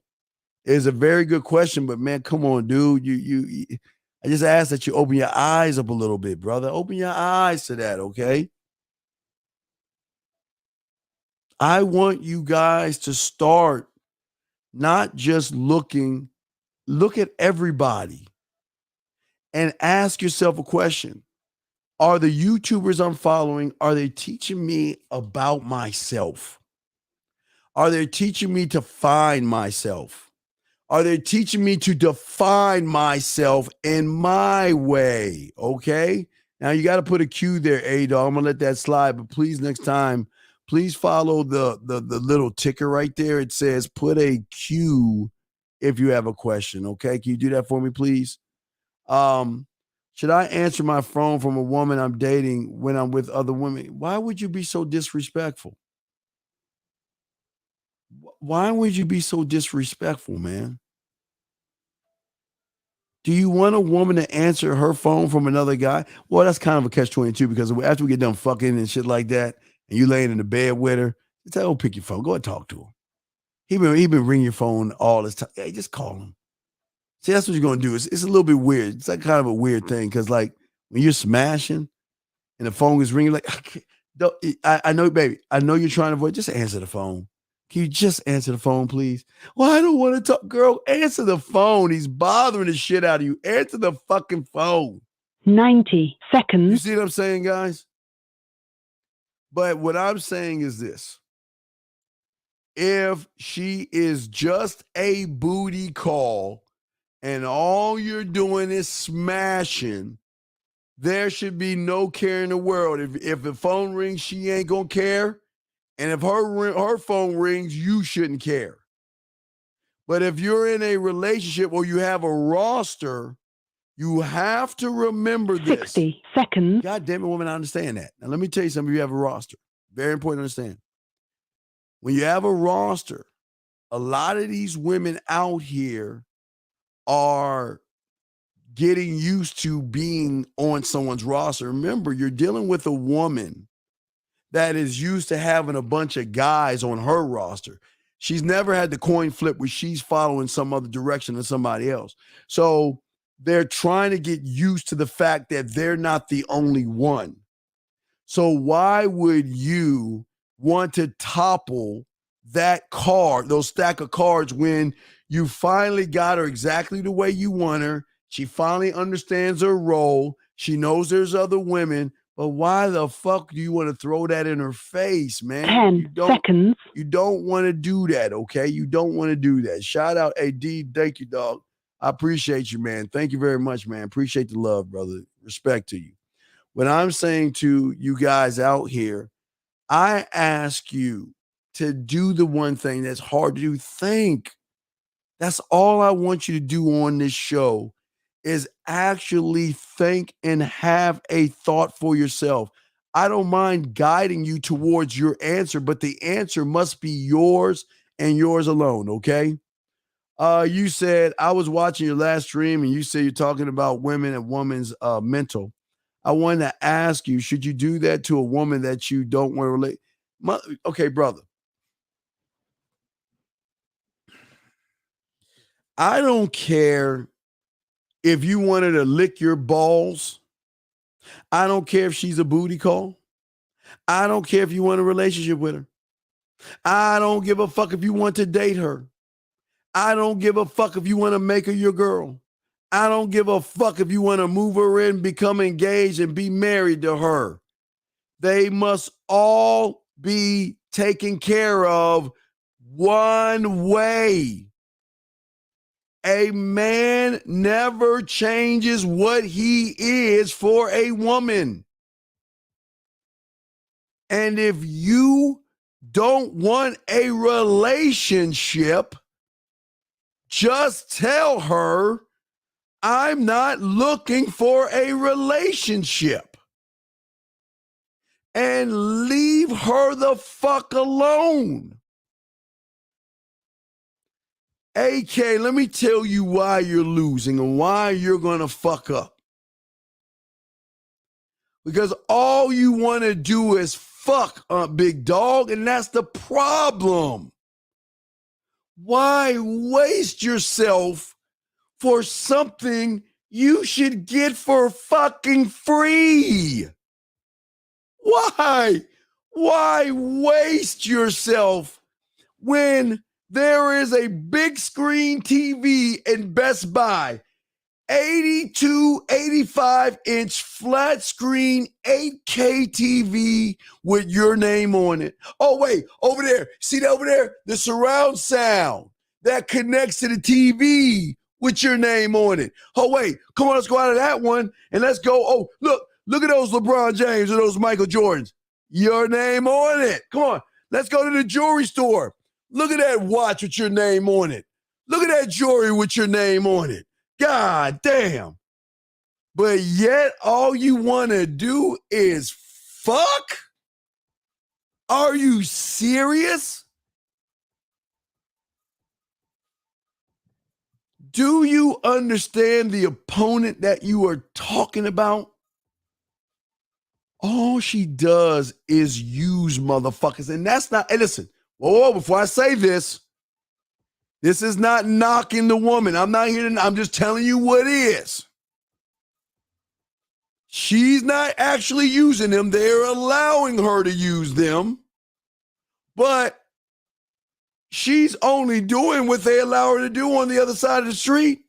Speaker 9: It's a very good question, but man, come on, dude. You I just ask that you open your eyes up a little bit, brother. Open your eyes to that, okay? I want you guys to start not just look at everybody and ask yourself a question. Are the YouTubers I'm following, are they teaching me about myself? Are they teaching me to find myself? Are they teaching me to define myself in my way? Okay. Now you got to put a Q there, A-Dog. I'm going to let that slide, but please next time, please follow the little ticker right there. It says put a Q if you have a question. Okay. Can you do that for me, please? Should I answer my phone from a woman I'm dating when I'm with other women? Why would you be so disrespectful? Why would you be so disrespectful, man? Do you want a woman to answer her phone from another guy? Well, that's kind of a catch-22 because after we get done fucking and shit like that, and you laying in the bed with her, just tell her, pick your phone. Go and talk to him. He been ringing your phone all this time. Hey, just call him. See, that's what you're going to do. It's a little bit weird. It's like kind of a weird thing because like when you're smashing and the phone is ringing, like, I know, baby, I know you're trying to avoid, just answer the phone. Can you just answer the phone, please? Well, I don't want to talk. Girl, answer the phone. He's bothering the shit out of you. Answer the fucking phone.
Speaker 1: 90 seconds.
Speaker 9: You see what I'm saying, guys? But what I'm saying is this. If she is just a booty call and all you're doing is smashing, there should be no care in the world. If the phone rings, she ain't going to care. And if her phone rings, you shouldn't care. But if you're in a relationship or you have a roster, you have to remember this.
Speaker 1: 60 seconds.
Speaker 9: God damn it, woman, I understand that. Now, let me tell you something. You have a roster. Very important to understand. When you have a roster, a lot of these women out here are getting used to being on someone's roster. Remember, you're dealing with a woman that is used to having a bunch of guys on her roster. She's never had the coin flip where she's following some other direction than somebody else. So they're trying to get used to the fact that they're not the only one. So why would you want to topple that card, those stack of cards, when you finally got her exactly the way you want her? She finally understands her role. She knows there's other women. But why the fuck do you want to throw that in her face, man?
Speaker 1: 10 seconds.
Speaker 9: You don't want to do that, okay? You don't want to do that. Shout out, AD. Thank you, dog. I appreciate you, man. Thank you very much, man. Appreciate the love, brother. Respect to you. What I'm saying to you guys out here, I ask you to do the one thing that's hard to do. Think. That's all I want you to do on this show, is actually think and have a thought for yourself. I don't mind guiding you towards your answer, but the answer must be yours and yours alone, okay? You said, I was watching your last stream and you said you're talking about women and women's mental. I wanted to ask you, should you do that to a woman that you don't want to relate? Okay, brother. I don't care if you wanted to lick your balls. I don't care if she's a booty call. I don't care if you want a relationship with her. I don't give a fuck if you want to date her. I don't give a fuck if you want to make her your girl. I don't give a fuck if you want to move her in, become engaged, and be married to her. They must all be taken care of one way. A man never changes what he is for a woman. And if you don't want a relationship, just tell her, I'm not looking for a relationship. And leave her the fuck alone. AK, let me tell you why you're losing and why you're going to fuck up. Because all you want to do is fuck, big dog, and that's the problem. Why waste yourself for something you should get for fucking free? Why? Why waste yourself when there is a big screen TV in Best Buy, 82, 85-inch flat screen 8K TV with your name on it? Oh, wait, over there. See that over there? The surround sound that connects to the TV with your name on it. Oh, wait, come on, let's go out of that one and let's go. Oh, look at those LeBron James or those Michael Jordans. Your name on it. Come on, let's go to the jewelry store. Look at that watch with your name on it. Look at that jewelry with your name on it. God damn. But yet all you want to do is fuck? Are you serious? Do you understand the opponent that you are talking about? All she does is use motherfuckers. And that's not, hey, listen. Whoa, before I say this, this is not knocking the woman. I'm not here to, I'm just telling you what is. She's not actually using them. They're allowing her to use them. But She's only doing what they allow her to do on the other side of the street.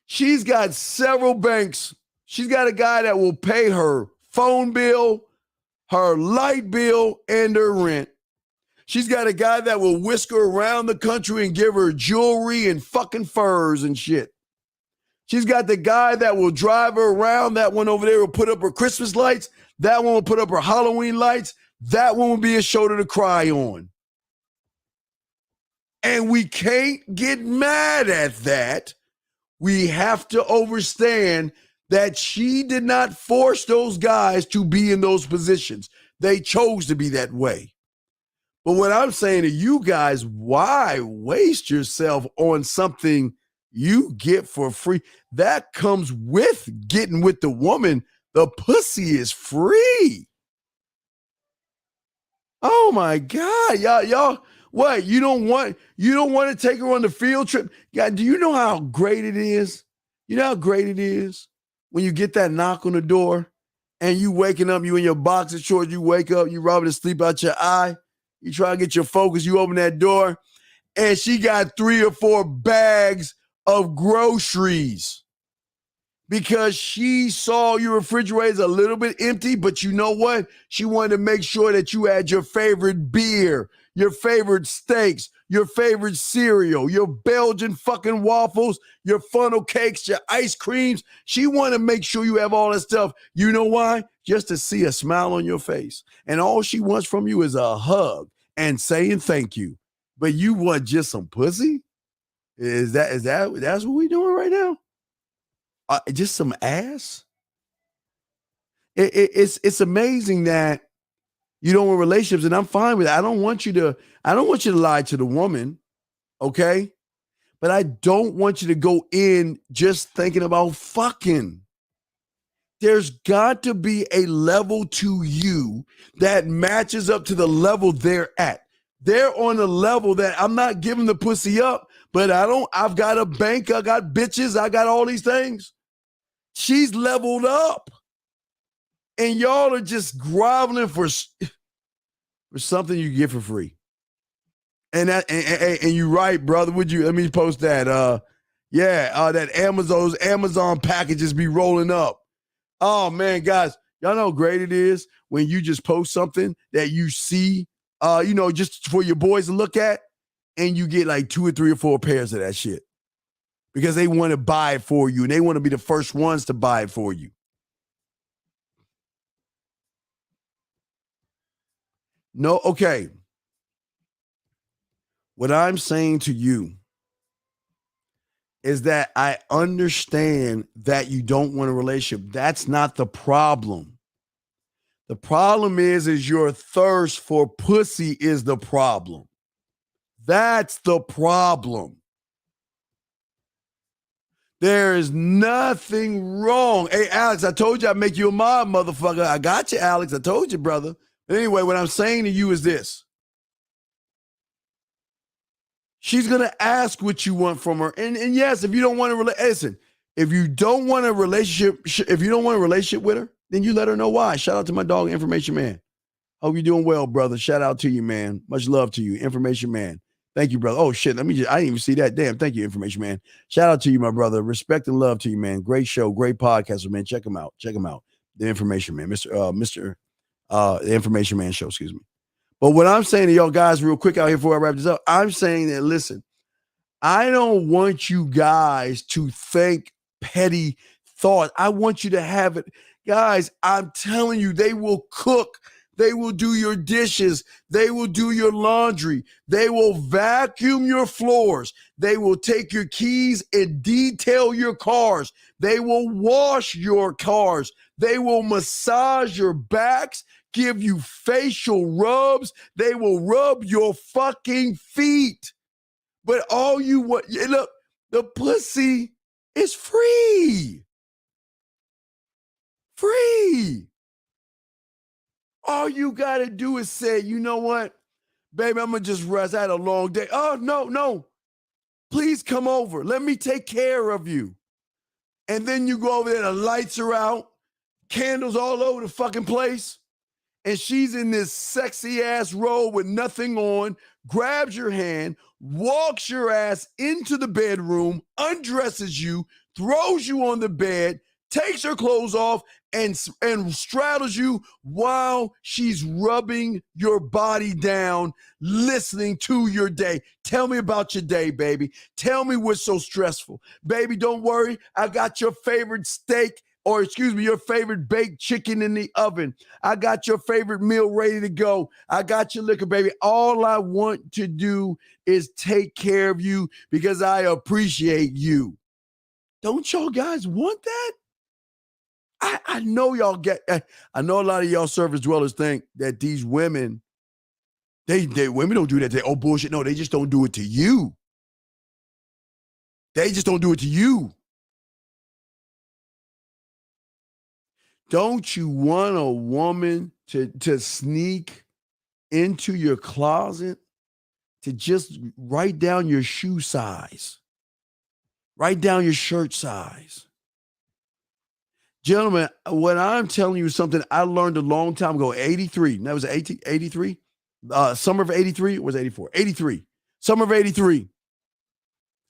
Speaker 9: She's got several banks. She's got a guy that will pay her phone bill, her light bill, and her rent. She's got a guy that will whisk her around the country and give her jewelry and fucking furs and shit. She's got the guy that will drive her around. That one over there will put up her Christmas lights. That one will put up her Halloween lights. That one will be a shoulder to cry on. And we can't get mad at that. We have to understand that she did not force those guys to be in those positions. They chose to be that way. But what I'm saying to you guys, why waste yourself on something you get for free? That comes with getting with the woman. The pussy is free. Oh my God, y'all. What, you don't want to take her on the field trip? God, do you know how great it is? You know how great it is when you get that knock on the door and you waking up, you in your boxer shorts, you wake up, you rubbing the sleep out your eye, you try to get your focus, you open that door, and she got 3 or 4 bags of groceries because she saw your refrigerator's a little bit empty, but you know what? She wanted to make sure that you had your favorite beer, your favorite steaks, your favorite cereal, your Belgian fucking waffles, your funnel cakes, your ice creams. She wanted to make sure you have all that stuff. You know why? Just to see a smile on your face. And all she wants from you is a hug and saying thank you. But you want just some pussy? That's what we doing right now? Just some ass? It's amazing that you don't want relationships, and I'm fine with it. I don't want you to lie to the woman, okay? But I don't want you to go in just thinking about fucking. There's got to be a level to you that matches up to the level they're at. They're on a level that I'm not giving the pussy up, but I've got a bank, I got bitches, I got all these things. She's leveled up. And y'all are just groveling for something you get for free. And you're right, brother. Let me post that. That Amazon packages be rolling up. Oh man, guys, y'all know how great it is when you just post something that you see, just for your boys to look at, and you get like 2 or 3 or 4 pairs of that shit because they want to buy it for you and they want to be the first ones to buy it for you. No, okay. What I'm saying to you is that I understand that you don't want a relationship. That's not the problem. The problem is your thirst for pussy is the problem. That's the problem. There is nothing wrong. Hey, Alex, I told you I'd make you a mob, motherfucker. I got you, Alex. I told you, brother. But anyway, what I'm saying to you is this. She's going to ask what you want from her. And yes, if you don't want to listen, if you don't want a relationship with her, then you let her know why. Shout out to my dog, Information Man. Hope you're doing well, brother. Shout out to you, man. Much love to you, Information Man. Thank you, brother. Oh, shit. I didn't even see that. Damn. Thank you, Information Man. Shout out to you, my brother. Respect and love to you, man. Great show. Great podcaster, man. Check him out. The Information Man. The Information Man show, excuse me. But what I'm saying to y'all guys real quick out here before I wrap this up, I'm saying that, listen, I don't want you guys to think petty thought. I want you to have it. Guys, I'm telling you, they will cook. They will do your dishes. They will do your laundry. They will vacuum your floors. They will take your keys and detail your cars. They will wash your cars. They will massage your backs, give you facial rubs. They will rub your fucking feet. But all you want, look, the pussy is free. Free. All you got to do is say, you know what, baby, I'm going to just rest. I had a long day. Oh, no. Please come over. Let me take care of you. And then you go over there, the lights are out, candles all over the fucking place. and she's in this sexy ass robe with nothing on, grabs your hand, walks your ass into the bedroom, undresses you, throws you on the bed, takes her clothes off, and straddles you while she's rubbing your body down, listening to your day. Tell me about your day, baby. Tell me what's so stressful. Baby, don't worry. I got your favorite steak, or excuse me, your favorite baked chicken in the oven. I got your favorite meal ready to go. I got your liquor, baby. All I want to do is take care of you because I appreciate you. Don't y'all guys want that? I know y'all get, I know a lot of y'all surface dwellers think that these women, women don't do that. Oh, bullshit. No, they just don't do it to you. They just don't do it to you. Don't you want a woman to sneak into your closet to just write down your shoe size? Write down your shirt size. Gentlemen, when I'm telling you something I learned a long time ago, 83. That was 83? Summer of 83 or was it 84? 83. Summer of 83.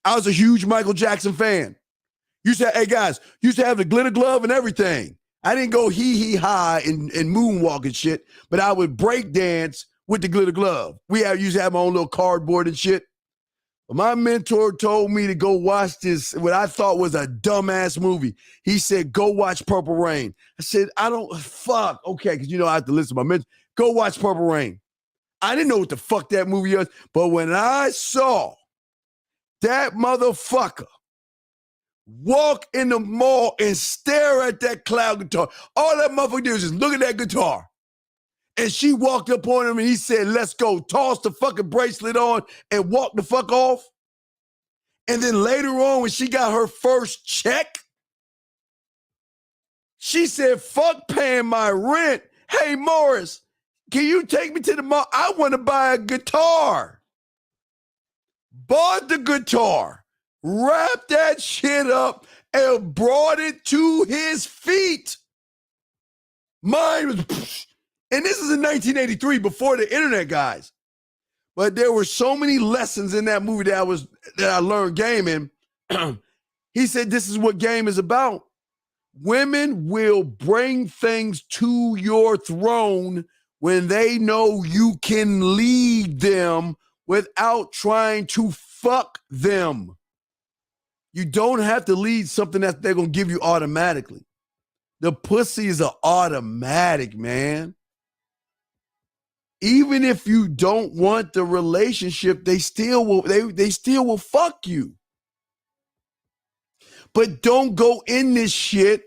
Speaker 9: I was a huge Michael Jackson fan. Used to, hey guys, used to have the glitter glove and everything. I didn't go hee-hee-high and moonwalk and shit, but I would break dance with the glitter glove. Used to have my own little cardboard and shit. But my mentor told me to go watch this, what I thought was a dumbass movie. He said, go watch Purple Rain. I said, okay, because I have to listen to my mentor. Go watch Purple Rain. I didn't know what the fuck that movie was, but when I saw that motherfucker walk in the mall and stare at that cloud guitar, all that motherfucker did was just look at that guitar. And she walked up on him and he said, let's go. Tossed the fucking bracelet on and walked the fuck off. And then later on, when she got her first check, she said, fuck paying my rent. Hey, Morris, can you take me to the mall? I want to buy a guitar. Bought the guitar, wrapped that shit up, and brought it to his feet. Mine was... And this is in 1983, before the internet, guys. But there were so many lessons in that movie that I learned gaming. He said, this is what game is about. Women will bring things to your throne when they know you can lead them without trying to fuck them. You don't have to lead something that they're going to give you automatically. The pussy is an automatic, man. Even if you don't want the relationship, they still will fuck you. But don't go in this shit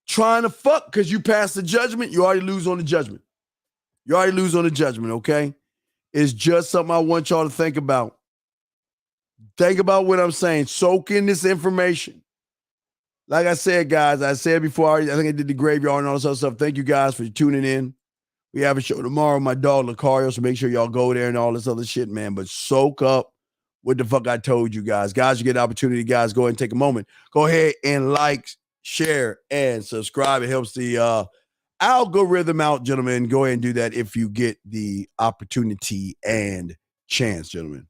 Speaker 9: trying to fuck because you pass the judgment. You already lose on the judgment. Okay? It's just something I want y'all to think about. Think about what I'm saying. Soak in this information. Like I said, guys, I said before, I think I did the graveyard and all this other stuff. Thank you guys for tuning in. We have a show tomorrow, my dog Lucario, so make sure y'all go there and all this other shit, man. But soak up what the fuck I told you guys. Guys, you get the opportunity, guys, go ahead and take a moment. Go ahead and like, share, and subscribe. It helps the algorithm out, gentlemen. Go ahead and do that if you get the opportunity and chance, gentlemen.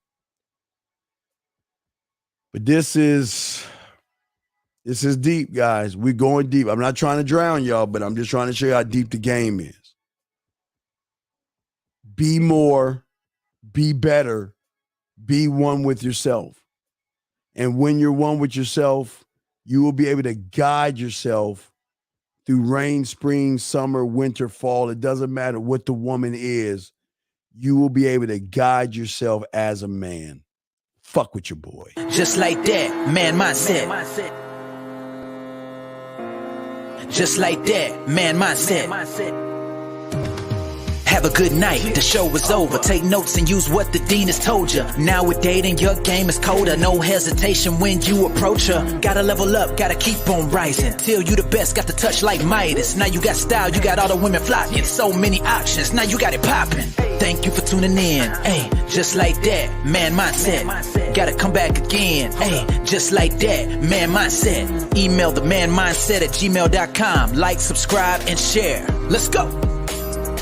Speaker 9: But this is deep, guys. We're going deep. I'm not trying to drown y'all, but I'm just trying to show you how deep the game is. Be more, be better, be one with yourself. And when you're one with yourself, you will be able to guide yourself through rain, spring, summer, winter, fall. It doesn't matter what the woman is. You will be able to guide yourself as a man. Fuck with your boy.
Speaker 8: Just like that, man mindset. Just like that, man mindset. Have a good night, the show is over. Take notes and use what the dean has told you. Now with dating, your game is colder. No hesitation when you approach her. Gotta level up, gotta keep on rising. Till you the best, got the touch like Midas. Now you got style, you got all the women flocking. So many options, now you got it popping. Thank you for tuning in. Hey, just like that, man mindset. Gotta come back again. Hey, just like that, man mindset. Email the manmindset@gmail.com. Like, subscribe, and share. Let's go.